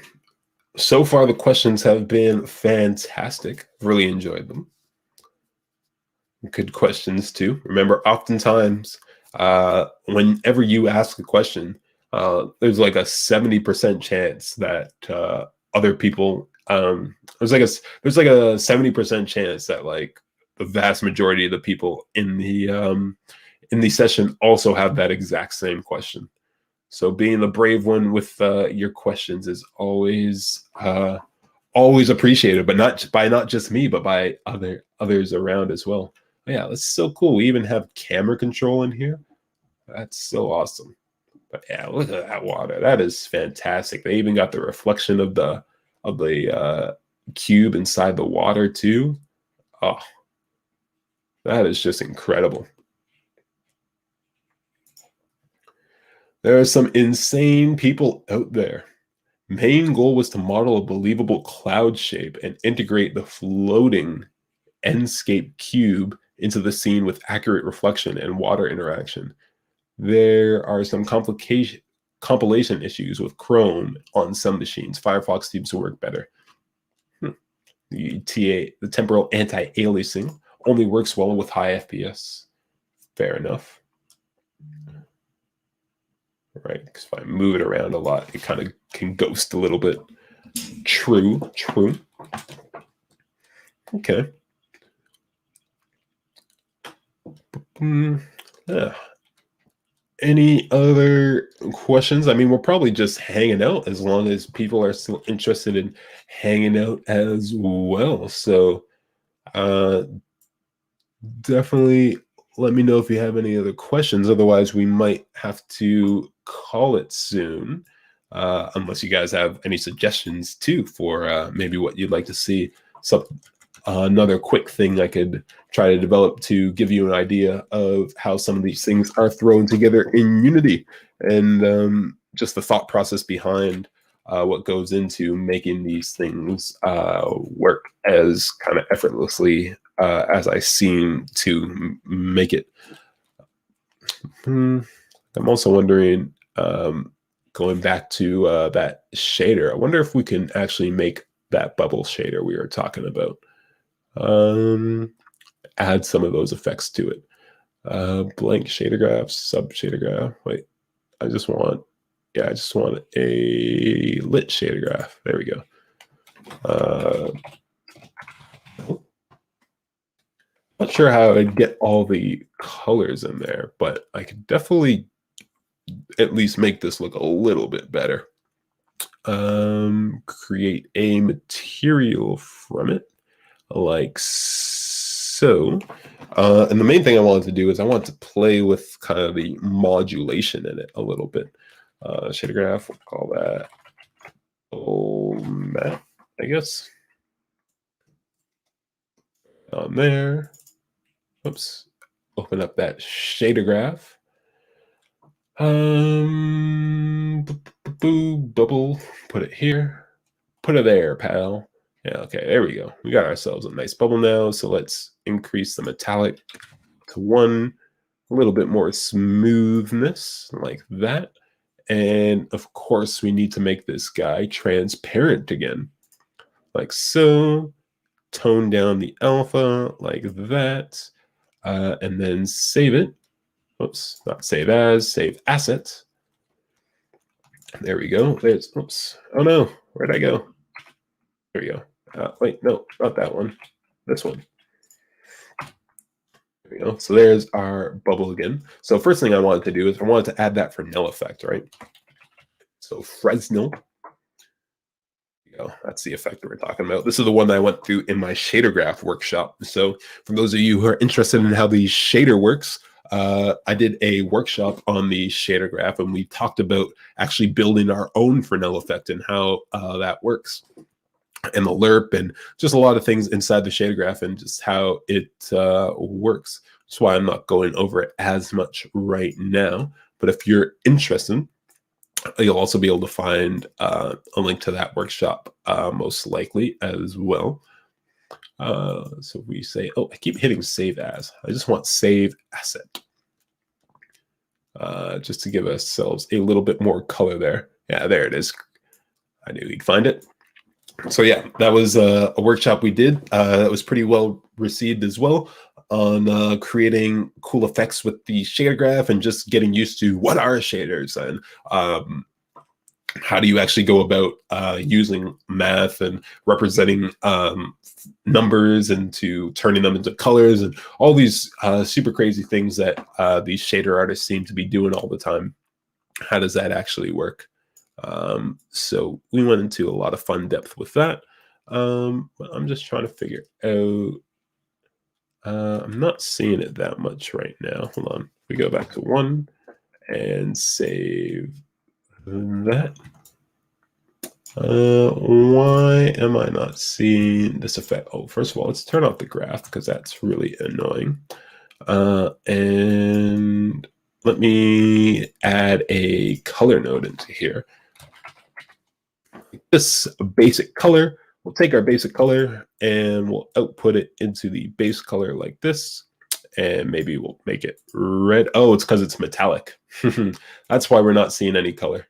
So far, the questions have been fantastic. Really enjoyed them. Good questions, too. Remember, oftentimes, whenever you ask a question, there's like a 70% chance that other people, there's like a 70% chance that like the vast majority of the people in the session also have that exact same question. So being the brave one with your questions is always always appreciated, but not just me, but by others around as well. Yeah, that's so cool. We even have camera control in here. That's so awesome. But yeah, look at that water. That is fantastic. They even got the reflection of the cube inside the water too. Oh, that is just incredible. There are some insane people out there. Main goal was to model a believable cloud shape and integrate the floating Enscape cube into the scene with accurate reflection and water interaction. There are some compilation issues with Chrome on some machines. Firefox seems to work better. The temporal anti-aliasing only works well with high FPS. Fair enough. Right, because if I move it around a lot, it kind of can ghost a little bit. True. Okay. Yeah. Any other questions? I mean, we're probably just hanging out as long as people are still interested in hanging out as well. So definitely let me know if you have any other questions. Otherwise, we might have to call it soon, unless you guys have any suggestions too for maybe what you'd like to see. Another quick thing I could try to develop to give you an idea of how some of these things are thrown together in Unity, and just the thought process behind what goes into making these things work as kind of effortlessly as I seem to make it. I'm also wondering, going back to that shader, I wonder if we can actually make that bubble shader we were talking about. Add some of those effects to it. Blank shader graph, sub shader graph. Wait, I just want a lit shader graph. There we go. Not sure how I'd get all the colors in there, but I could definitely at least make this look a little bit better. Create a material from it, like so. And the main thing I wanted to do is I want to play with kind of the modulation in it a little bit. Shader graph, we'll call that map, I guess. On there. Oops. Open up that shader graph. Bubble. Put it here. Put it there, pal. Yeah, okay, there we go. We got ourselves a nice bubble now. So let's increase the metallic to 1, a little bit more smoothness like that. And of course, we need to make this guy transparent again, like so. Tone down the alpha like that, and then save it. Oops, not save as, save asset. There we go. There's, oops. Oh no, where'd I go? There we go. Wait, no, not that one. This one. There we go. So there's our bubble again. So first thing I wanted to do is I wanted to add that Fresnel effect, right? So Fresnel. That's the effect that we're talking about. This is the one that I went through in my shader graph workshop. So for those of you who are interested in how the shader works, I did a workshop on the shader graph, and we talked about actually building our own Fresnel effect and how that works, and the lerp, and just a lot of things inside the shader graph and just how it works. That's why I'm not going over it as much right now. But if you're interested, you'll also be able to find a link to that workshop most likely as well. So we say, oh, I keep hitting save as. I just want save asset. Just to give ourselves a little bit more color there. Yeah, there it is. I knew you'd find it. So yeah, that was a workshop we did that was pretty well received as well, on creating cool effects with the shader graph and just getting used to what are shaders and how do you actually go about using math and representing numbers into turning them into colors and all these super crazy things that these shader artists seem to be doing all the time. How does that actually work? So we went into a lot of fun depth with that. But I'm just trying to figure out. I'm not seeing it that much right now. Hold on. We go back to 1 and save that. Why am I not seeing this effect? Oh, first of all, let's turn off the graph because that's really annoying. And let me add a color node into here. This basic color, we'll take our basic color and we'll output it into the base color like this. And maybe we'll make it red. Oh, it's because it's metallic. That's why we're not seeing any color.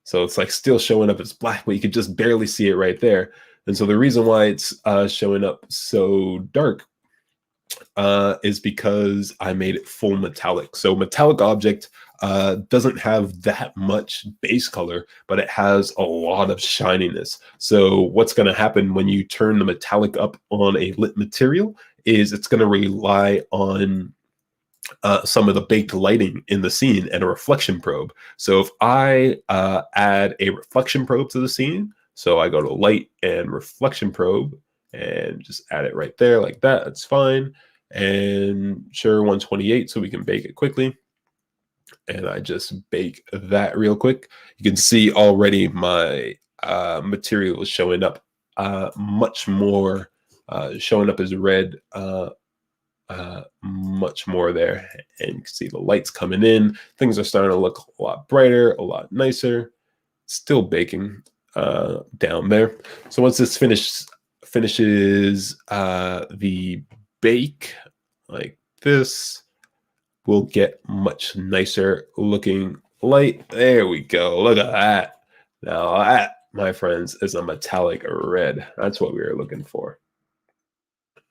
So it's like still showing up as black, but you could just barely see it right there. And so the reason why it's showing up so dark is because I made it full metallic. So metallic object doesn't have that much base color, but it has a lot of shininess. So what's going to happen when you turn the metallic up on a lit material is it's going to rely on some of the baked lighting in the scene and a reflection probe. So if I add a reflection probe to the scene, so I go to light and reflection probe and just add it right there like that, that's fine. And sure, 128 so we can bake it quickly. And I just bake that real quick. You can see already my material is showing up much more, showing up as red, much more there. And you can see the lights coming in. Things are starting to look a lot brighter, a lot nicer. Still baking down there. So once this finishes the bake like this, we'll get much nicer looking light. There we go. Look at that. Now that, my friends, is a metallic red. That's what we were looking for.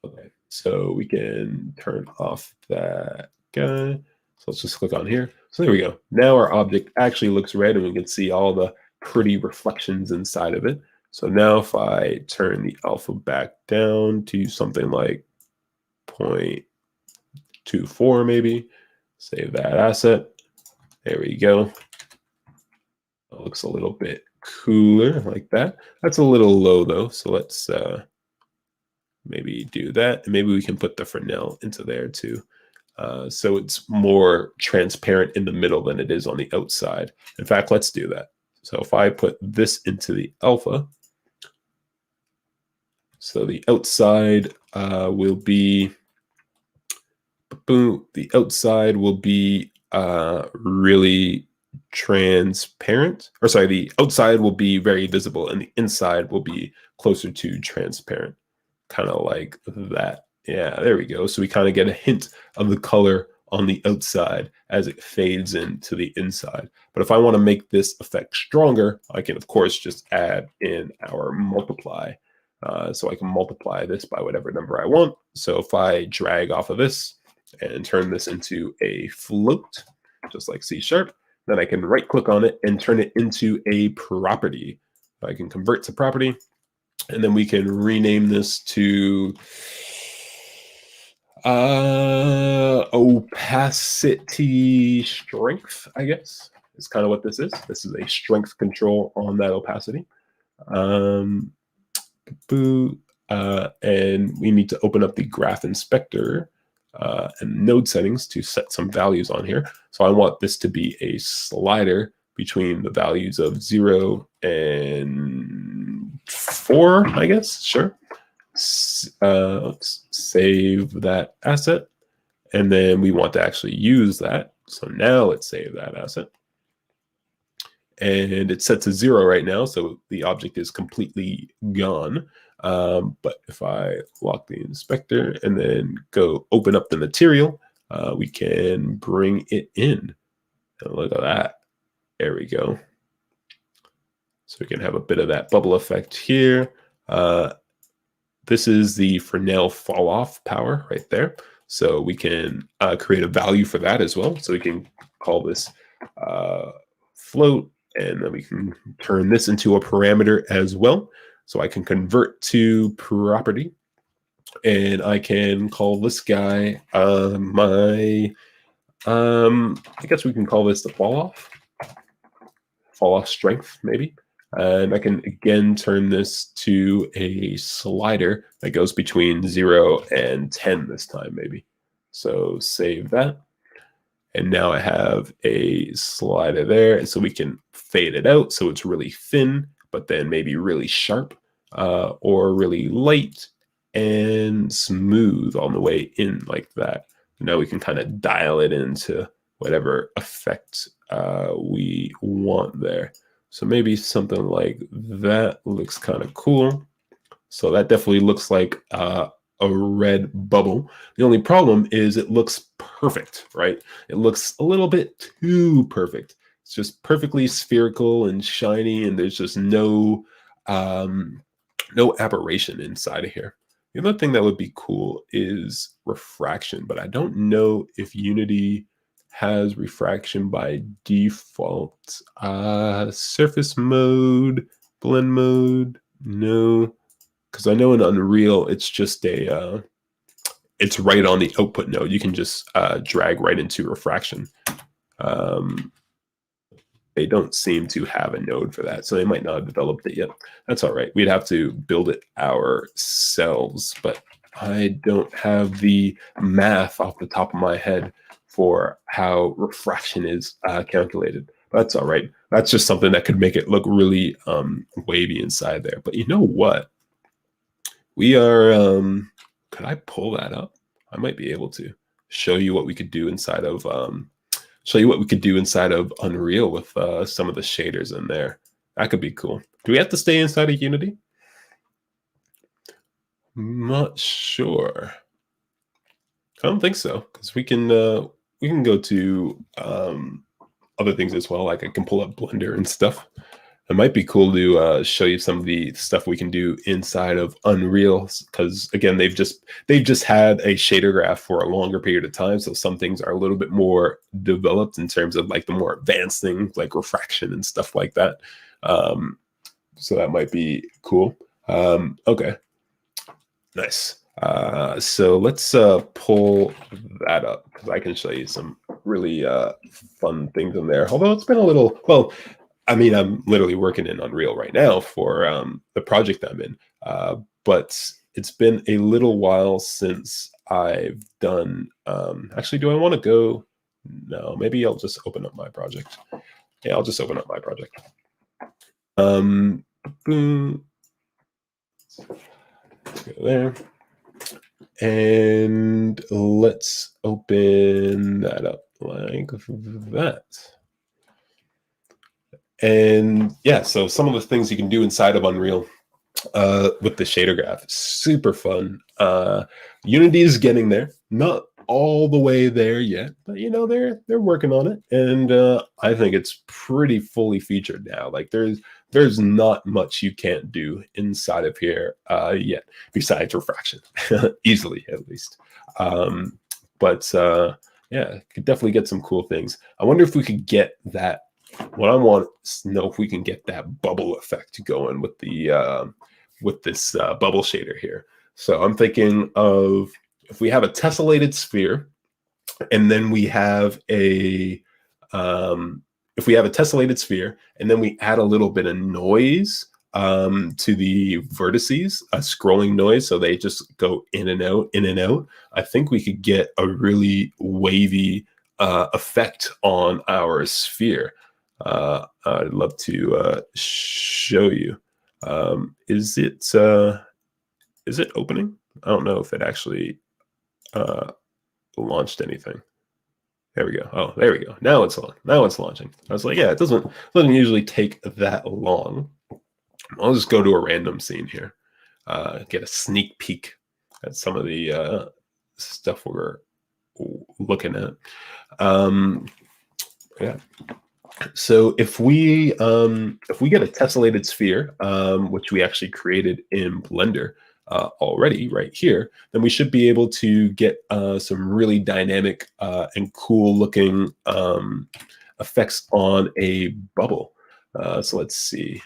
Okay, so we can turn off that guy. So let's just click on here. So there we go. Now our object actually looks red and we can see all the pretty reflections inside of it. So now if I turn the alpha back down to something like 0.24 maybe, save that asset. There we go. It looks a little bit cooler like that. That's a little low though. So let's maybe do that. And maybe we can put the Fresnel into there too. So it's more transparent in the middle than it is on the outside. In fact, let's do that. So if I put this into the alpha, so the outside will be, boom, the outside will be really transparent, or sorry, the outside will be very visible and the inside will be closer to transparent, kind of like that. Yeah, there we go. So we kind of get a hint of the color on the outside as it fades into the inside. But if I want to make this effect stronger, I can, of course, just add in our multiply. So I can multiply this by whatever number I want. So if I drag off of this and turn this into a float, just like C#, then I can right click on it and turn it into a property. I can convert to property, and then we can rename this to opacity strength, I guess, is kind of what this is. This is a strength control on that opacity. And we need to open up the graph inspector and node settings to set some values on here. So I want this to be a slider between the values of 0 and 4, I guess. Sure. Let's save that asset. And then we want to actually use that. So now let's save that asset. And it's set to 0 right now, so the object is completely gone. But if I lock the inspector and then go open up the material, we can bring it in. And look at that. There we go. So we can have a bit of that bubble effect here. This is the Fresnel fall off power right there. So we can create a value for that as well. So we can call this float, and then we can turn this into a parameter as well. So I can convert to property, and I can call this guy I guess we can call this the fall off strength maybe. And I can again turn this to a slider that goes between 0 and 10 this time, maybe. So save that. And now I have a slider there, and so we can fade it out so it's really thin, but then maybe really sharp, or really light and smooth on the way in like that. Now we can kind of dial it into whatever effect we want there. So maybe something like that looks kind of cool. So that definitely looks like a red bubble. The only problem is it looks perfect, right? It looks a little bit too perfect. It's just perfectly spherical and shiny, and there's just no aberration inside of here. The other thing that would be cool is refraction, but I don't know if Unity has refraction by default. Surface mode, blend mode, no. Because I know in Unreal, it's just it's right on the output node. You can just drag right into refraction. They don't seem to have a node for that, so they might not have developed it yet. That's all right. We'd have to build it ourselves, but I don't have the math off the top of my head for how refraction is calculated. But that's all right. That's just something that could make it look really wavy inside there. But you know what? We are, could I pull that up? I might be able to show you what we could do inside of, Unreal with some of the shaders in there. That could be cool. Do we have to stay inside of Unity? Not sure. I don't think so, because we can go to other things as well. Like I can pull up Blender and stuff. It might be cool to show you some of the stuff we can do inside of Unreal, because again, they've just had a shader graph for a longer period of time, so some things are a little bit more developed in terms of like the more advanced things like refraction and stuff like that. So that might be cool. Okay, nice. So let's pull that up, because I can show you some really fun things in there. Although it's been a little, well, I mean, I'm literally working in Unreal right now for the project I'm in, but it's been a little while since I've done, actually, do I want to go? No, maybe I'll just open up my project. Yeah, I'll just open up my project. Boom. Let's go there. And let's open that up like that. And yeah, so some of the things you can do inside of Unreal with the shader graph, super fun. Unity is getting there, not all the way there yet, but you know, they're working on it, and I think it's pretty fully featured now. Like there's not much you can't do inside of here yet, besides refraction, easily at least. But yeah, could definitely get some cool things. I wonder if we could get that. What I want is to know if we can get that bubble effect going with the with this bubble shader here. So I'm thinking of if we have a tessellated sphere, and then we have a if we have a tessellated sphere, and then we add a little bit of noise to the vertices, a scrolling noise, so they just go in and out, in and out. I think we could get a really wavy effect on our sphere. I'd love to show you. Is it opening? I don't know if it actually launched anything. There we go. Oh, there we go. Now it's on. Now it's launching. I was like, yeah, it doesn't usually take that long. I'll just go to a random scene here, get a sneak peek at some of the stuff we're looking at. Yeah. So if we get a tessellated sphere, which we actually created in Blender already right here, then we should be able to get some really dynamic and cool looking effects on a bubble. So let's see.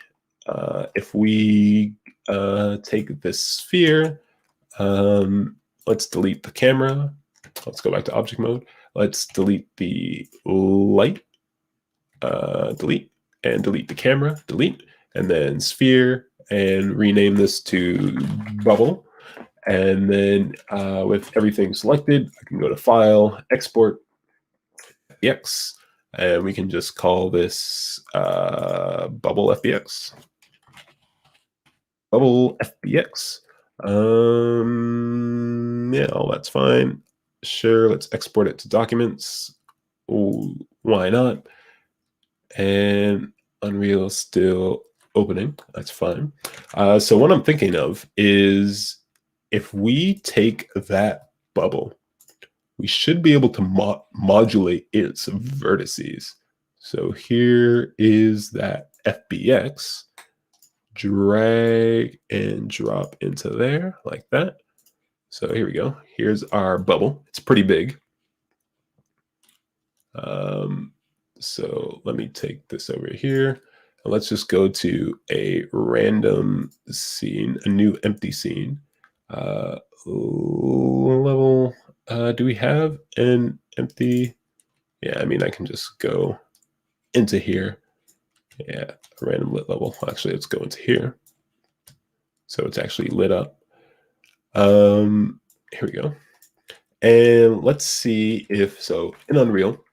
If we take this sphere, let's delete the camera. Let's go back to object mode. Let's delete the light. Delete, and delete the camera, delete. and then sphere, and rename this to bubble. And then with everything selected, I can go to File, Export, FBX, and we can just call this bubble FBX. Bubble FBX. Yeah, all that's fine. Sure, let's export it to documents. Oh, why not? And Unreal is still opening. That's fine. So what I'm thinking of is if we take that bubble, we should be able to modulate its vertices. So here is that FBX. Drag and drop into there like that. So here we go. Here's our bubble. It's pretty big. So let me take this over here. And let's just go to a random scene, a new empty scene. Level. Do we have an empty? Yeah, I mean, I can just go into here. Yeah, random lit level. Actually, let's go into here. So it's actually lit up. Here we go. And let's see if, so in Unreal,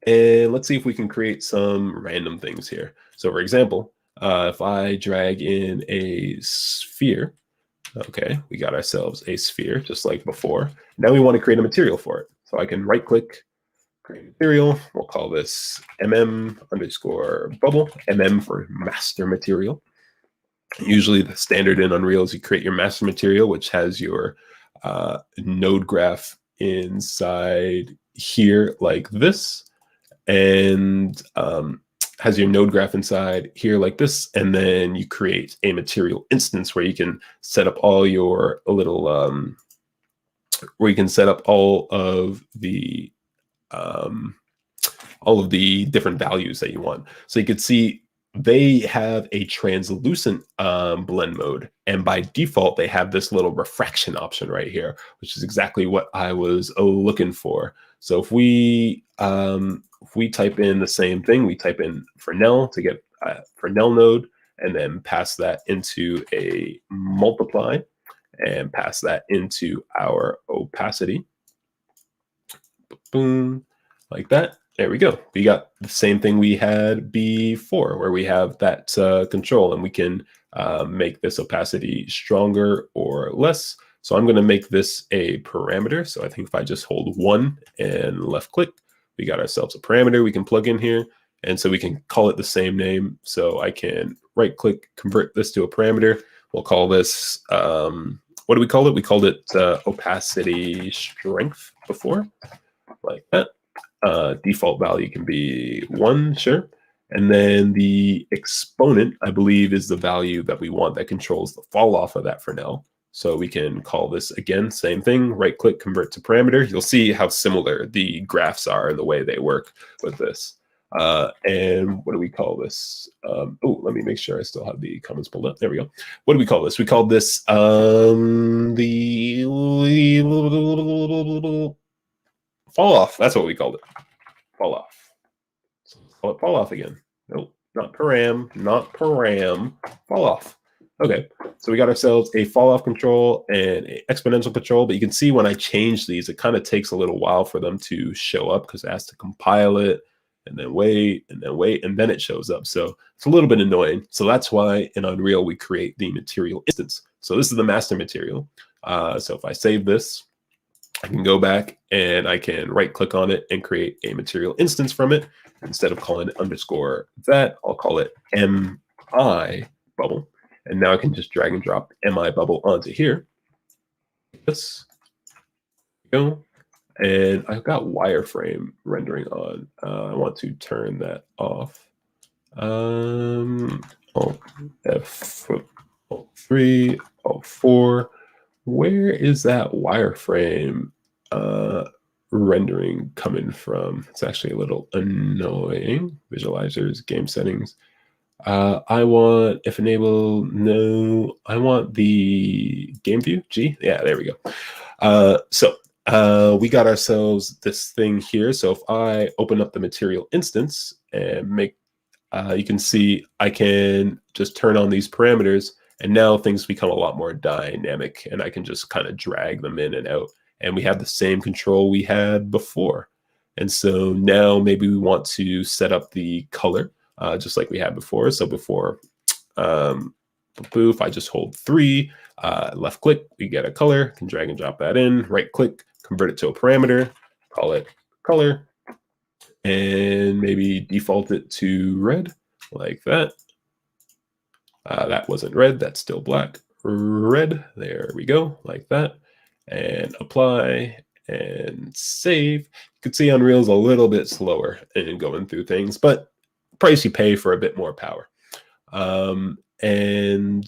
and let's see if we can create some random things here. So for example, if I drag in a sphere, okay, we got ourselves a sphere just like before. Now we want to create a material for it. So I can right click, create material. We'll call this mm_bubble, mm for master material. Usually the standard in Unreal is you create your master material, which has your node graph inside here like this, and has your node graph inside here like this, and then you create a material instance where you can set up all your little, where you can set up all of the different values that you want. So you could see they have a translucent blend mode, and by default they have this little refraction option right here, which is exactly what I was looking for. So if we type in the same thing, we type in Fresnel to get Fresnel node, and then pass that into a multiply, and pass that into our opacity. Boom, like that. There we go. We got the same thing we had before, where we have that control, and we can make this opacity stronger or less. So I'm going to make this a parameter. So I think if I just hold 1 and left click, we got ourselves a parameter we can plug in here. And so we can call it the same name. So I can right click, convert this to a parameter. We'll call this, what do we call it? We called it opacity strength before, like that. Default value can be 1, sure. And then the exponent, I believe, is the value that we want that controls the fall off of that Fresnel. So we can call this, again, same thing, right click, convert to parameter. You'll see how similar the graphs are and the way they work with this. And what do we call this? Oh, let me make sure I still have the comments pulled up. There we go. What do we call this? We call this the fall off. That's what we called it. Fall off. So call it fall off again. Nope, not param, not param. Fall off. Okay, so we got ourselves a fall off control and an exponential control, but you can see when I change these, it kind of takes a little while for them to show up because it has to compile it and then wait and then wait, and then it shows up. So it's a little bit annoying. So that's why in Unreal, we create the material instance. So this is the master material. So if I save this, I can go back and I can right click on it and create a material instance from it. Instead of calling it underscore that, I'll call it MI bubble. And now I can just drag and drop MI bubble onto here. This go. And I've got wireframe rendering on. I want to turn that off. Alt F, Alt 3, Alt 4. Where is that wireframe rendering coming from? It's actually a little annoying. Visualizers, game settings. I want, if enable, no, I want the game view, G. Yeah, there we go. So we got ourselves this thing here. So if I open up the material instance and make you can see I can just turn on these parameters, and now things become a lot more dynamic, and I can just kind of drag them in and out. And we have the same control we had before. And so now maybe we want to set up the color just like we had before. So before, if I just hold 3, left click, we get a color, can drag and drop that in, right click, convert it to a parameter, call it color, and maybe default it to red like that. That wasn't red, that's still black. Red, there we go, like that. And apply and save. You can see Unreal's a little bit slower in going through things, but price you pay for a bit more power. And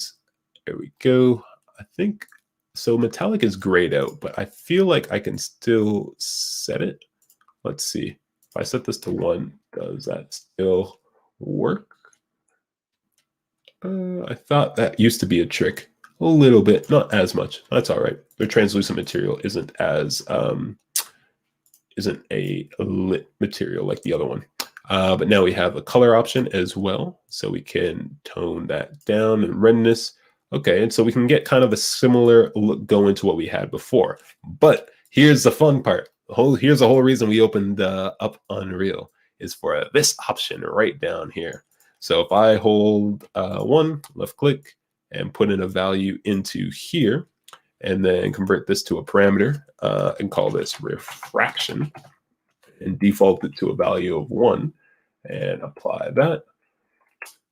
there we go. I think, so metallic is grayed out, but I feel like I can still set it. Let's see. If I set this to 1, does that still work? I thought that used to be a trick. A little bit, not as much. That's all right. The translucent material isn't as isn't a lit material like the other one. But now we have a color option as well, so we can tone that down and redness. Okay, and so we can get kind of a similar look going to what we had before. But here's the fun part. Here's the whole reason we opened up Unreal is for this option right down here. So if I hold 1, left click, and put in a value into here, and then convert this to a parameter and call this refraction, and default it to a value of 1, and apply that,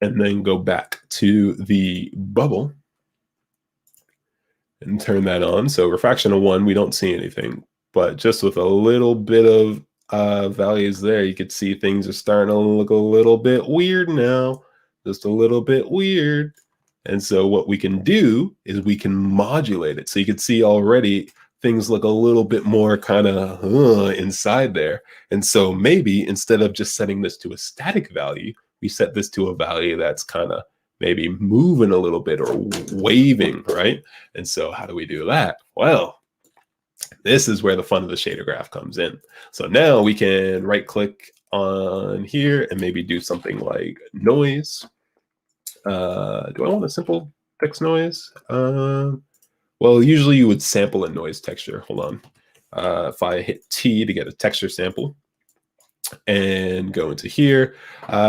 and then go back to the bubble and turn that on. So refraction of 1, we don't see anything, but just with a little bit of values there, you could see things are starting to look a little bit weird now, just a little bit weird. And so what we can do is we can modulate it. So you can see already things look a little bit more kind of inside there. And so maybe instead of just setting this to a static value, we set this to a value that's kind of maybe moving a little bit or waving, right? And so how do we do that? Well, this is where the fun of the shader graph comes in. So now we can right click on here and maybe do something like noise. Do I want a simple text noise? Well, usually you would sample a noise texture. Hold on. If I hit T to get a texture sample and go into here,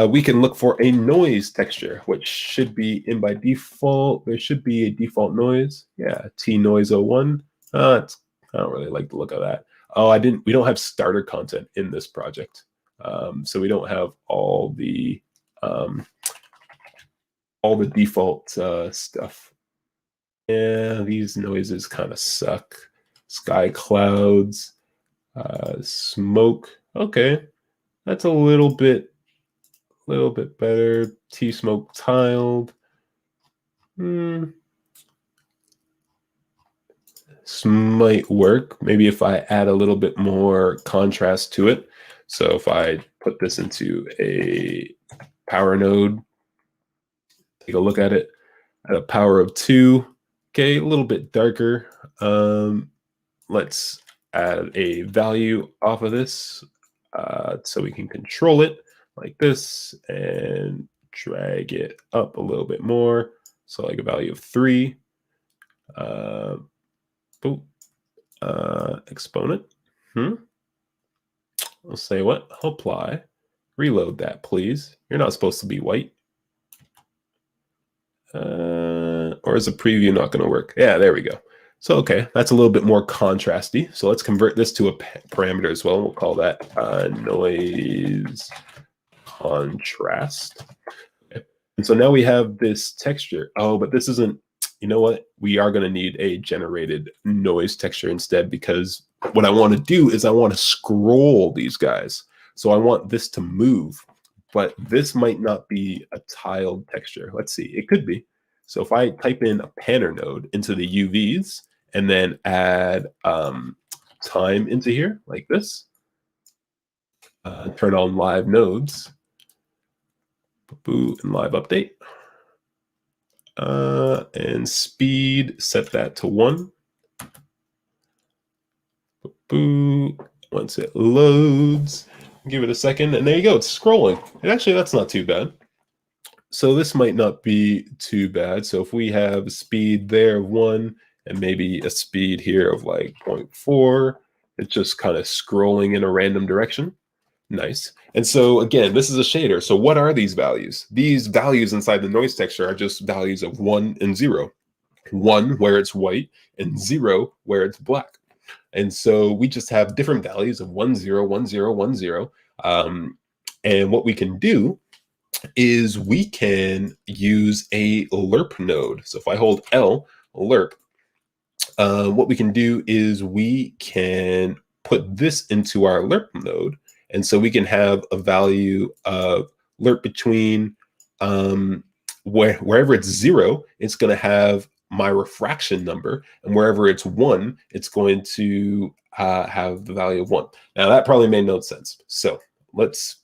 we can look for a noise texture, which should be in by default. There should be a default noise. Yeah, T noise 01. I don't really like the look of that. Oh, we don't have starter content in this project. So we don't have all the default stuff. Yeah, these noises kind of suck. Sky clouds, smoke. Okay, that's a little bit better. T-smoke tiled. This might work. Maybe if I add a little bit more contrast to it. So if I put this into a power node, take a look at it at a power of 2. Okay, a little bit darker. Let's add a value off of this so we can control it like this and drag it up a little bit more. So like a value of 3. Exponent. I'll say what? Apply. Reload that, please. You're not supposed to be white. Or is the preview not going to work? Yeah, there we go. So, okay, that's a little bit more contrasty. So let's convert this to a parameter as well. We'll call that noise contrast. Okay. And so now we have this texture. Oh, but this isn't, you know what? We are going to need a generated noise texture instead, because what I want to do is I want to scroll these guys. So I want this to move, but this might not be a tiled texture. Let's see, it could be. So if I type in a panner node into the UVs and then add time into here like this, turn on live nodes, and live update, and speed, set that to 1. Once it loads, give it a second, and there you go, it's scrolling. And actually, that's not too bad. so this might not be too bad. So if we have a speed there of 1 and maybe a speed here of like 0.4, it's just kind of scrolling in a random direction. Nice. And so again, this is a shader. So what are these values? These values inside the noise texture are just values of 1 and 0. 1 where it's white and 0 where it's black. And so we just have different values of 1, 0, 1, 0, 1, 0. And what we can do is we can use a lerp node. So if I hold L, lerp, what we can do is we can put this into our lerp node. And so we can have a value of lerp between wherever it's 0, it's going to have my refraction number. And wherever it's 1, it's going to have the value of 1. Now that probably made no sense. So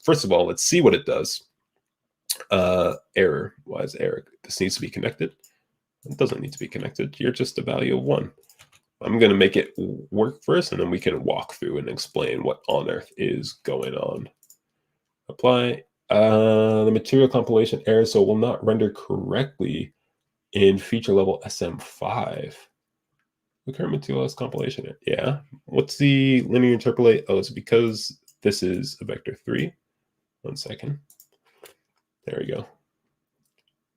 first of all, let's see what it does. Error. Why is error? This needs to be connected. It doesn't need to be connected. You're just a value of 1. I'm going to make it work first, and then we can walk through and explain what on earth is going on. Apply. The material compilation error, so it will not render correctly in feature level SM5. The current material has compilation. Yeah. What's the linear interpolate? Oh, it's because this is a vector 3. 1 second. There we go.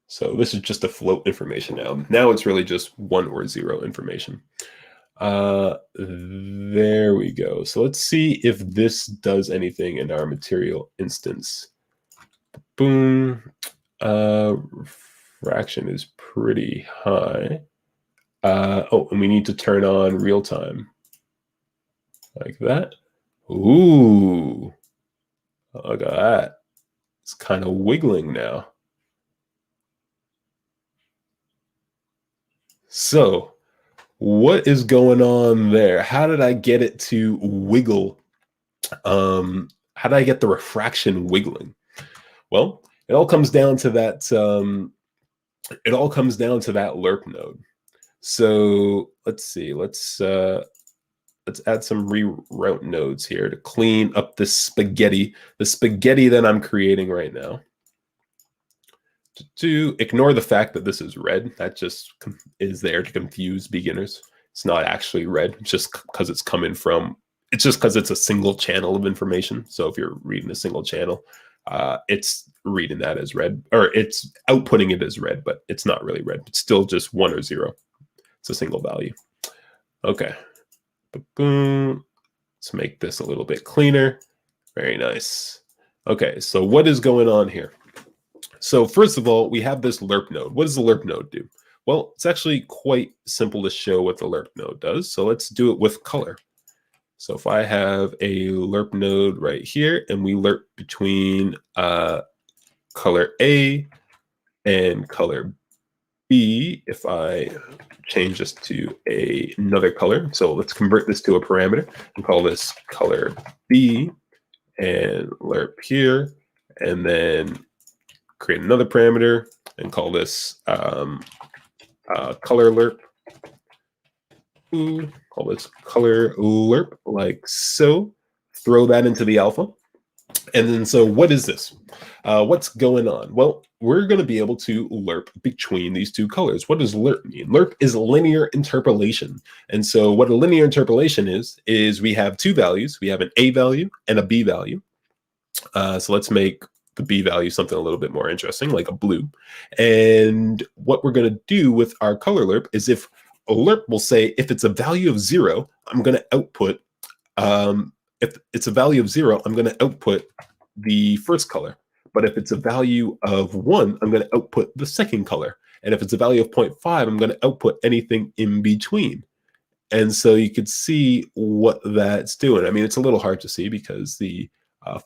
So this is just a float information now. Now it's really just 1 or 0 information. There we go. So let's see if this does anything in our material instance. Boom. Refraction is pretty high. Oh, and we need to turn on real time. Like that. Ooh. Look at that. It's kind of wiggling now. So what is going on there? How did I get it to wiggle? How did I get the refraction wiggling? Well, it all comes down to that. It all comes down to that lerp node. So let's see. Let's add some reroute nodes here to clean up this spaghetti. The spaghetti that I'm creating right now. To ignore the fact that this is red, that just is there to confuse beginners. It's not actually red, it's just because it's coming from, it's just because it's a single channel of information. So if you're reading a single channel, it's reading that as red, or it's outputting it as red, but it's not really red. It's still just 1 or 0. It's a single value. Okay. Boom. Let's make this a little bit cleaner. Very nice. Okay, so what is going on here? So first of all, we have this lerp node. What does the lerp node do? Well, it's actually quite simple to show what the lerp node does. So let's do it with color. So if I have a lerp node right here, and we lerp between color A and color B, if I change this to another color. So let's convert this to a parameter and call this color B and lerp here, and then create another parameter and call this color lerp. Call this color lerp, like so. Throw that into the alpha. And then, so what is this? What's going on? Well, we're going to be able to lerp between these two colors. What does lerp mean? Lerp is linear interpolation. And so what a linear interpolation is we have two values. We have an A value and a B value. So let's make the B value something a little bit more interesting, like a blue. And what we're going to do with our color lerp is if a lerp will say, if it's a value of 0, I'm going to output, if it's a value of 0, I'm going to output the first color. But if it's a value of 1, I'm going to output the second color. And if it's a value of 0.5, I'm going to output anything in between. And so you could see what that's doing. I mean, it's a little hard to see because the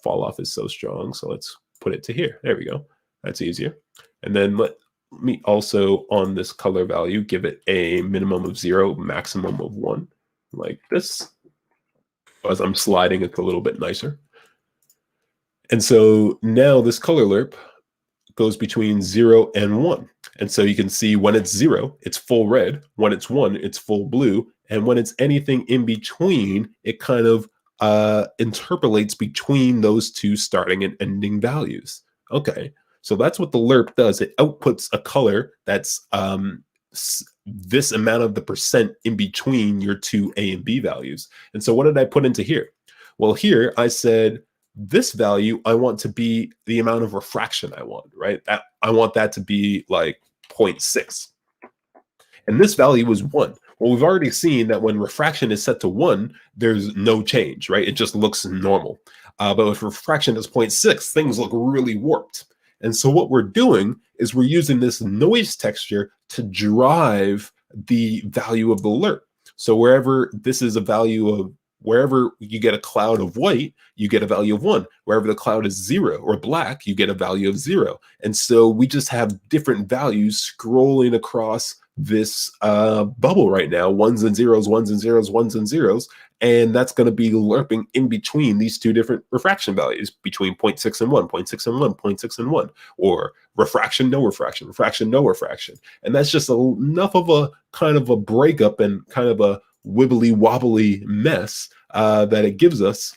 fall off is so strong. So let's put it to here. There we go. That's easier. And then let me also, on this color value, give it a minimum of 0, maximum of 1, like this. As I'm sliding, it's a little bit nicer. And so now this color lerp goes between 0 and 1. And so you can see when it's 0, it's full red. When it's 1, it's full blue. And when it's anything in between, it kind of interpolates between those two starting and ending values. Okay, So that's what the lerp does. It outputs a color that's this amount of the percent in between your two A and B values. And so what did I put into here? Well, here I said, this value, I want to be the amount of refraction I want, right? I want that to be like 0.6. And this value was 1. Well, we've already seen that when refraction is set to 1, there's no change, right? It just looks normal. But if refraction is 0.6, things look really warped. And so what we're doing is we're using this noise texture to drive the value of the lerp. So wherever this is a value of, wherever you get a cloud of white, you get a value of 1. Wherever the cloud is 0 or black, you get a value of 0. And so we just have different values scrolling across this bubble right now, 1s and 0s, 1s and 0s, 1s and 0s. And that's going to be lerping in between these two different refraction values, between 0.6 and 1, 0.6 and 1, 0.6 and 1, or refraction, no refraction, refraction, no refraction. And that's just enough of a kind of a breakup and kind of a wibbly wobbly mess that it gives us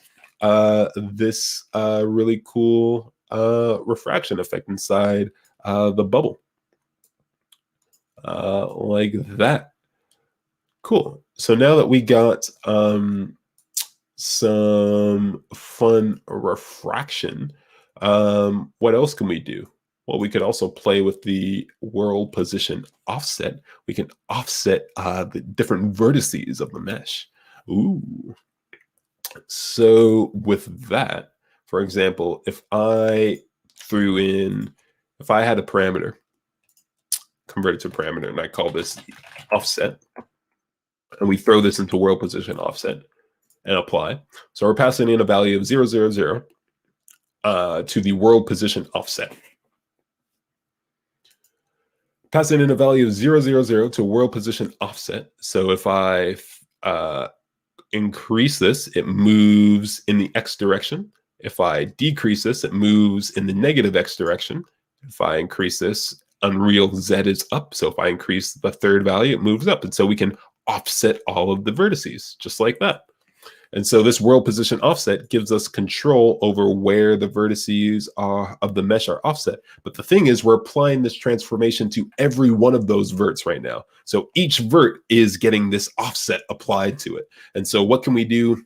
this really cool refraction effect inside the bubble. Like that. Cool. So now that we got some fun refraction, what else can we do? Well, we could also play with the world position offset. We can offset the different vertices of the mesh. Ooh. So with that, for example, if I had a parameter, convert it to a parameter, and I call this offset, and we throw this into world position offset and apply. So we're passing in a value of 0, 0, 0 to the world position offset. Passing in a value of 0, 0, 0 to world position offset. So if I increase this, it moves in the X direction. If I decrease this, it moves in the negative X direction. If I increase this, unreal Z is up. So if I increase the third value, it moves up. And so we can offset all of the vertices just like that. And so this world position offset gives us control over where the vertices of the mesh are offset. But the thing is, we're applying this transformation to every one of those verts right now. So each vert is getting this offset applied to it. And so what can we do?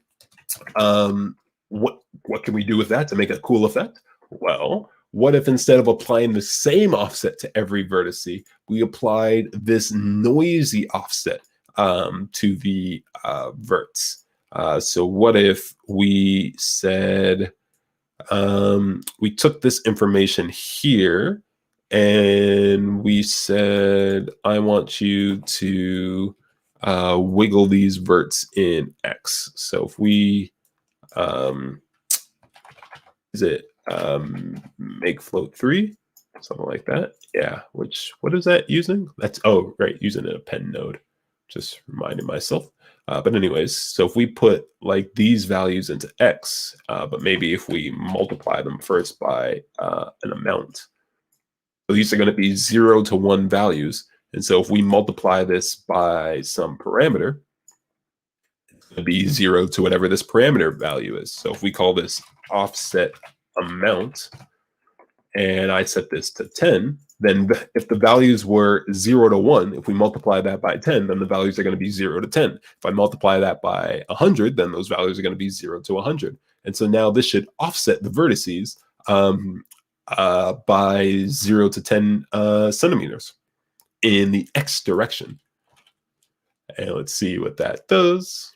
What can we do with that to make a cool effect? Well, what if instead of applying the same offset to every vertice, we applied this noisy offset to the verts? So what if we said, we took this information here and we said, I want you to wiggle these verts in X. So if we, make float 3, something like that. Yeah, what is that using? That's, oh, right, using a pen node. Just reminding myself. But anyways, so if we put like these values into X, but maybe if we multiply them first by an amount, so these are going to be 0 to 1 values. And so if we multiply this by some parameter, it's going to be 0 to whatever this parameter value is. So if we call this offset amount, and I set this to 10, then if the values were 0 to 1, if we multiply that by 10, then the values are going to be 0 to 10. If I multiply that by 100, then those values are going to be 0 to 100. And so now this should offset the vertices by 0 to 10 centimeters in the X direction. And let's see what that does.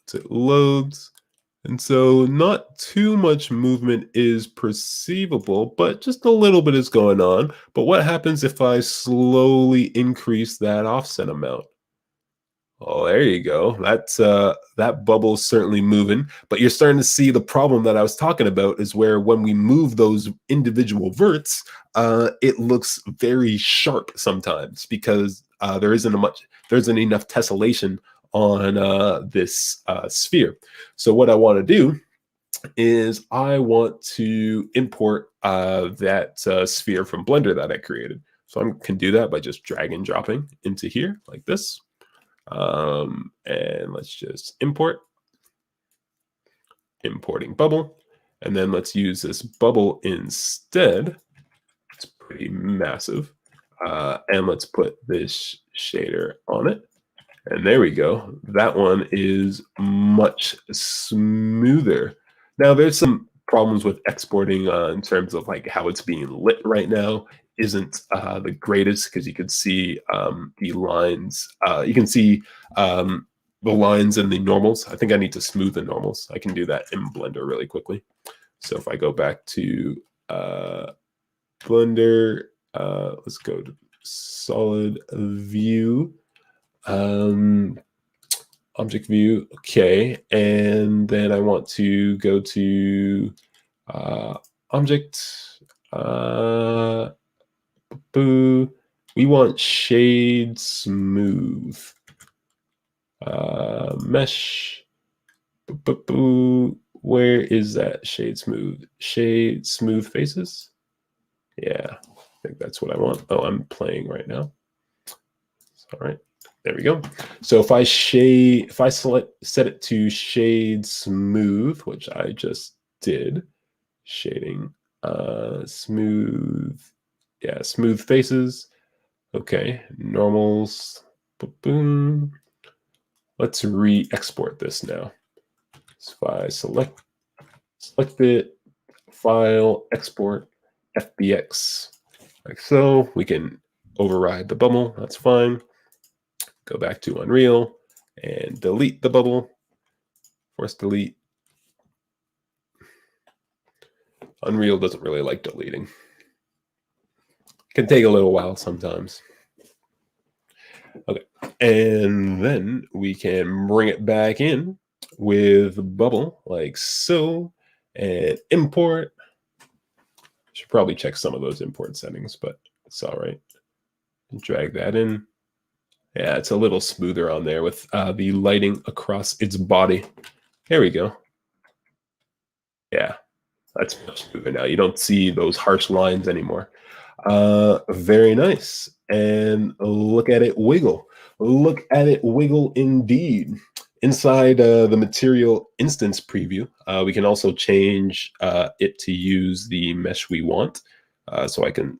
So it loads. And so not too much movement is perceivable, but just a little bit is going on. But what happens if I slowly increase that offset amount? Oh, there you go. That's that bubble's certainly moving, but you're starting to see the problem that I was talking about is where when we move those individual verts, it looks very sharp sometimes because there isn't enough tessellation on this sphere. So what I want to do is I want to import that sphere from Blender that I created. So I can do that by just drag and dropping into here like this. And let's just importing bubble. And then let's use this bubble instead. It's pretty massive. And let's put this shader on it. And there we go. That one is much smoother. Now, there's some problems with exporting in terms of like how it's being lit right now isn't the greatest, because you can see the lines. You can see the lines and the normals. I think I need to smooth the normals. I can do that in Blender really quickly. So if I go back to Blender, let's go to solid view. Object view, okay, and then I want to go to object. We want shade smooth. Mesh. Where is that shade smooth? Shade smooth faces. Yeah, I think that's what I want. Oh, I'm playing right now. All right. There we go. So if I set it to shade smooth, which I just did, shading, smooth, yeah, smooth faces. Okay, normals, boom. Let's re-export this now. So if I select it, file, export, FBX, like so, we can override the bubble, that's fine. Go back to Unreal and delete the bubble. Force delete. Unreal doesn't really like deleting. Can take a little while sometimes. Okay, and then we can bring it back in with bubble like so, and import. Should probably check some of those import settings, but it's all right. Drag that in. Yeah, it's a little smoother on there with the lighting across its body. There we go. Yeah, that's much smoother now. You don't see those harsh lines anymore. Very nice. And look at it wiggle. Look at it wiggle indeed. Inside the material instance preview, we can also change it to use the mesh we want. So I can,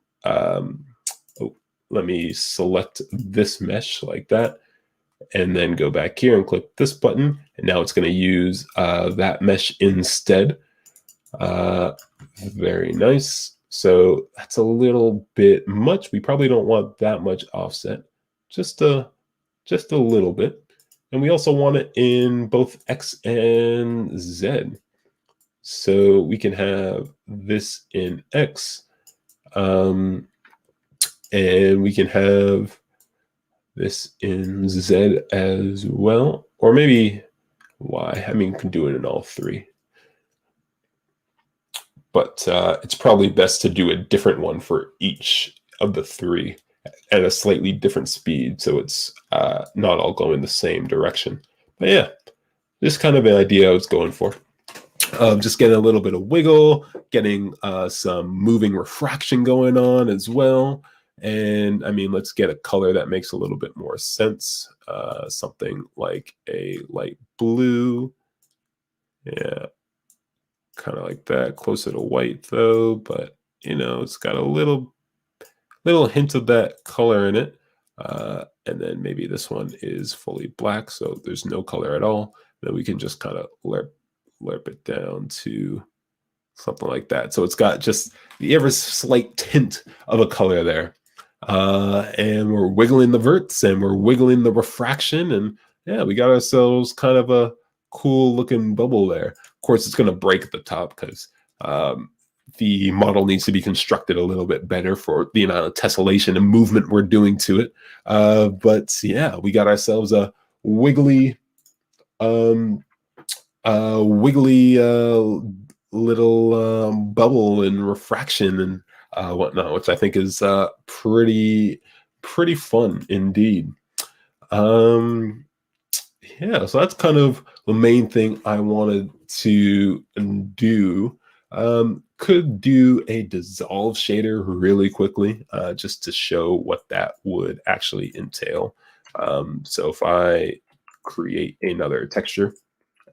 let me select this mesh like that, and then go back here and click this button. And now it's going to use that mesh instead. Very nice. So that's a little bit much. We probably don't want that much offset, just a little bit. And we also want it in both X and Z. So we can have this in X, and we can have this in Z as well, or maybe Y. I mean, we can do it in all three. But it's probably best to do a different one for each of the three at a slightly different speed, so it's not all going the same direction. But yeah, this kind of an idea I was going for. Just getting a little bit of wiggle, getting some moving refraction going on as well. And I mean, let's get a color that makes a little bit more sense. Something like a light blue. Yeah, kind of like that, closer to white though, but you know, it's got a little hint of that color in it. And then maybe this one is fully black, so there's no color at all. Then we can just kind of lerp it down to something like that. So it's got just the ever slight tint of a color there. And we're wiggling the verts and we're wiggling the refraction, and yeah, we got ourselves kind of a cool looking bubble there. Of course, it's going to break at the top because the model needs to be constructed a little bit better for the amount of tessellation and movement we're doing to it. But yeah, we got ourselves a wiggly, little bubble and refraction and whatnot, which I think is pretty fun indeed. Yeah, so that's kind of the main thing I wanted to do. Could do a dissolve shader really quickly, just to show what that would actually entail. So if I create another texture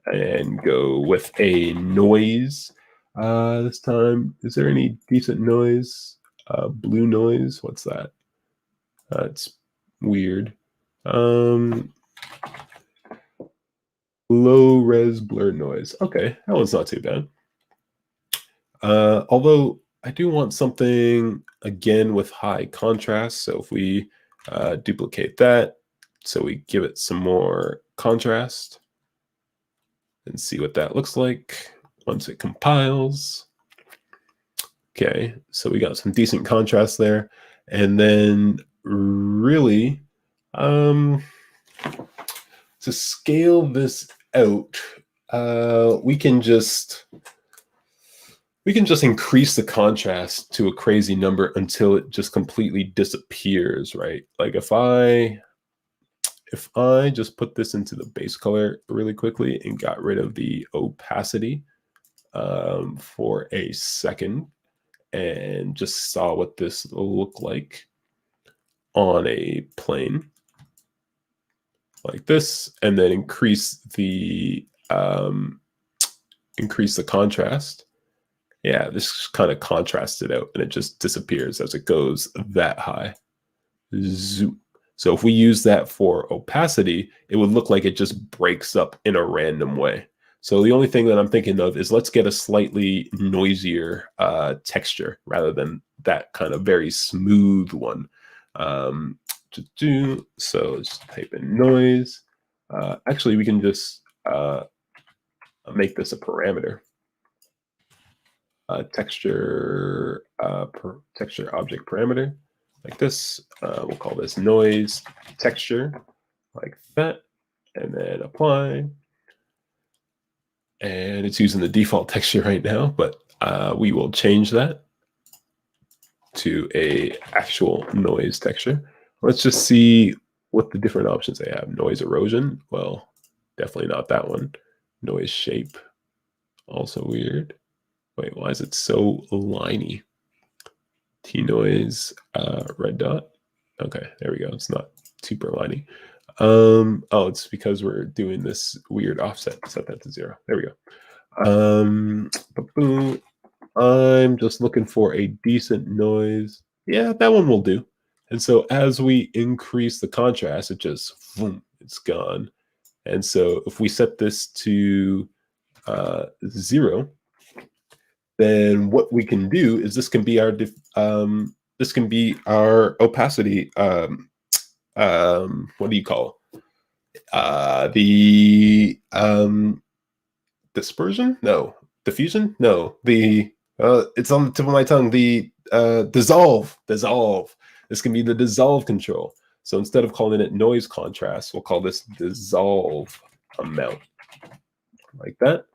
and go with a noise, This time, is there any decent noise? Blue noise, what's that? It's weird. Low res blur noise. Okay, that one's not too bad. Although I do want something again with high contrast. So if we duplicate that, so we give it some more contrast and see what that looks like once it compiles. Okay, so we got some decent contrast there. And then really, to scale this out, we can just increase the contrast to a crazy number until it just completely disappears, right? Like if I just put this into the base color really quickly and got rid of the opacity for a second and just saw what this will look like on a plane like this, and then increase the contrast. Yeah, this kind of contrasts it out and it just disappears as it goes that high. Zoom. So if we use that for opacity, it would look like it just breaks up in a random way. So the only thing that I'm thinking of is let's get a slightly noisier texture rather than that kind of very smooth one. So let's type in noise. Actually, we can just make this a parameter. Texture object parameter like this. We'll call this noise texture like that, and then apply. And it's using the default texture right now, but we will change that to a actual noise texture. Let's just see what the different options they have. Noise erosion, well, definitely not that one. Noise shape, also weird. Wait, why is it so liney? T-noise, red dot. Okay, there we go. It's not super liney. Oh, it's because we're doing this weird offset. Set that to 0. There we go. I'm just looking for a decent noise. Yeah, that one will do. And so as we increase the contrast, it just, boom, it's gone. And so if we set this to 0, then what we can do is this can be our opacity. What do you call the dispersion? No, diffusion? No, it's on the tip of my tongue. The dissolve. This can be the dissolve control. So instead of calling it noise contrast, we'll call this dissolve amount, like that.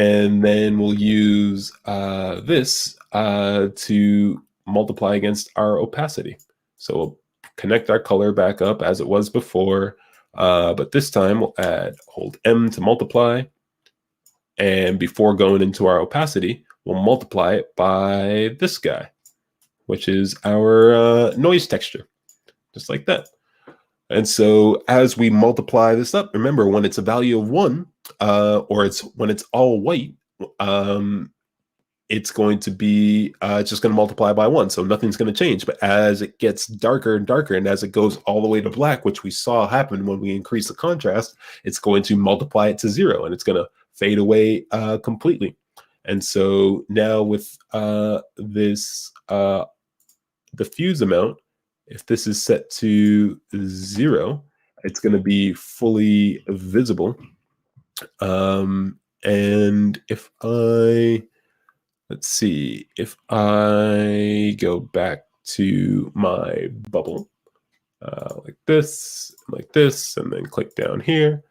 And then we'll use this to multiply against our opacity. So we'll connect our color back up as it was before, but this time we'll hold M to multiply. And before going into our opacity, we'll multiply it by this guy, which is our noise texture, just like that. And so as we multiply this up, remember when it's a value of 1, or when it's all white, it's going to be it's just going to multiply by 1, so nothing's going to change. But as it gets darker and darker, and as it goes all the way to black, which we saw happen when we increase the contrast, it's going to multiply it to 0, and it's going to fade away completely. And so now with this diffuse amount, if this is set to 0, it's going to be fully visible. And if let's see, if I go back to my bubble, like this, and then click down here,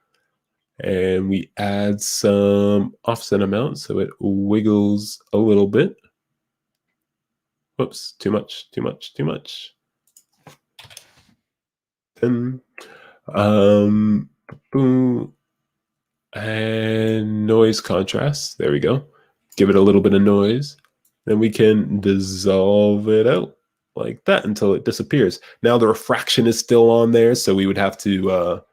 and we add some offset amount so it wiggles a little bit. Whoops, too much. Then, boom, and noise contrast. There we go. Give it a little bit of noise. Then we can dissolve it out like that until it disappears. Now the refraction is still on there, so we would have to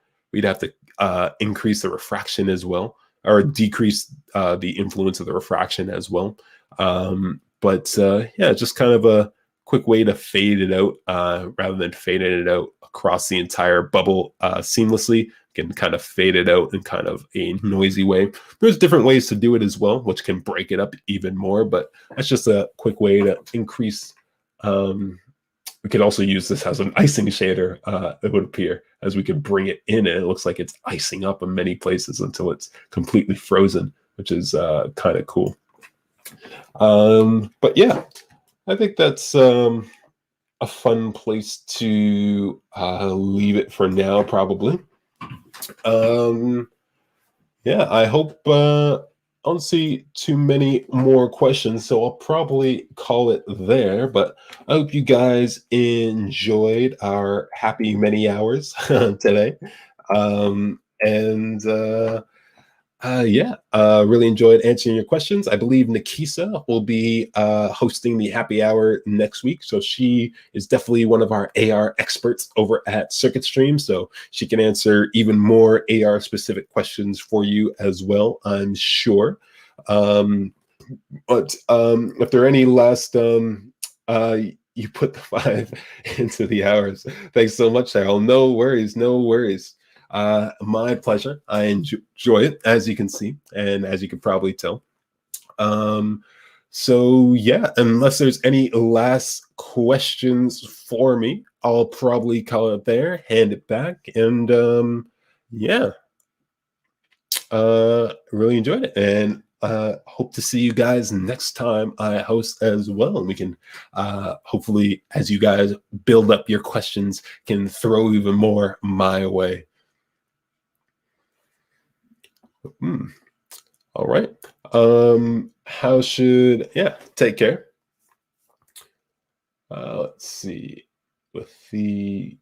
increase the refraction as well. or decrease the influence of the refraction as well. But yeah, just kind of a quick way to fade it out rather than fading it out across the entire bubble seamlessly. Can kind of fade it out in kind of a noisy way. There's different ways to do it as well, which can break it up even more, but that's just a quick way to increase. We could also use this as an icing shader, it would appear, as we could bring it in and it looks like it's icing up in many places until it's completely frozen, which is kind of cool. But yeah, I think that's a fun place to leave it for now, probably. Yeah, I hope I don't see too many more questions, so I'll probably call it there. But I hope you guys enjoyed our happy many hours today. And yeah, really enjoyed answering your questions. I believe Nikisa will be hosting the happy hour next week. So she is definitely one of our AR experts over at CircuitStream. So she can answer even more AR specific questions for you as well, I'm sure. But if there are any last, you put the 5 into the hours. Thanks so much, Tyrell. No worries, no worries. My pleasure. I enjoy it, as you can see, and as you can probably tell. So yeah, unless there's any last questions for me, I'll probably call it there, hand it back, and yeah, really enjoyed it, and hope to see you guys next time I host as well, and we can hopefully, as you guys build up your questions, can throw even more my way. All right. How should, yeah, take care. Let's see with the